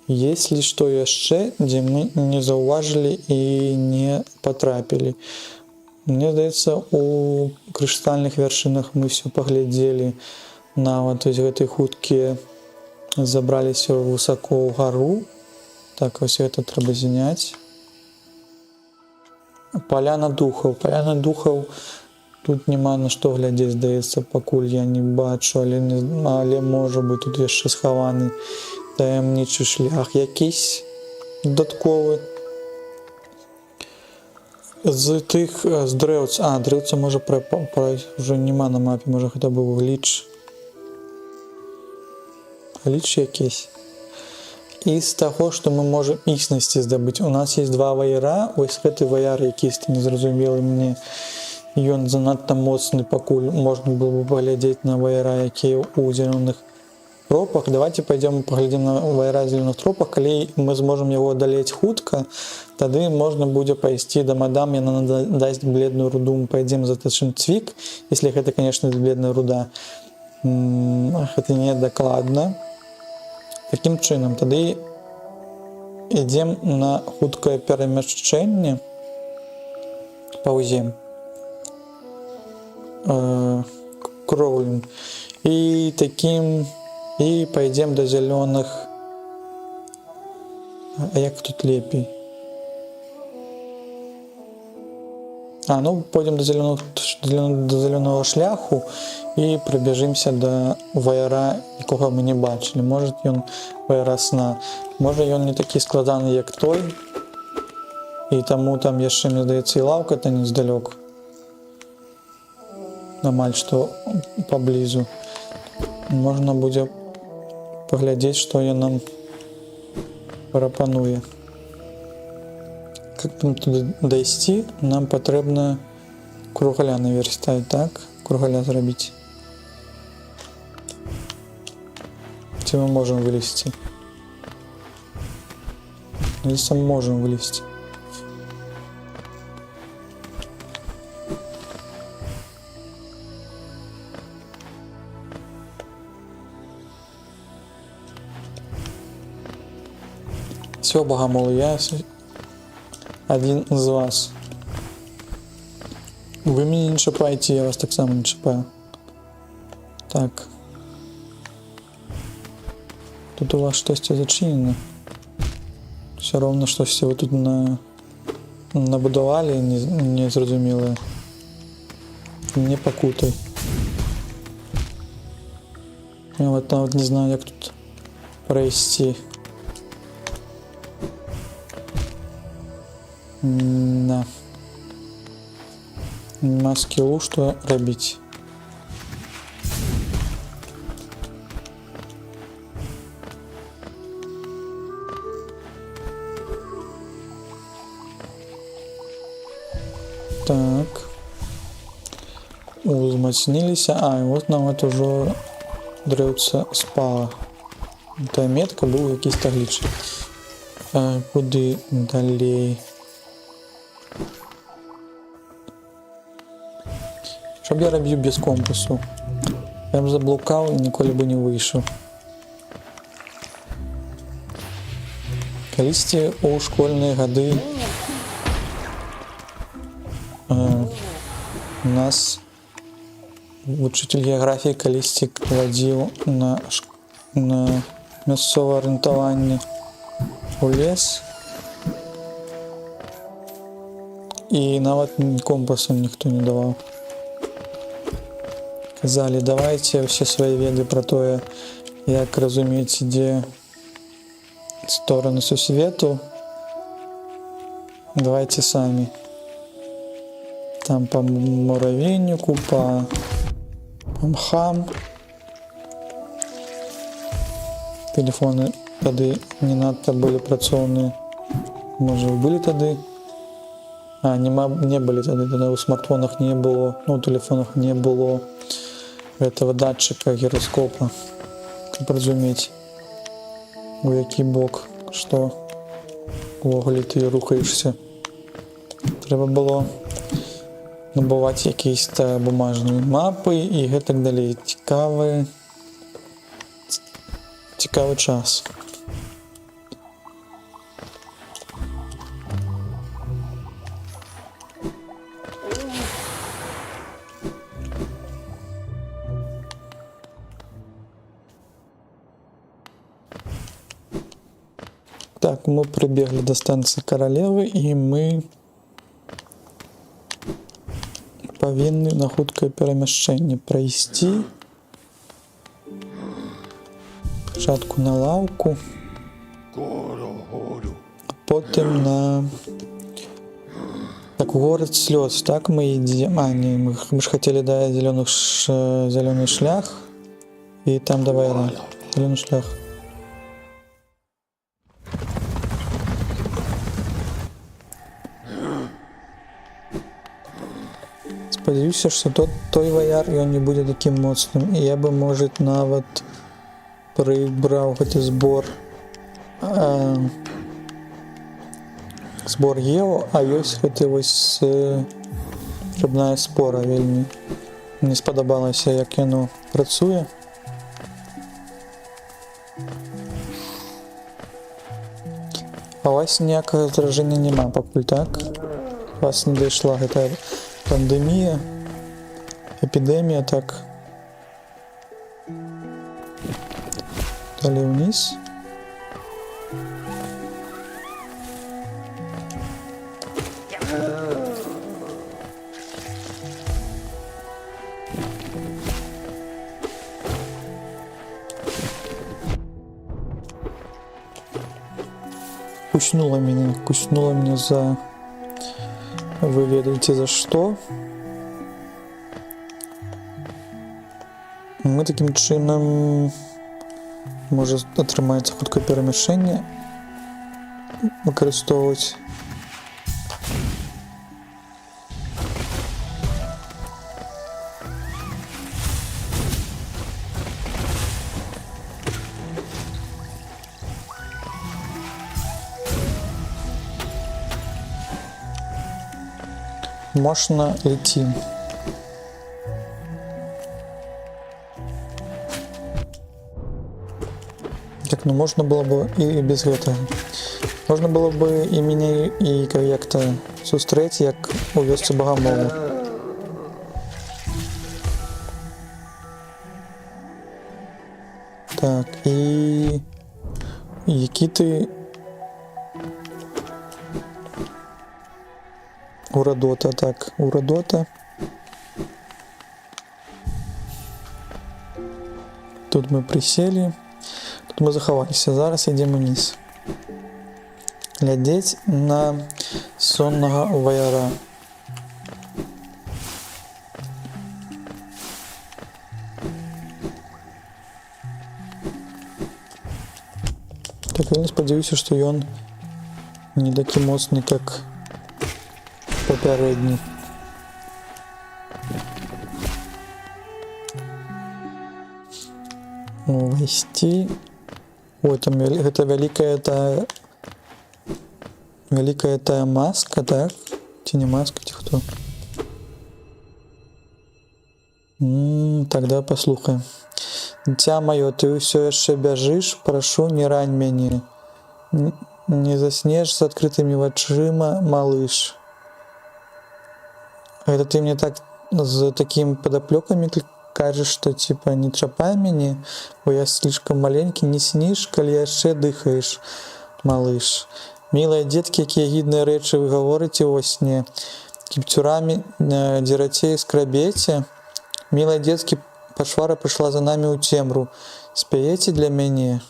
Есть ли что яшчэ, где мы не заўважылі и не потрапили? Мне здаецца, у крыштальных вяршынах мы все поглядели нават, то есть гэтай хуткі забраліся высоко ў гару. Так, вось это трэба зняць. Поляна духаў. Тут няма на што глядзець, здаецца, пакуль я не бачу, але можа быць тут яшчэ схаваны таємничий шлях якийсь додатковий. З древця. Древця може вже нема на мапі, може хоча б гліч. Гліч якийсь. І з того, що ми можемо існості здобути. У нас є 2 ваяра, ось гэты ваяр якийсь незрозумілий мені. Ён занадто моцний, покуль можна було б поглядіти на ваяра, які у зелених тропах. Давайте пойдем поглядзім на ваяра зялёных тропах. Калі мы зможам яго адолець хутка, тады можна будзе пайсці да мадам, яна дасць бледную руду, мы пойдзем затачым цвік, если гэта, конечно, бледная руда. Гэта не дакладна. Такім чынам, тады ідзем на хуткае перамяшчэнне, паўзем. Кроўлем. І такім, і пойдем до зялёных. А як тут лепей? Ну, пойдем до зялёнага шляху і прыбяжымся до ваяра, якога мы не бачылі. Можа, ён ваяра сна. Можа, ён не такі складаны, як той. І таму там яшчэ, мне здаецца, і лаўка та нездалёк. Амаль што паблізу. Можна будзе паглядзець, што ён нам прапануе. Как нам туды дайсці? Нам патрэбна кругаля наверстаць, так? Кругаля зрабіць. Ці мы можам вылезці? Если мы можам вылезці. Все, богомол, я один из вас. Вы меня не чапаете, я вас так само не чапаю. Так. Тут у вас что-то зачинено. Все равно, что все вы тут набудовали, незразумелое. Не покутай. Я вот не знаю, как тут пройти. Да. На скиллу что робить? Так. Узмацнились. И вот нам это уже дрэўца спала. Та метка был якийсь гліч. Куды далей? Щоб я рабіў без компасу. Я б заблукаў і ніколі бы не выйшаў. Калісьці у школьныя гады нас вучитель геаграфіі калісьці вадзіў на мясцовае арыентаванне у лес. І нават компасу ніхто не даваў. Казалі, давайте все свои веды про тое, як разумець, дзе стороны сусвету. Давайте сами. Там по муравейнику, по мхам. Телефоны тады не надто были працоўныя. Может, были тады? Не были тогда у смартфонах не было, у телефонах не было этого датчика гироскопа, как разуметь, у які бок, что увогуле ты рухаешься. Трэба было набываць якісь-то бумажныя мапы і гэтак далей. Цікавы час. Так, мы прибегли до станции Королевы, и мы павінны на хуткае перамяшчэнне прайсці. Спачатку на лаўку, потым на город слёз. Так мы ідзем. Мы ж хотели да зялёны шлях, и там давай зялёны шлях. Спадзяюся, што той ваяр ён не будзе такім моцным, і я бы, можа, нават прибраў гэты збор гео, а ёсць гэты вось грыбная спора. Вельмі не спадабалася, як яно працуе. А у вас ніякага заражэння няма пакуль, так? У вас не дайшла гэтая пандэмія, эпідэмія, так? Далей вниз. Куснула меня за... Вы ведаеце за што. Мы такім чынам можа атрымаецца хуткае перамяшчэнне выкарыстоўваць. Можна лети. Так, ну можно было бы и без этого. Можно было бы и меня и как-то сустрэць, як у вёсцы Багамолу. Так, и які ты Урадота, так, Урадота. Тут мы присели, тут мы захаваліся. Зараз ідзем униз. Глядзець на соннага ваяра. Так, я не спадзяюся, што ён не такі моцны, як папярэдні. Увайсці. Ой, там гэта вялікая тая маска, так? Ці не маска, ці хто? Тогда паслухаем. Дзіця маё, ты ўсё яшчэ бяжыш, прашу, не рань мяне. Не заснеш з адкрытымі вачыма, малыш. Это ты мне так з таким падаплёкамі кажаш, што типа не чапай мяне, бо я слишком маленькі, не сніш, калі яшчэ дыхаеш, малыш. Мілыя дзеткі, якія гідныя рэчы вы гаворыце во сне, кіпцюрамі дзерацей скрабеце. Мілыя дзеткі, пашвара прыйшла за намі ў цемру. Спяеце для мяне?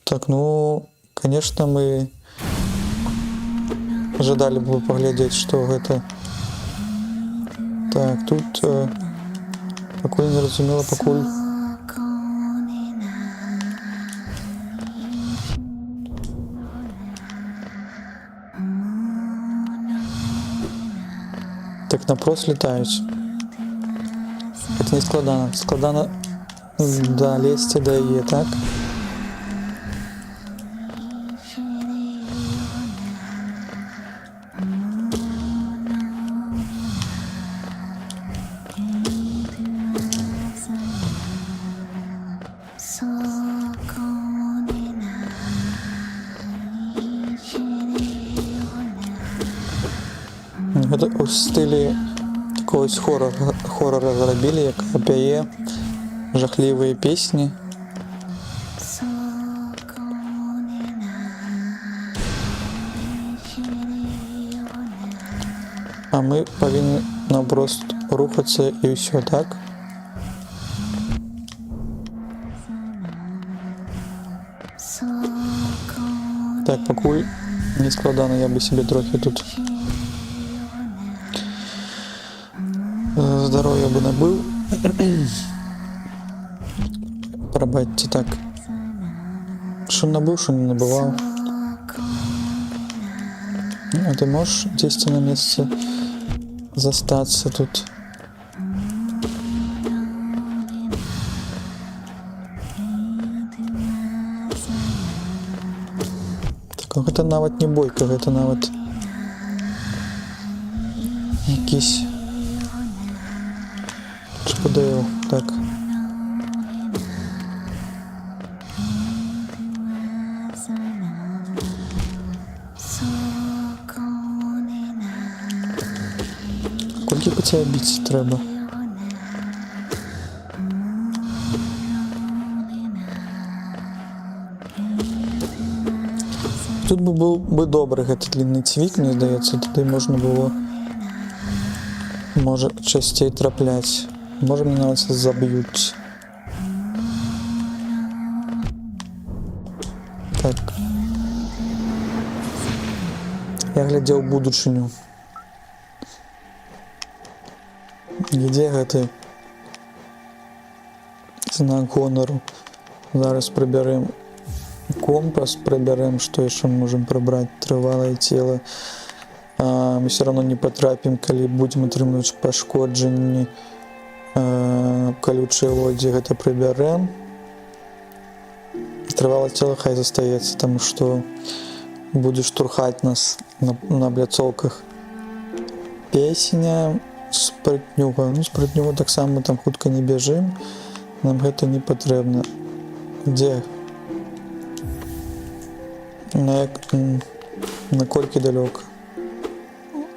Так, ну, конечно, мы жадали бы паглядзець, што гэта. Так, тут пакуль не разумела, пакуль... Так, напрост летаюць. Это не складана. Складана далезці да яе, так? Гэта ў стылі такогось хорора зрабілі, як пяе жахлівыя песні. А мы павінны напрост рухацца і ўсё, так? Так, пакуль не складана, я бы себе трохи тут здоровье бы набыл. Пробачьте, так. Что набыл, что не набывал. А ты можешь 10 на месте застаться тут? бойка. Гэта нават не бойка, гэта нават якийсь шпадейл. Так. Колькі по тебе біць треба? Тут бы был бы добрый гэты длинный цвік, мне здаецца, тады можна было можа часцей трапляць. Можа мне нават заб'юць. Так. Я глядзеў будучыню. Ідзе гэты знак гонару. Зараз прыбярэм компас, прыбярэм, што яшчэ можам прыбраць, трывалае цела. Мы все равно не потрапім, калі будзем атрымліваць пашкоджанні. Калючыя лодзі гэта прыбярэм. Трывалае цела хай застаецца, таму што будзе штурхаць нас на пляцоўках. Песня, спрытнюга. Ну, спрытнюга таксама там хутка не бяжым. Нам гэта не патрэбна. Дзе? На колькі далёка?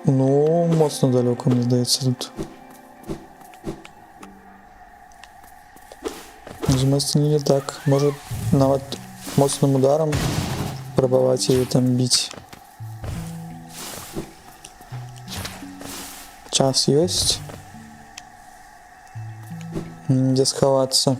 Ну, моцна далёка, мне здаецца, тут. Змацнілі так. Можа, нават моцным ударам прабаваць яе там біць. Час ёсць. Дзе схавацца.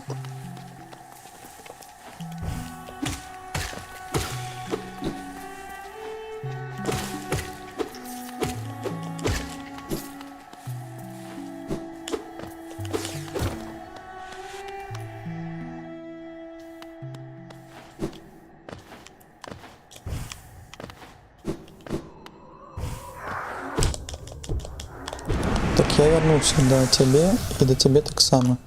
Так, я вернуся до цябе і до цябе таксама.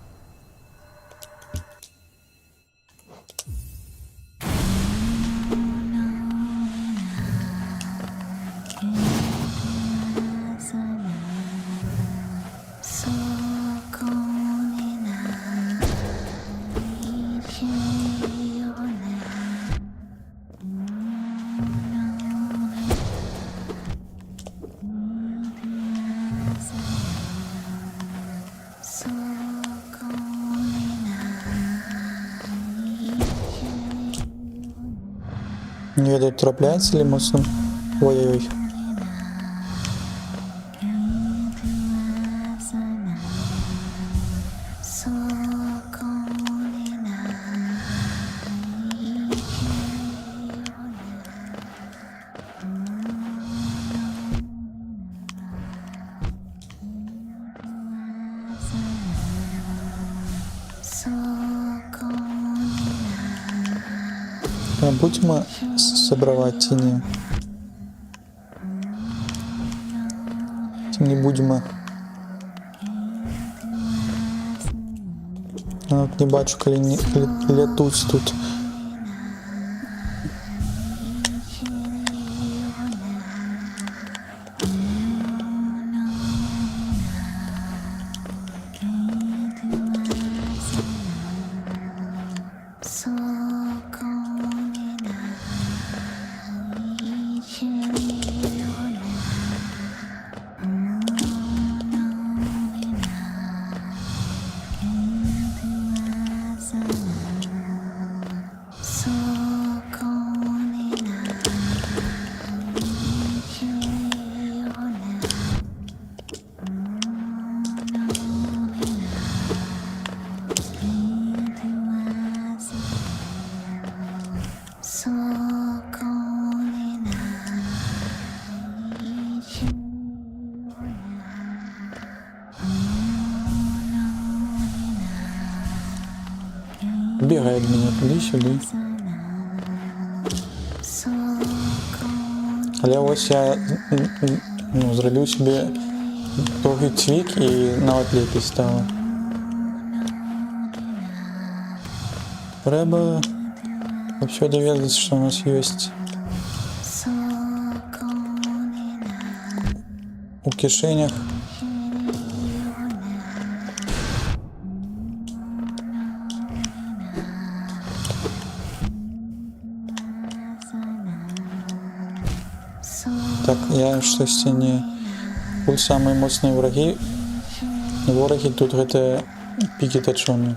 Не ведаю, трапляецца ли моцным. Ой-ой-ой. Будем собрать ці не? Ці не будем. Вот не бачу, калі не летуць тут. Бегає від мене туди-сюди. Але ось я зробив собі довгий цвік і навіть ліпі стало. Треба вообще доведати, що у нас є кишенях. Так, я щось не... Тут самые моцныя враги. Вораги тут гэта пікі тачоныя.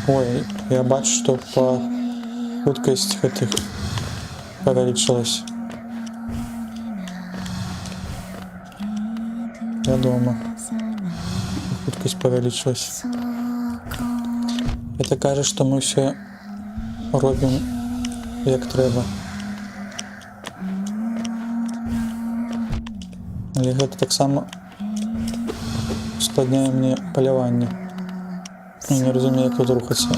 Ой, я бачу, што па хуткасць гэтых павялічылась. Вядома. Хуткасць павялічылась. Это кажа, што мы ўсё робім як трэба. Але гэта таксама ускладняе мне паляванне. Я не разумею, як тут рухацца.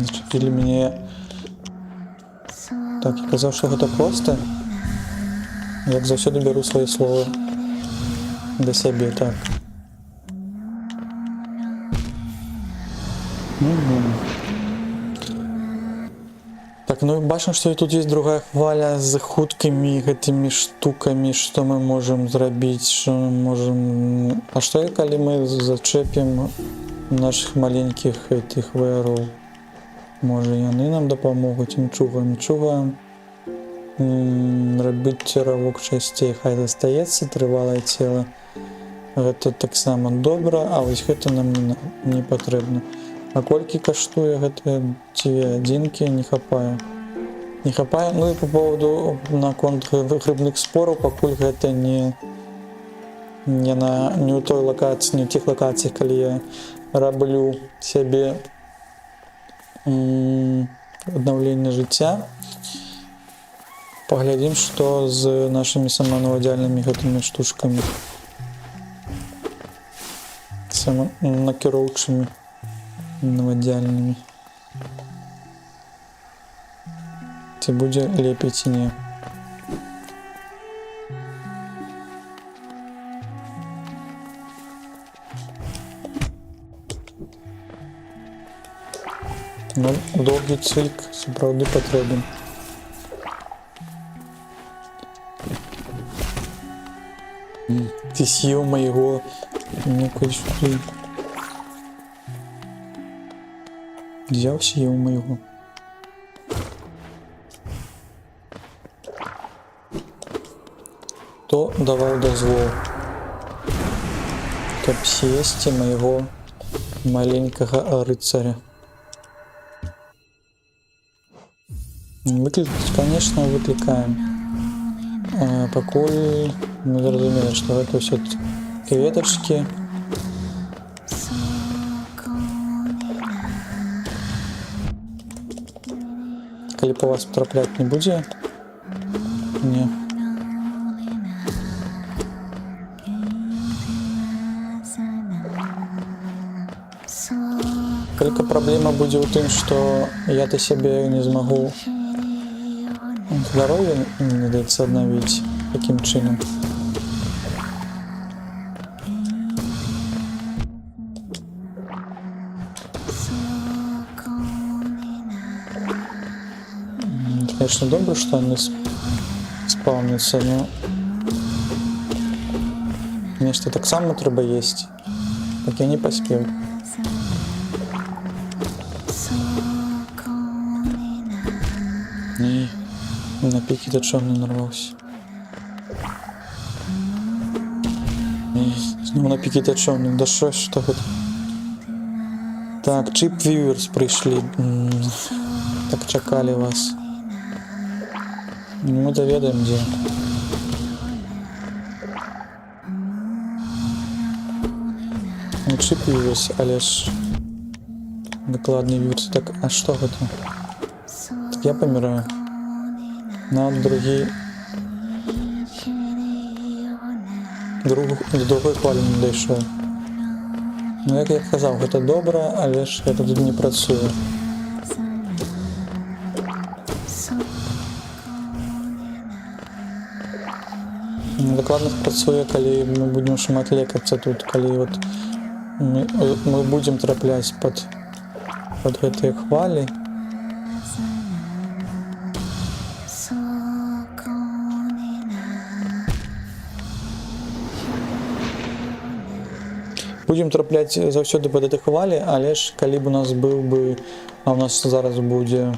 Зачепілі мяне. Так, я казаў, што гэта проста. Як заўсёды бяру свае словы да сябе, так. Так, ну бачым, што тут есть другая хваля з хуткімі гэтымі штукамі, што мы можам зрабіць, што мы можам... А што калі мы зачэпім нашых маленькіх гэтых вэраў? Можа, яны нам дапамогуць, нічога. Рабіць равок часцей, хай застаецца трывалае цела. Гэта таксама добра, а вось гэта нам не патрэбна. А колькі каштуе гэтыя дзве адзінкі, не хапае. Не хапае, ну і по поводу наконт грыбных спораў, пакуль гэта не ў той лакацыі, не ў тых лакацыях, калі я раблю сябе аднаўленне жыцця. Паглядзім, што з нашымі саманавадзяльнымі гэтымі штучкамі. Саманакіроўчымі навадзяльнымі. Ці будзе лепей, ці не. Ну, доўгі цыльк сапраўды патрэбен. Ты съел моего... Ну-ка сюда. Взял, съел моего. Кто давал дозвол, каб съесть моего маленького рыцаря? Выключить, конечно, выкликаем. Пакуль мы зразумелі, што гэта ўсё кветачкі. Калі па вас потрапляць не будзе? Не. Толькі праблема будзе ў тым, што я да сябе не змагу здароўе, мне даецца, аднавіць такім чынам. Конечно, добра, што яны спаўняцца, но нешта таксама трэба есці. Так я не паспеў. На пікі тачоны нарваўся. Зноў на пікі тачоны. Да што гэта? Так, Chip Viewers прыйшлі. Так чакалі вас. Мы даведаем, дзе. Chip Viewers, але ж дакладней Viewers. Так, а што гэта? Так я паміраю. На другой хвалі не дайшоў. Ну, як я казаў, гэта добра, але ж гэта тут не працуе. Дакладна спрацуе, калі мы будзем шмат лекацца тут, калі от мы будзем трапляць пад гэтыя хвалі. Будзем трапляць заўсёды пад гэтай хвалі, але ж калі б у нас быў бы, а у нас зараз будзе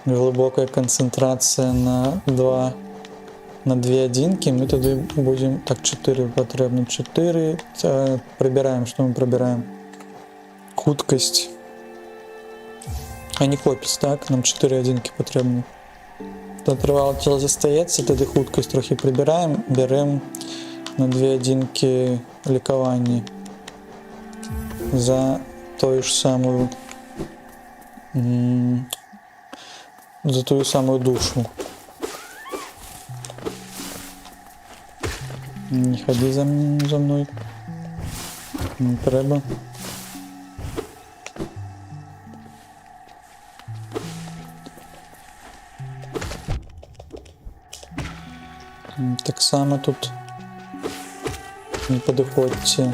глыбокая канцэнтрацыя на две адзінкі, мы тады будзем, так, 4 патрэбна, 4, прыбіраем, што мы прыбіраем? Хуткасць. А не хопіць, так? Нам 4 адзінкі патрэбны. То трывала цела застаецца, тады хуткасць трохі прыбіраем, бярэм на 2 адзінкі лекаванні. За тую самую душу. Не ходи за мной. Не трэба. Так само тут не падыходзьце.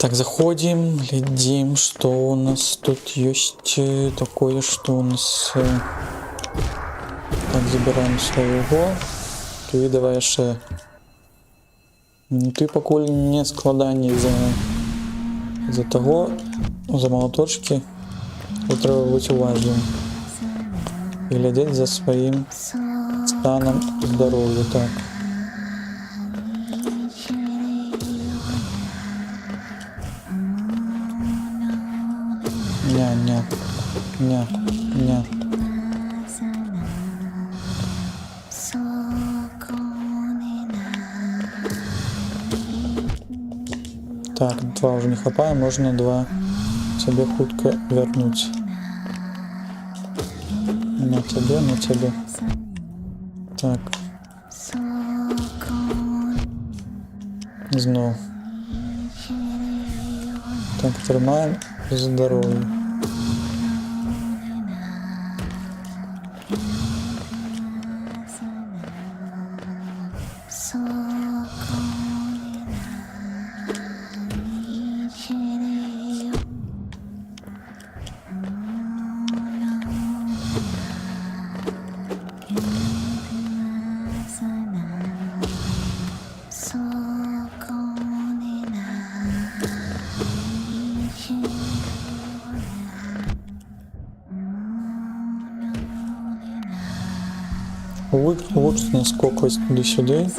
Так, заходим, глядим, что у нас тут есть такое, что у нас... Так, забираем своего. Ты давай еще... Ты покуль не складаний за того, за молоточки. Тут треба бути уважним. И глядеть за своим станом здоровья. Так. Не. Так, 2 уже не хватает, можно 2 себе хутко вернуть. На тебе. Так. Знов. Так, тримаем здоровье. Лучше не скокать туди-сюди.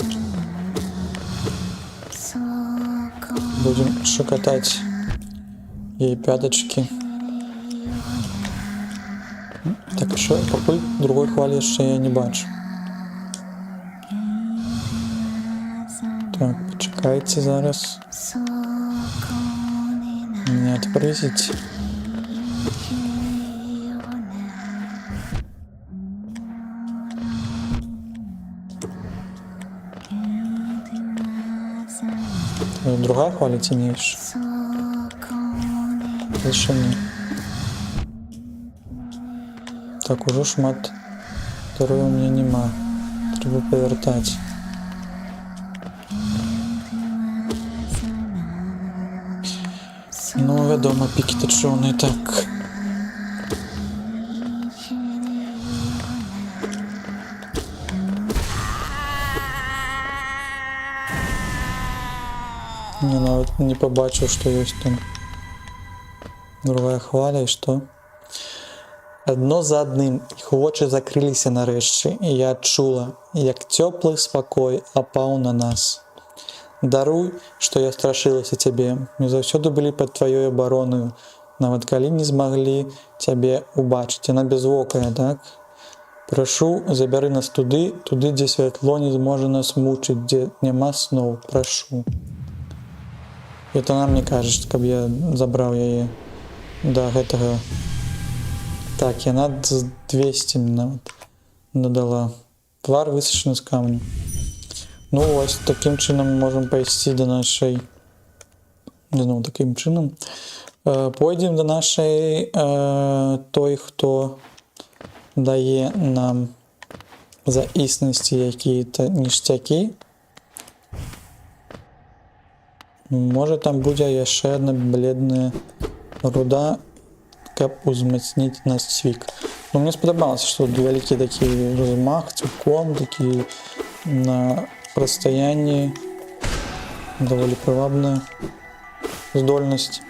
Будем шокотать ей пяточки. Так, що, покуль другой хвалі ще я не бачу. Так, почекайте зараз. Не отпрысить. Другая хваля ценнейшая. Решение. Так, уже шмат. Второй у меня нема. Треба повертать. Ну, вядома, піки тачоўныя, так. Я нават не побачыў, што ёсць там другая хваля, і што? Адно за адным іх вочы закрыліся нарэшце, і я адчула, як цёплы спакой апаў на нас. Даруй, што я страшылася цябе. Мы заўсёды былі пад тваёй абаронаю, нават калі не змаглі цябе убачыць. Яна безвокая, так? Прашу, забяры нас туды, дзе святло не зможа нас мучыць, дзе няма сноў. Прашу. Это она мне кажа, каб я забраў яе да гэтага. Так, яна 200 нават. додала. Твар высушены з камню. Ну ось таким чином можемо пайсці до нашої. Знову таким чином. Пойдемо до нашої той, хто дає нам за існості якісь ніштяки. Може там буде ще одна бледна руда, каб узмацніти наш цвік. Ну, мені сподобалося, що тут великий такий розмах, цвіком, такий на розстоянні, доволі привабна здольність.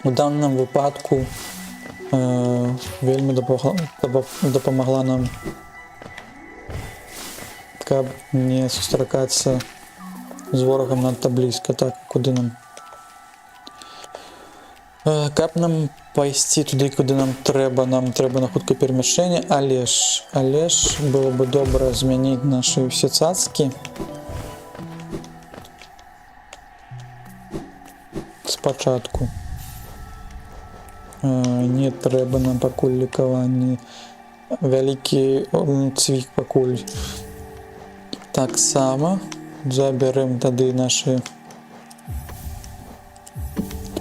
У даному випадку вельми допомогла нам, каб не зустрікатися з ворогом надто близько, так, куди нам. Каб нам пайсці туди, куди нам треба на хутке переміщення, але ж було б добре змінити наші всі цацки. Спочатку. Не треба нам пакуль лікування. Великий цвік пакуль. Так само заберемо тоді наші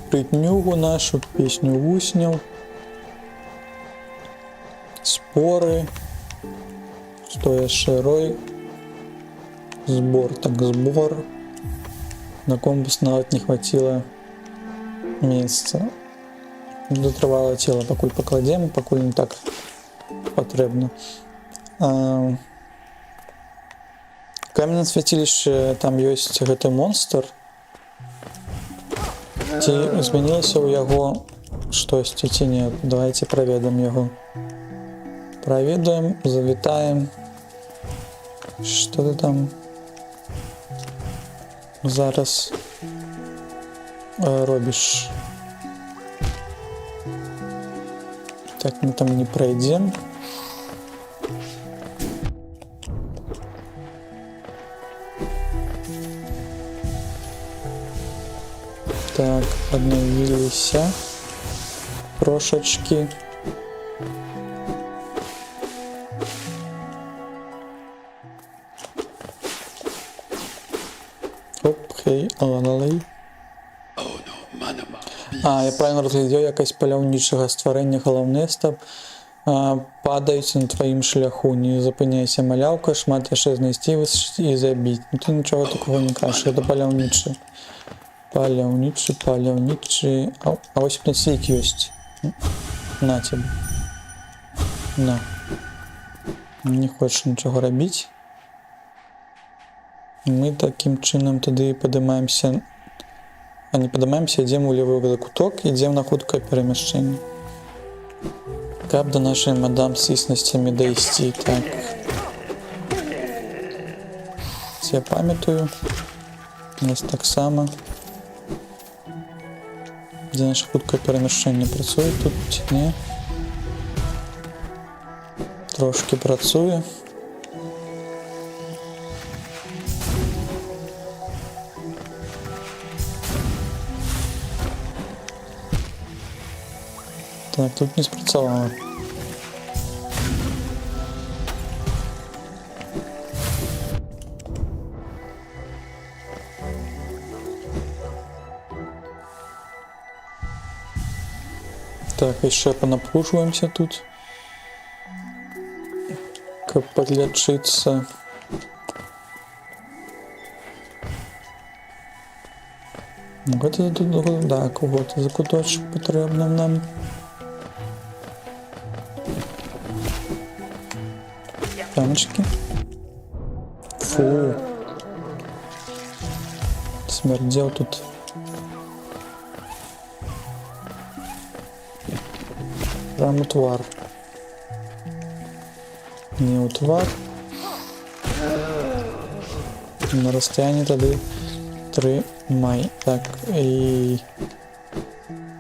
притнюгу нашу, пісню вуснів, спори, стоя широй, збор. На компас навіть не хватило місця. Дотривале тіло пакуль покладемо, пакуль не так потрібно. Кам'яне святилище, там ёсць гэты монстр. Ці змянілася ў яго штосьці ці не? Давайте праведаем яго. Праведаем, завітаем. Што ты там зараз робіш? Так, мы там не пройдем. Так, обновилися трошечки. Оп, хей, алалалей. Я правильно разглядел, якась паляўнічага стварэння галаўнеста падаюць на тваім шляху. Не запыняйся, маляўка, шмат яшчэ знайсці і забіць. Ну ты нічога такого не кажаш, это паляўнічы. Паляўнічы. А вось тут свік ёсць. На тебе. На. Не хочаш нічога рабіць. Мы таким чынам тады падымаемся. Не падымаемся, ідзем у левый закуток, ідзем на хуткае перамяшчэнне. Каб до нашай мадам з існасцямі дайсці. Так. Я памятаю. У нас таксама. Дзе наше хуткае перамяшчэнне працуе тут ці не? Трошки працуе. Так, тут не спрацавала. Так, яшчэ панапружваемся тут. Каб подлячыцца. Гэта тут, так, вот закуточок патрэбны нам. Камешки. Фу. Смердел тут. Прям утвар. Не утвар. На расстоянии тады 3 май. Так, и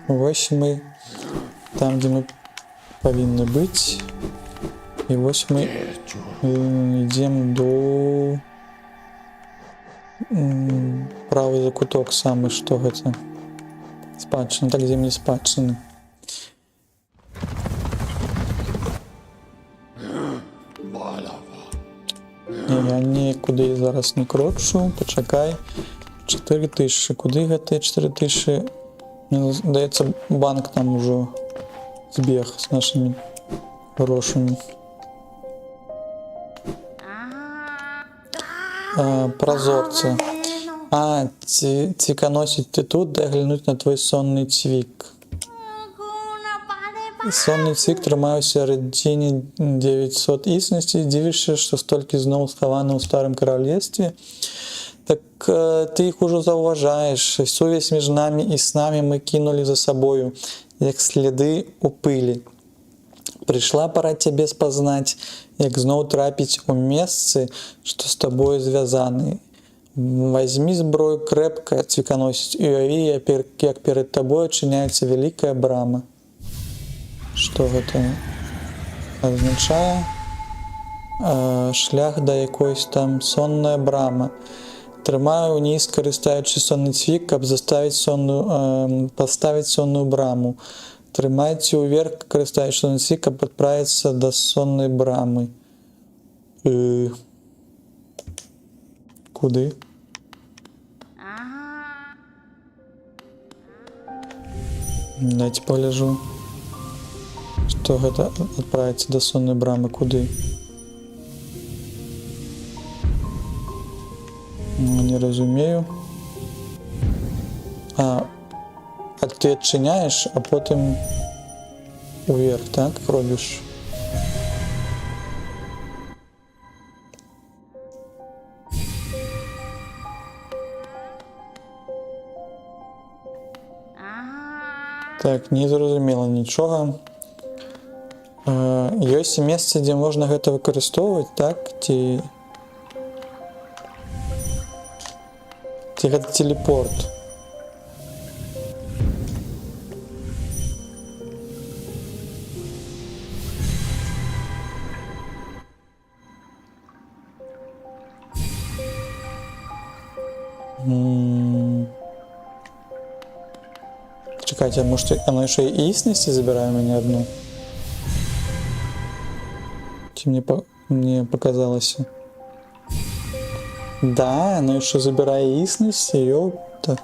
8 там, где мы повинны быть. И 8 идем до правый закуток самый, что это спадщина, так земли спадщины. Я нікуди зараз не крочу, почекай. 4000, куди гэты 4000? Мне здається, банк там уже збіг з нашими грошами. Прозорці. Цвіконосець, ти тут, дай глянуть на твій сонний цвік. Сонний цвік тримає у середині 900 існостей. Дивишся, що стільки знову сховано у старому королівстві. Так ти їх уже зауважаєш. Совість між нами і з нами ми кинули за собою, як сліди у пилі. Прийшла пора тебе спознать, як знову трапить у месцы, что с тобою звязаны. Возьми зброю крепко, цвіконосець, і уяви, як перед тобою очиняється великая брама. Что гэта означає? Шлях до якоїсь там сонная брама. Тримаю униз, користаючи сонний цвік, каб поставить сонную браму. Тримайте уверх, користаючи сонний цвік, каб відправитися до сонної брами. Куди? Дайте погляжу. Что гэта відправитися до сонної брами? Куди? Не разумею. Ты отчиняешь, а потом уверх, так, робишь? Так, не зрозумела нічого. Ёсць месца, дзе можна гэта выкарыстоўваць, так? Ці гэта телепорт? Чекайте, а может оно еще и истинности забирает меня одну? Мне показалось. Да, оно еще забирает истинности, ёпта.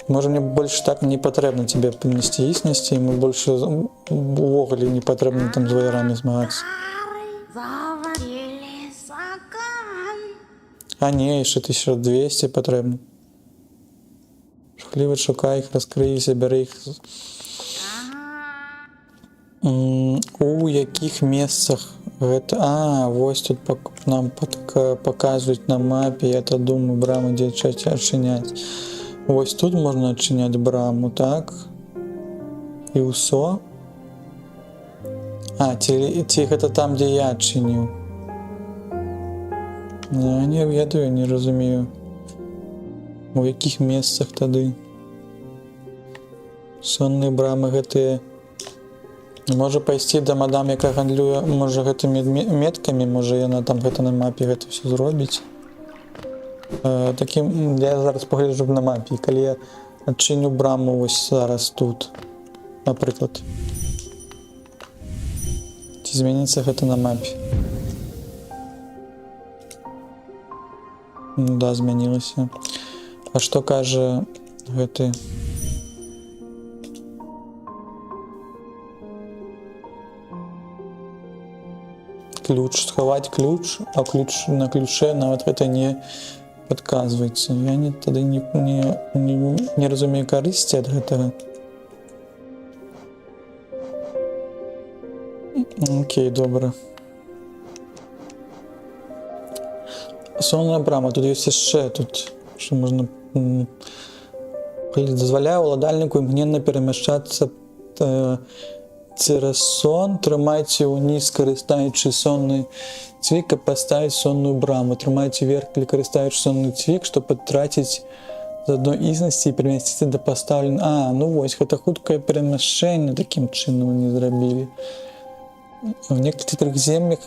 Может, мне больше так не потребно тебе принести истинности, ему больше увогуле не потребно там с воярами змагаться. А не, ще 1200 потрібно. Шухліво шукай їх, розкрий, забери їх. У яких місцях? Ось тут нам показують на мапі, я то думаю, браму де відчиняти. Ось тут можна відчиняти браму, так? І усо? Тих це там, де я відчинив. Я не ведаю, не розумію. У яких месцах тады? Сонныя брамы гэтыя. Можа пайсці да мадам, якая гандлюе, можа гэтымі меткамі, можа яна там гэта на мапе гэта все зробіць. Такім я зараз пагляджу на мапе, калі я адчыню браму вось зараз тут, напрыклад. Ці зменіцца гэта на мапе? Ну да, змянілася. А што кажа гэты? Ключ, сховаць ключ, а ключ на ключе нават гэта не падказваецца. Я тады не разумею карысці ад гэтага. Окей, добра. Сонная брама, тут ёсць яшчэ тут, што можна дазваляе уладальніку імгненна перамяшчацца цераз сон, трымайце ўніз, карыстаючы сонны цвік, каб паставіць сонную браму. Трымайце вверх, калі карыстаючы сонны цвік, што патраціць з адной існасці і перамясціцца да пастаўлена. Ну вось, гэта хуткае перамяшчэнне такім чынам не зрабілі. В некоторых землях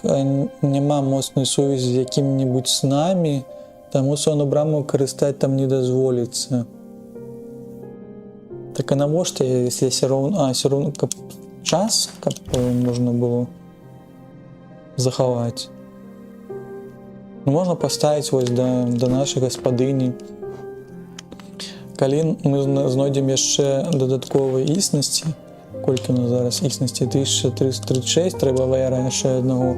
няма моцнай сувязі з якім-небудзь з намі, таму сонную браму карыстаць там не дазволіцца. Так а навошта, если все равно, каб час, каб можна было. захаваць. Можна паставіць вось да нашай гаспадыні. Калі мы знойдзем яшчэ дадатковыя існасці, колькі у нас зараз існасці, 1336, трэба ваяра яшчэ аднаго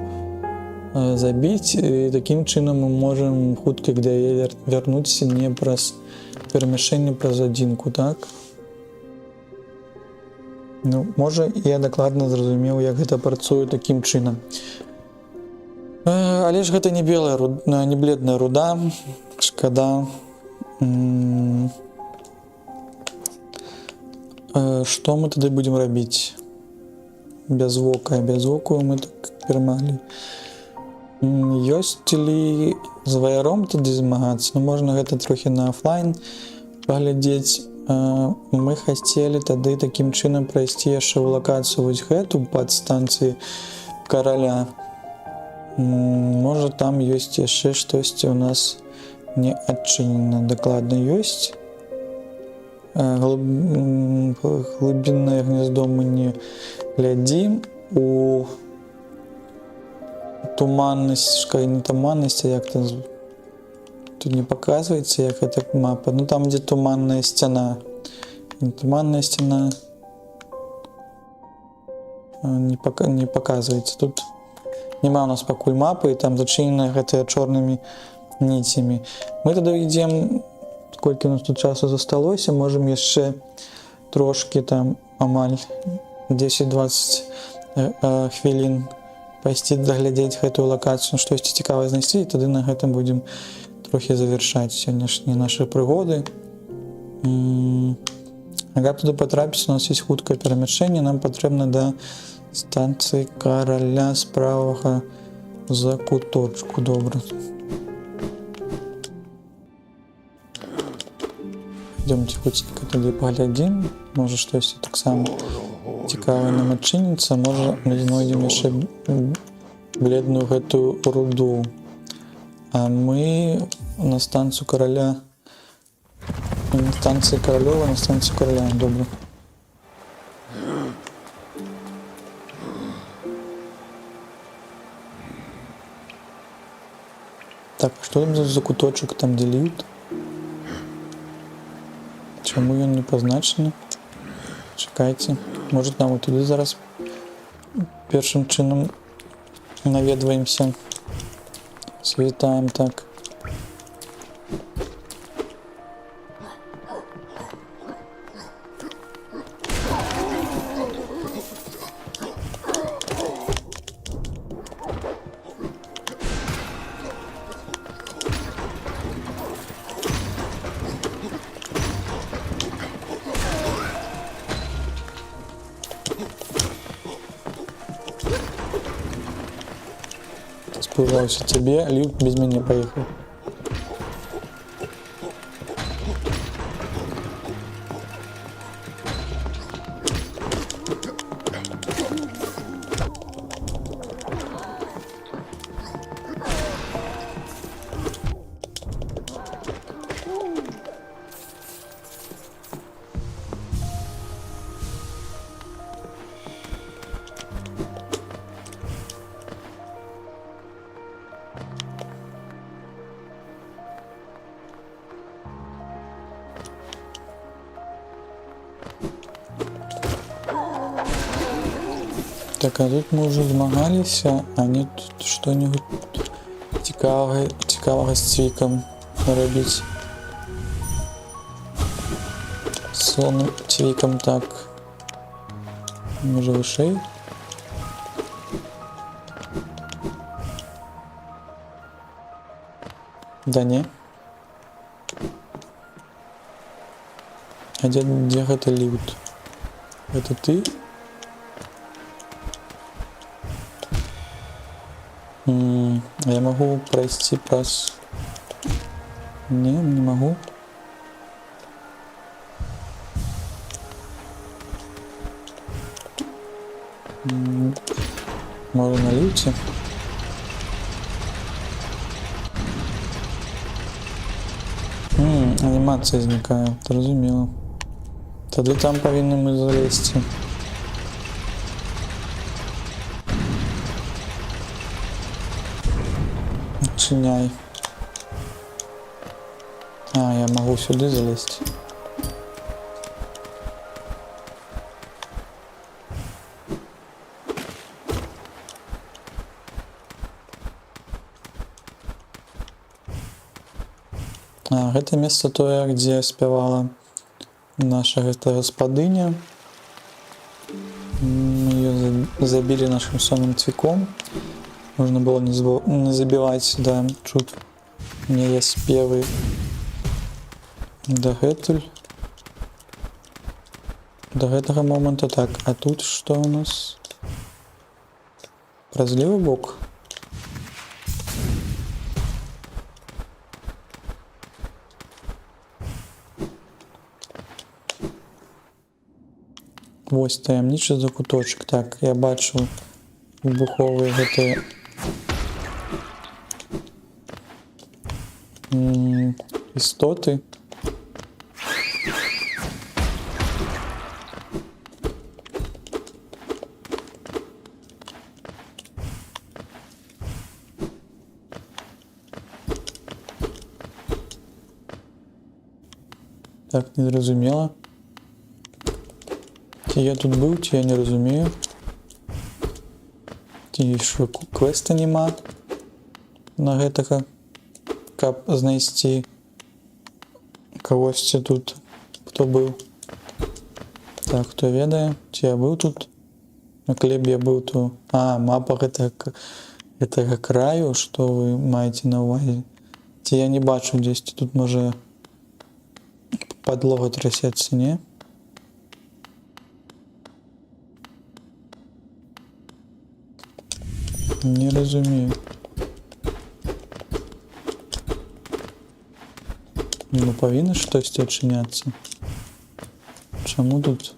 забіць, і такім чынам мы можам хутка да яе вярнуцца не праз перамяшчэнне праз адзінку, так? Ну, можа, я дакладна зразумеў, як гэта працуе такім чынам. Але ж гэта не белая руда, не бледная руда, шкада. Што мы тады будзем рабіць? Бязвокую мы так перамаглі. Ёсць ли з ваяром тады змагацца? Ну, можна гэта трохі на офлайн паглядзець. Мы хацелі тады такім чынам прайсці яшчэ ў лакацыю вось гэту пад станцыі караля. Можа, там ёсць яшчэ штосьці у нас не адчынена. Дакладна ёсць. Глыбіннае гнездо мы не глядзім. У туманнасць, не туманнасць, а як там тут не показваецца, як гэта мапа. Ну, там, дзе туманная сцяна. Туманная сцяна не показваецца. Тут няма у нас пакуль мапы, і там зачынена гэтыя чорнымі ніцямі. Мы тады ідзем, колькі у нас тут часу засталося, можам яшчэ трошкі там амаль 10-20 хвілін пайсці заглядзець гэтую лакацыю, штосьці цікавае знайсці, і тады на гэтым будзем трохі завяршаць сённяшнія нашы прыгоды. Каб туды патрапіць, у нас ёсць хуткае перамяшчэнне, нам патрэбна да станцыі караля з правага закуточку. Добра. Идёмте хуценька туды паглядзім. Можа, штосьці таксама цікавае нам адчыніцца. Можа, мы знойдзем яшчэ бледную гэтую руду. А мы на станцыю караля. На станцыі каралёва, на станцыю караля. Добра. Так, што там за закуточак, там дзе ліфт? Чаму ён не пазначаны? Чакайце. Можа, нам вот туды зараз першым чынам наведваемся. Світаем так. Спужаўся цябе, ліфт без мяне паехаў. Так, а тут мы уже змагаліся, а не тут што-нибудь цікавага з цвікам робіць. Слоным цвікам так. Може вышэй? Да не. А дзе гэта ліфт? Это ты? Я могу пройти праз... Не могу. Можно на лифте. Анимация зникае, зразумела. Тады там павінны мы залезці. Зачиняй. А, я могу сюда залезть. А, это место тое, где спявала наша гэта гаспадыня. Мы ее забили нашим сонным цвіком. Можно было не забивать сюда. Чуть мне есть спевы дагэтуль. До гэтага момента. Так, а тут что у нас? Праз левый бок. Вось таямнічы закуточак. Так, я бачу выбуховыя гэтыя істоты. Так, не зразумела. Ці я тут быў, ці я не разумею. Ці що квеста нема на гэтага, каб знайсці кагосьці тут, хто быў. Так, хто ведае, ці я быў тут? На клебе я быў тут. А, мапа гэтага краю, што вы маеце на ўвазе. Ці я не бачу дзесьці, тут можа падлога трасецца, не? Не разумею. Ну, павінна штосьці адчыняцца. Чаму тут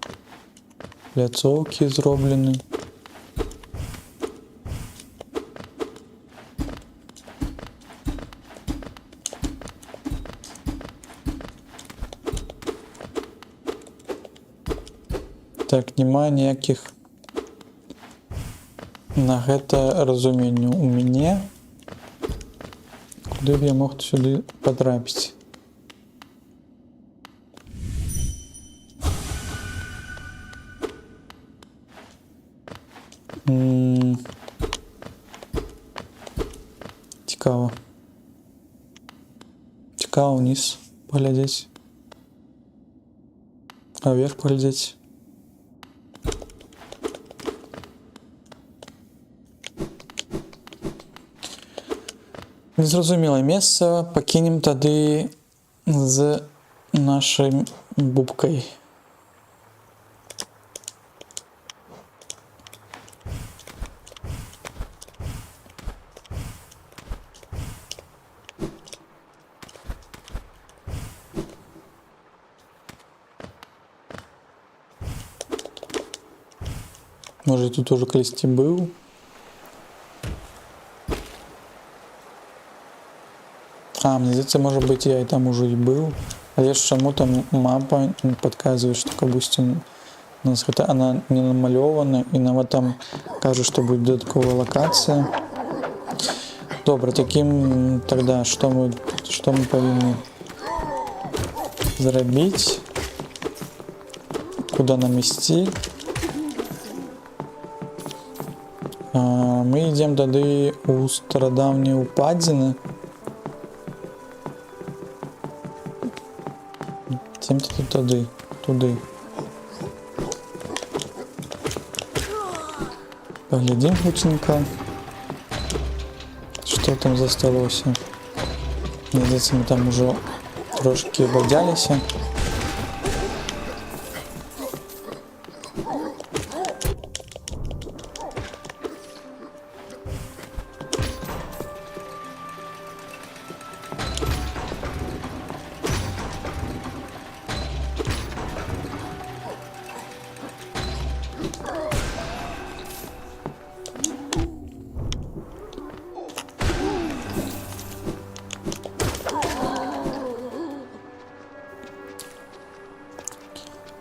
пляцоўкі зроблены? Так, няма ніякіх на гэта разуменню у мяне. Куды б я мог сюды патрапіць? Цікава. Цікава ўніз паглядзець. А вверх паглядзець. Незразумелае месца, пакінем тады з нашай бубкай. Можа, тут уже калісьці быў. А, мне здаецца, можа быць, я і там ужо і быў. Але ж чаму там мапа падказвае, што кабусьці у нас гэта она не намалёвана, і нават там кажа, што будзе дадатковая лакацыя. Добра, такім тогда што мы павінны зрабіць? Куда нам ісці? Мы ідзем тады у старадаўнія упадзіны. Туды. Поглядим хутенько, что там засталося. Мне здаецца, мы там уже трошки бадзяліся.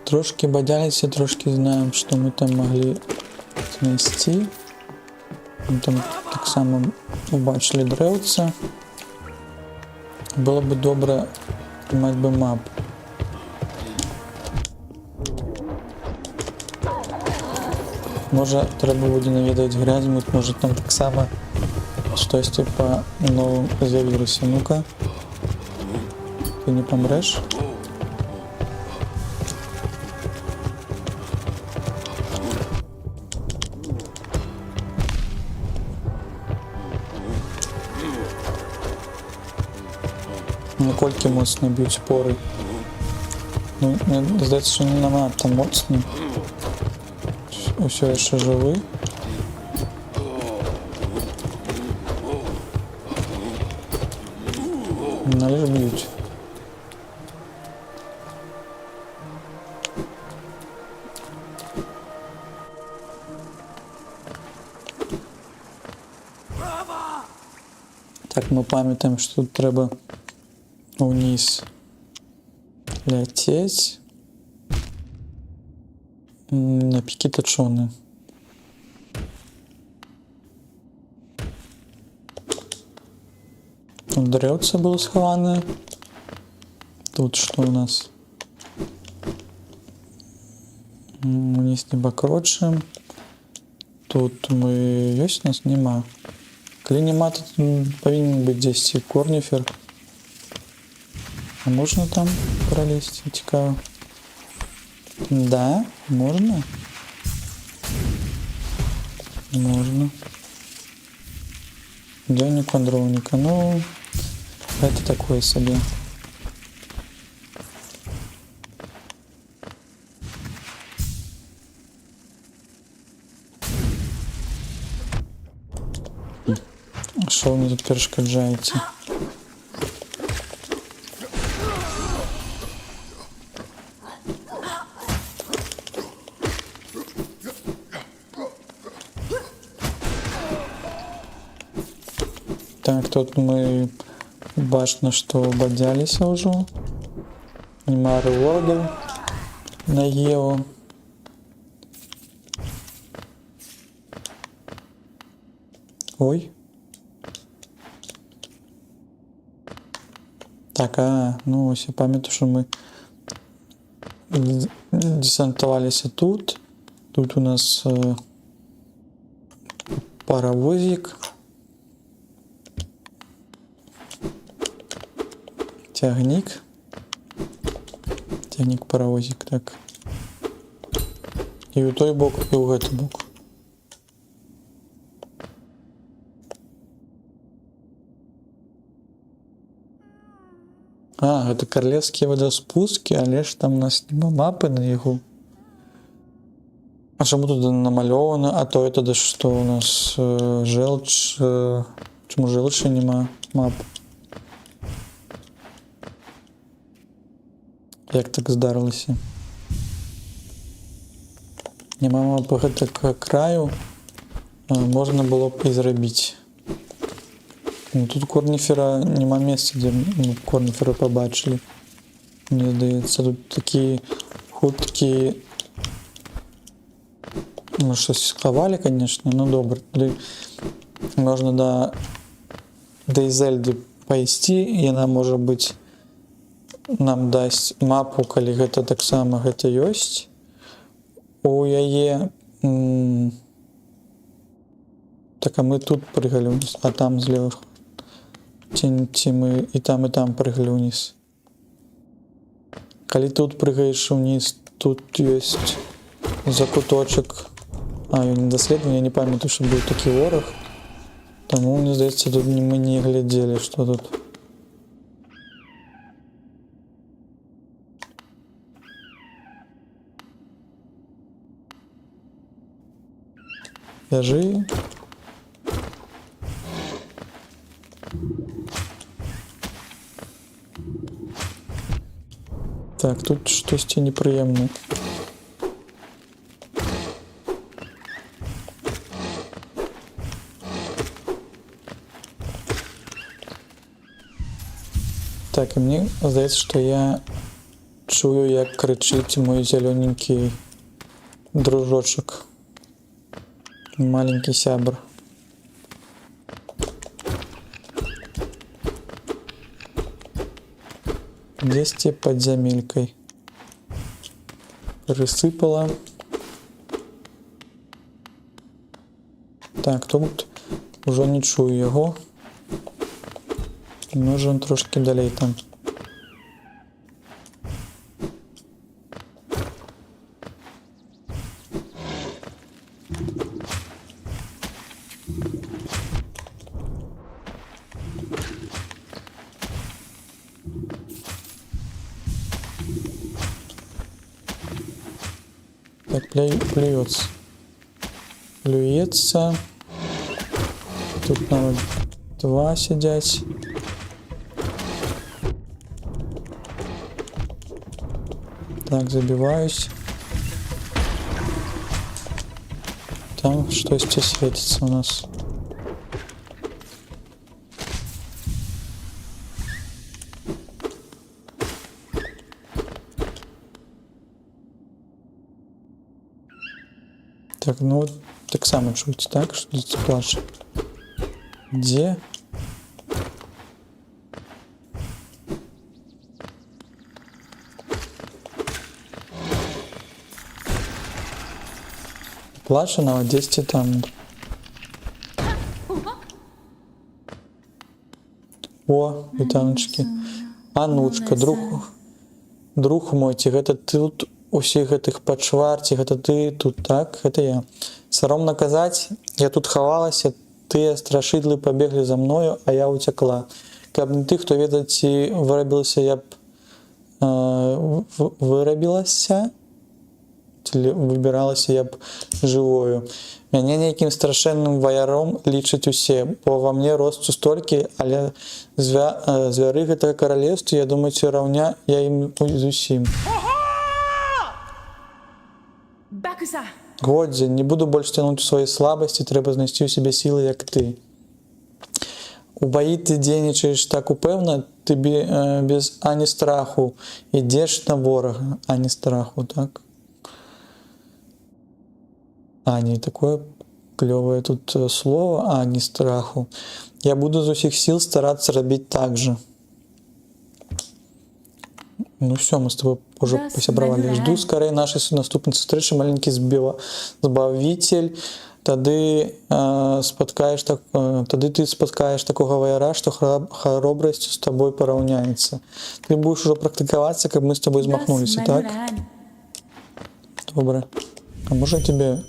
Трошки бадзяліся, трошки знаем, что мы там могли знайсці. Мы там таксама убачили дрэўца. Было бы добре мати би мап. Може, треба буде навідати Грязьмут, може там так само щось типа новим з'явилося. Ну-ка. Ти не помреш? Накольки моцно б'ють спори. Ну, мені здається, що не надто моцні. Усе, я ще живий. Але ж б'ють. Так, ми пам'ятаємо, що тут треба вниз лететь. На піки точони. Тут деревце було сховане. Тут що у нас? Вниз не покрочим. Тут ми есть у нас? Нема. Коли нема, то повинен бути десь корніфер. А можна там пролезть? Цікаво. Да, можно. Можно. Дневник квадровника. Ну, это такое себе. Что вы мне тут перешкоджаете? Так, тут мы башня, что ободялись уже. Нема ревордов на Еву. Ой. Так, ну ось я пам'ятаю, що ми десантувалися тут. Тут у нас паровозик. Тягник. Тягник, паровозик, так. І у той бок, і у гэты бок. Это королевские водоспуски, але ж там у нас нема мапи на його. А чому тут намальовано? А то это що у нас желч. Чому желчі нема мап? Як так здарилося? Нема мапи гэтага краю. Можна було б і зробити. Ну, тут корніфера нема місця, де ми корніфера побачили. Мені здається, тут такі хуткі. Ну, щось сховали, звісно, ну добре. Можна до Ізельди пайсці, і вона, може бути, нам дасть мапу, коли гэта так само гэта ёсць. У яе... Так, а мы тут прыгали вниз, а там злева. Ці мы і там прыгали вниз. Калі тут прыгаеш вниз, тут ёсць закуточек. Ён недоследован, я не памятаю, что был такі ворог. Таму, мне здаецца, тут мы не глядзелі, что тут. Вяжи. Так, тут штосьці непрыемнае. Так, і мені здається, що я чую, як кричить мой зелененький дружочок. Маленький сябр. Десьці пад зямелькай. Прысыпала. Так, тут ужо не чую яго. Можа он трошки далей там. Так, плюется. Плюется. Тут нам два сидять. Так, забиваюсь. Там что-то светится у нас. Так, ну вот так само чуть, так, что здесь плачет. Где? Плаче на 10 там. О, вітаночки. Анучка, друг мой, ці гэта ты тут усіх гэтых пачварці, гэта ты тут, так? Гэта я. Саромна казаць, я тут хавалася, тыя страшыдлы пабеглі за мною, а я уцякла. Каб не ты, хто ведаць, ці вырабілася, я б вырабілася, ці выбіралася я б жывою. Мяне нейкім страшэнным ваяром лічаць усе, бо ва мне росту столькі, але звяры гэтага каралевства, я думаю, ці раўня я ім зусім. Годзе, не буду больш цянуць у свае слабасці, трэба знайсці ў сябе сілы, як ты. У баі ты дзейнічаеш так упэўна, ты без ані страху ідзеш на ворага, ані страху, так? Ані, такое клёвае тут слово, ані страху. Я буду з усіх сіл старацца рабіць так же. Ну все, мы с тобой уже посябравали. Жду скорее нашей наступной встречи, маленький збавитель. Тады ты спаткаешь такого ваяра, что храбростью с тобой пораўняется. Ты будешь уже практиковаться, как мы с тобой змахнулись, так? Добре. А может тебе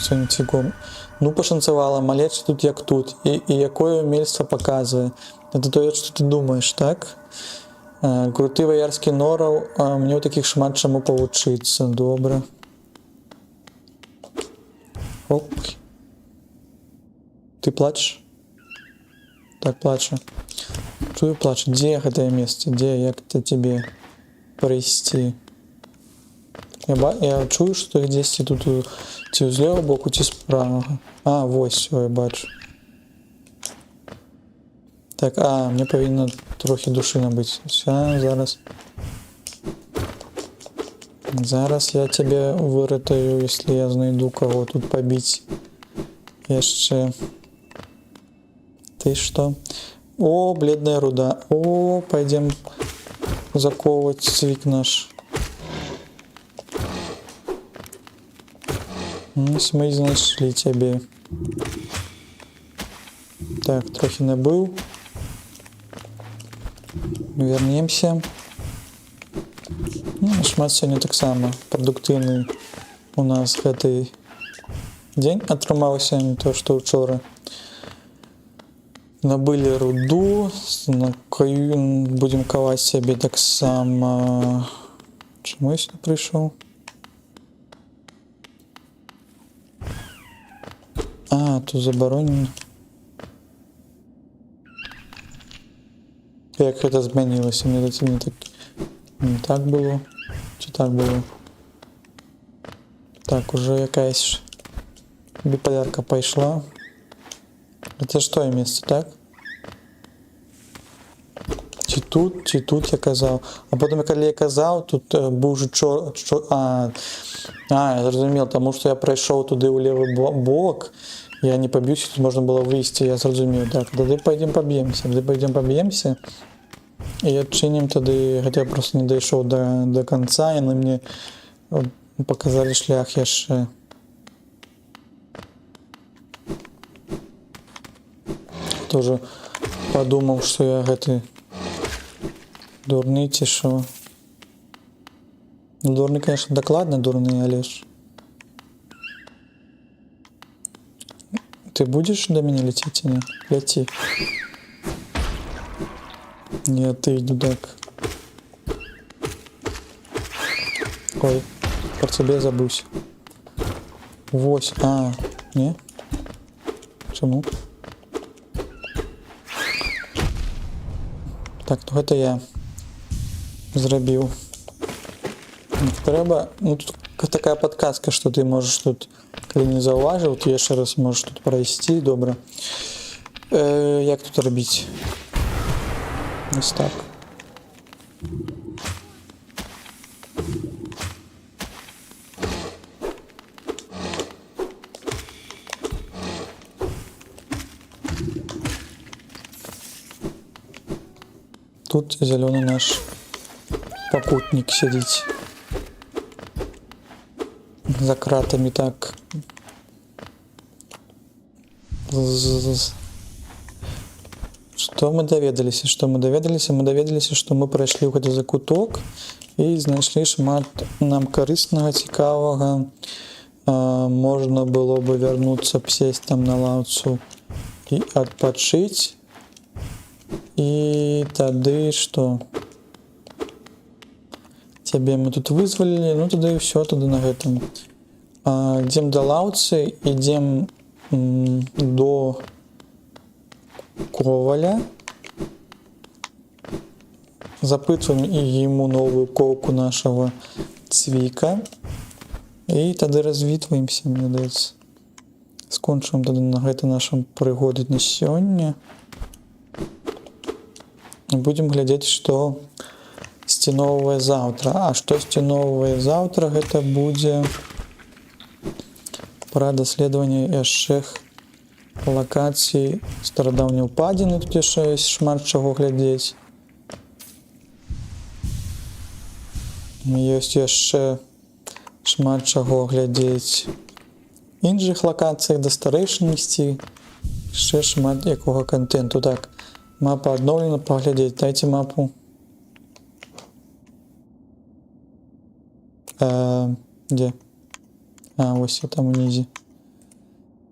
сегодня цвіком? Ну, пошанцевала, малечь тут як тут. И якое умельство показывает. Это то, что ты думаешь, так? Круты ваярскі нораў, мне ў такіх шмат чаму павучыцца. Добра. Оп. Ты плачешь? Так, плачу. Чую, плачу. Дзе гэтае месца? Дзе, як это тебе прыйсці? Я чую, што дзесьці тут ці з левого боку, ці з правага. А, вось, я бачу. Так, мне повинно трохи души набыть. Все, зараз я тебе выратаю, если я знайду кого тут побить. Еще. Ты что? О, бледная руда. О, пойдем заковывать цвик наш. Мы нашли тебе. Так, трохи набыл. Вернемся. Шмат сёння таксама прадуктыўны у нас гэты дзень атрымаўся, не то што учора. Набылі руду, будзем каваць сябе таксама. Чаму я сюды прыйшоў? Тут забаронена. Як гэта змянілася? Мне не так было. Ці так было? Так, уже якаясь біполярка пайшла. Это ж тое месца, так? Ці тут я казаў. А потым, калі я казаў, тут быў уже я зразумел, таму што я прайшоў туды ў левы бок. Я не побьюсь, тут можно было выйти, я зразумеў. Так, тады пойдем побьемся. і адчынім тады, гэта я просто не дайшоў до конца, яны мне показалі шлях яшчэ. Тоже подумаў, што я гэты дурны ці што. Ну, дурны, конечно, дакладна дурны, але ж. Ты будешь до меня лететь или нет? Лети. Нет, ты дудак. Ой, про тебе забусь. Вось, не? Чему? Так, ну гэта я зрабіў. Трэба, ну тут такая подказка, что ты можешь тут, калі не заўважыў, ты яшчэ раз можешь тут прайсці, добра. Як тут рабіць? Вось так. Тут зеленый наш попутник сидит за кратами, так. Что мы доведаліся? Мы доведаліся, што мы прайшлі ў гэты закуток і знайшлі шмат нам карыснага, цікавага. Можна было бы вярнуцца, сесть там на лаўцу і адпачыць. І тады што? Цябе мы тут вызвалілі, ну тады і ўсё, тады на гэтым. Ідзем да лаўцы, ідзем до Коваля, запытваем ему новую коўку нашего Цвіка і тады развітваемся, мне даецца. Скончым тады на гэта нашым прыгоды на сёння. Будем глядзець, што сціновае заўтра. А што сціновае заўтра, гэта будзе пра даследаванне яшчэ лакацыі старадаўняй упадзіны. Тут яшчэ ёсць шмат чаго глядзець. Ёсць яшчэ шмат чаго глядзець іншых лакацыях, да старэйшын ісці. Яшчэ шмат якога контенту. Так, мапа адноўлена, паглядзець. Дайце мапу. Дзе? Вось я там унізе.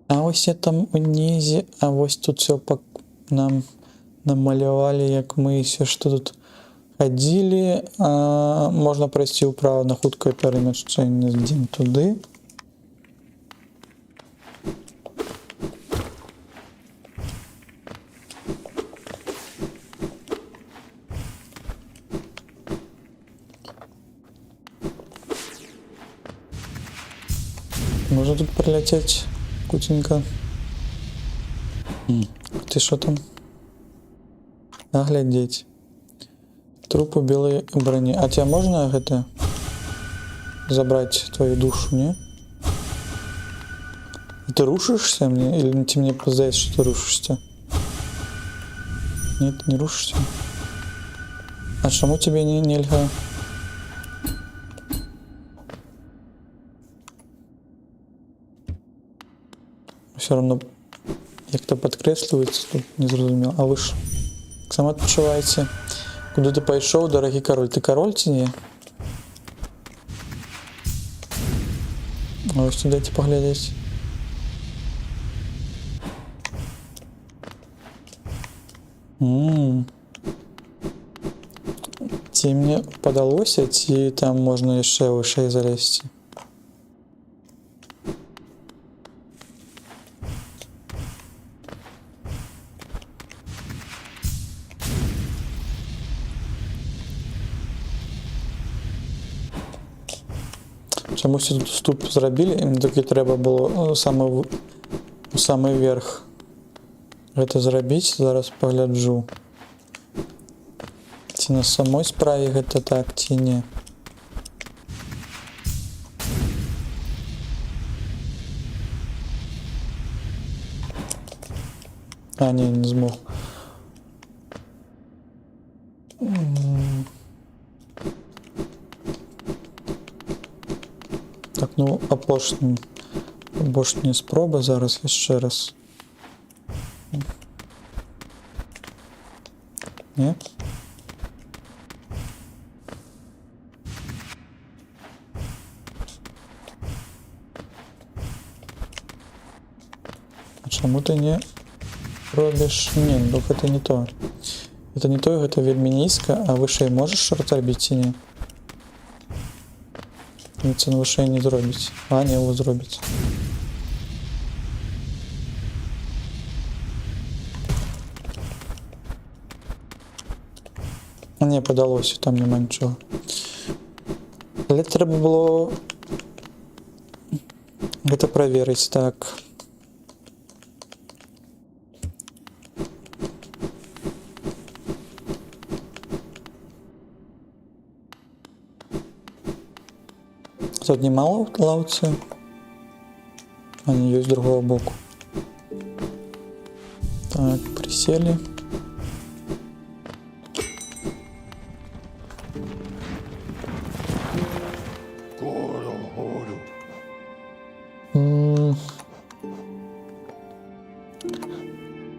Вось я там унізе. Вось тут все нам намалявалі, як мы все, што тут хадзілі. Можна прайсці ўправа на хуткае перамяшчэнне. Ідзем туды. Можно тут прилететь кутенько. Ты что там? Оглядеть. Трупы белой брони. А тебя можно это забрать твою душу, не? Ты рушишься мне? Или тебе мне казалось, что ты рушишься? Нет, не рушишься. А чему тебе нельзя? Все равно як-то подкрэсліваецца, тут не зразумела. А вы ж сама адпачуваеце? Куды ты пайшоў, дарагі кароль? Ты кароль ці не? Ось тут дайце паглядзець. Ці мне падалося, ці там можна яшчэ вышэй залезці? Чамусь тут уступ зрабілі, ім такі трэба было самы верх гэта зрабіць. Зараз пагляджу, ці на самой справе гэта так, ці не. Не змог. Ну, апошні спроби зараз яшчэ раз. Не? А чаму ты не робіш? Не, ну гэта не то. Гэта не то, гэта вельмі нізка, а вышэй можаш шорт рабіць ці не? Це на вышэй не зробіць. А, не, его зробіць. Не, падалося, там нема нічого. Але трэба было гэта праверыць, так. Тут нема лаўцы? А не, ёсць з другого боку. Так, присели.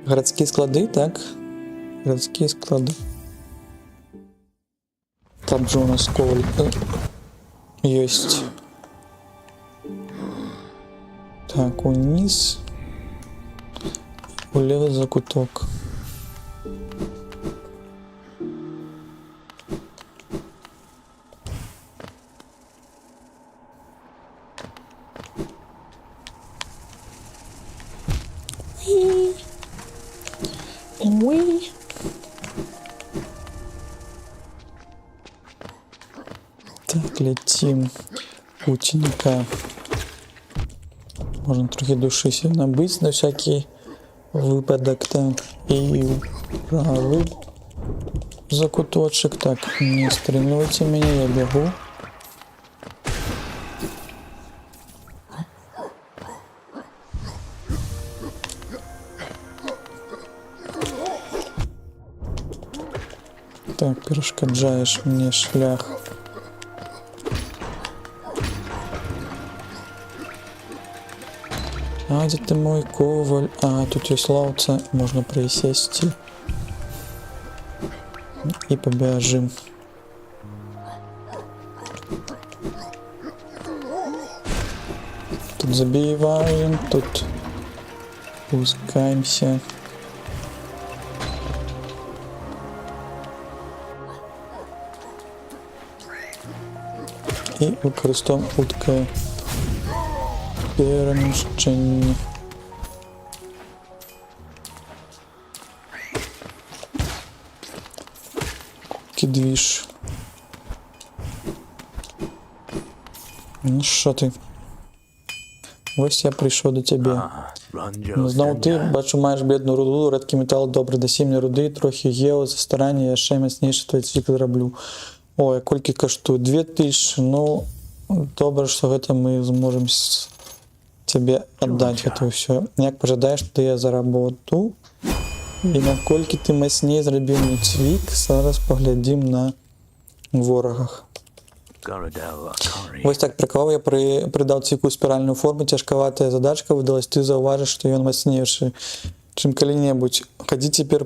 Городские склады, так? Городские склады. Там же у нас коваль есть. Так, униз. Влево закуток. Уи. Так, летим. Путинка. Можно трохи души себе набыть на всякий выпадок. Так, и правый закуточек. Так, не стремляйте меня, я бегу. Так, перешкоджаешь мне шлях. А, где ты мой коваль? А, тут есть лаўца, можно присесть и побежим. Тут забиваем, тут пускаемся. И використовуємо утки переміщення. Двіж. Ну що ти? Ось я прийшов до тебе. Знову ти, бачу, маєш бідну руду, редкий метал, добре, даси мені руди, трохи гео, за старання, я ще міцніше твій цвік зроблю. Ой, колькі каштує? 2000, ну, добре, що гэта мы зможем тебе отдать это все. Як пожадаешь, то я заработаю. І наколькі ти мацней зрабіў мне цвік, зараз поглядім на ворагах. Вось так прикол, я придав цвіку спіральную форму, цяжкаватая задачка выдалась, ты заўважыш, што ён мацнейшы, чым калі-небудзь. Хадзі цяпер,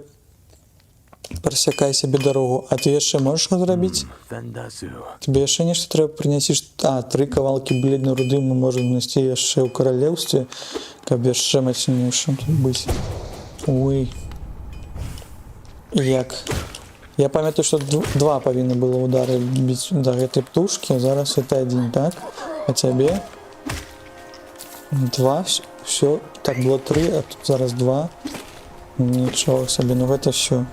прасякай себе дорогу. А ты яшчэ можаш зрабіць? Тебе яшчэ нешта трэба прынясіш? А, 3 кавалкі бледнай руды мы можем нести яшчэ ў каралеўстве, каб яшчэ мацнейшым тут быць. Ой. Як? Я памятаю, што 2 павінны было удары біць да гэтай птушкі, зараз это 1, так? А цябе? 2, все. Так, было 3, а тут зараз 2. Нічого сабе, ну гэта все.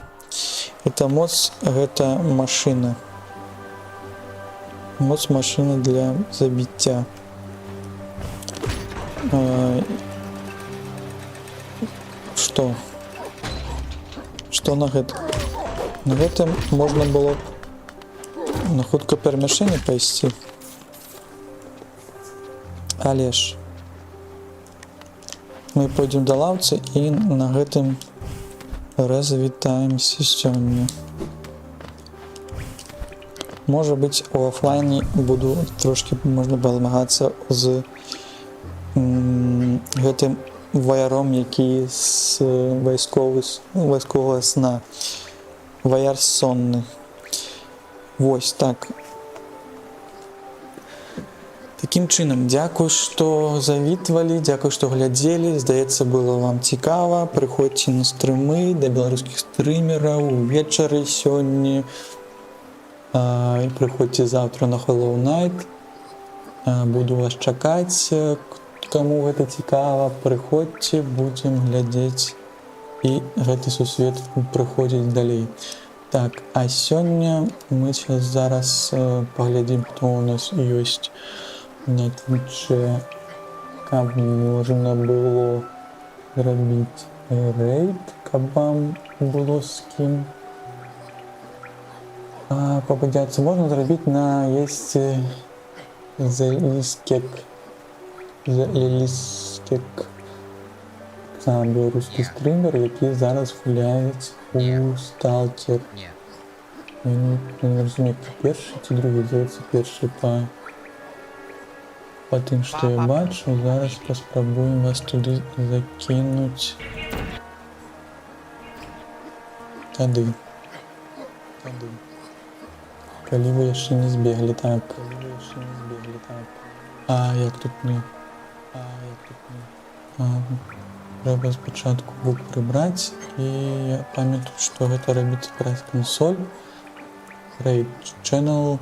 Это моц, гэта машина. Моц машина для забіцця. Что? Что на гэта? На гэтым можна было на хутка перамяшэнне пайсці. Але ж мы пойдзем да лаўцы і на гэтым развітаемся сёння. Може бути, у офлайні буду трошки можна позмагатися з гэтым ваяром, який з військового сна. Ваяр сонний. Ось так. Таким чынам, дзякуй, што завітвалі, дзякуй, што глядзелі. Здаецца, было вам цікава. Прыходзьце на стрымы да беларускіх стрымераў увечары сёння. Прыходзьце заўтра на Hollow Knight. Буду вас чакаць. Каму гэта цікава, прыходзьце, будзем глядзець і гэты сусвет прыходзіць далей. Так, а сёння мы зараз паглядзім, хто у нас ёсць на Твічы, каб можна было зрабіць рэйд, каб вам было з кім пападзяцца. Можна зрабіць на есці Заліскек. Сам беларускі стрімер, які зараз гуляць у Сталкер. Я не разумею, першы ці другі, здаецца, першы па тым, што я бачу. Зараз паспрабуем вас туды закінуць. Тады. Калі вы яшчэ не збеглі, так. Як тут не? Трэба спачатку гук прыбраць, і я памятаю, што гэта рабіць праз кансоль. Raid Channel.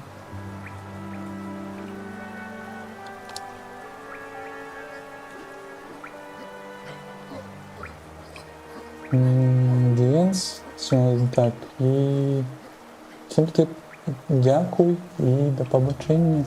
Дэнс. Так, і всім дзякуй і да пабачэння.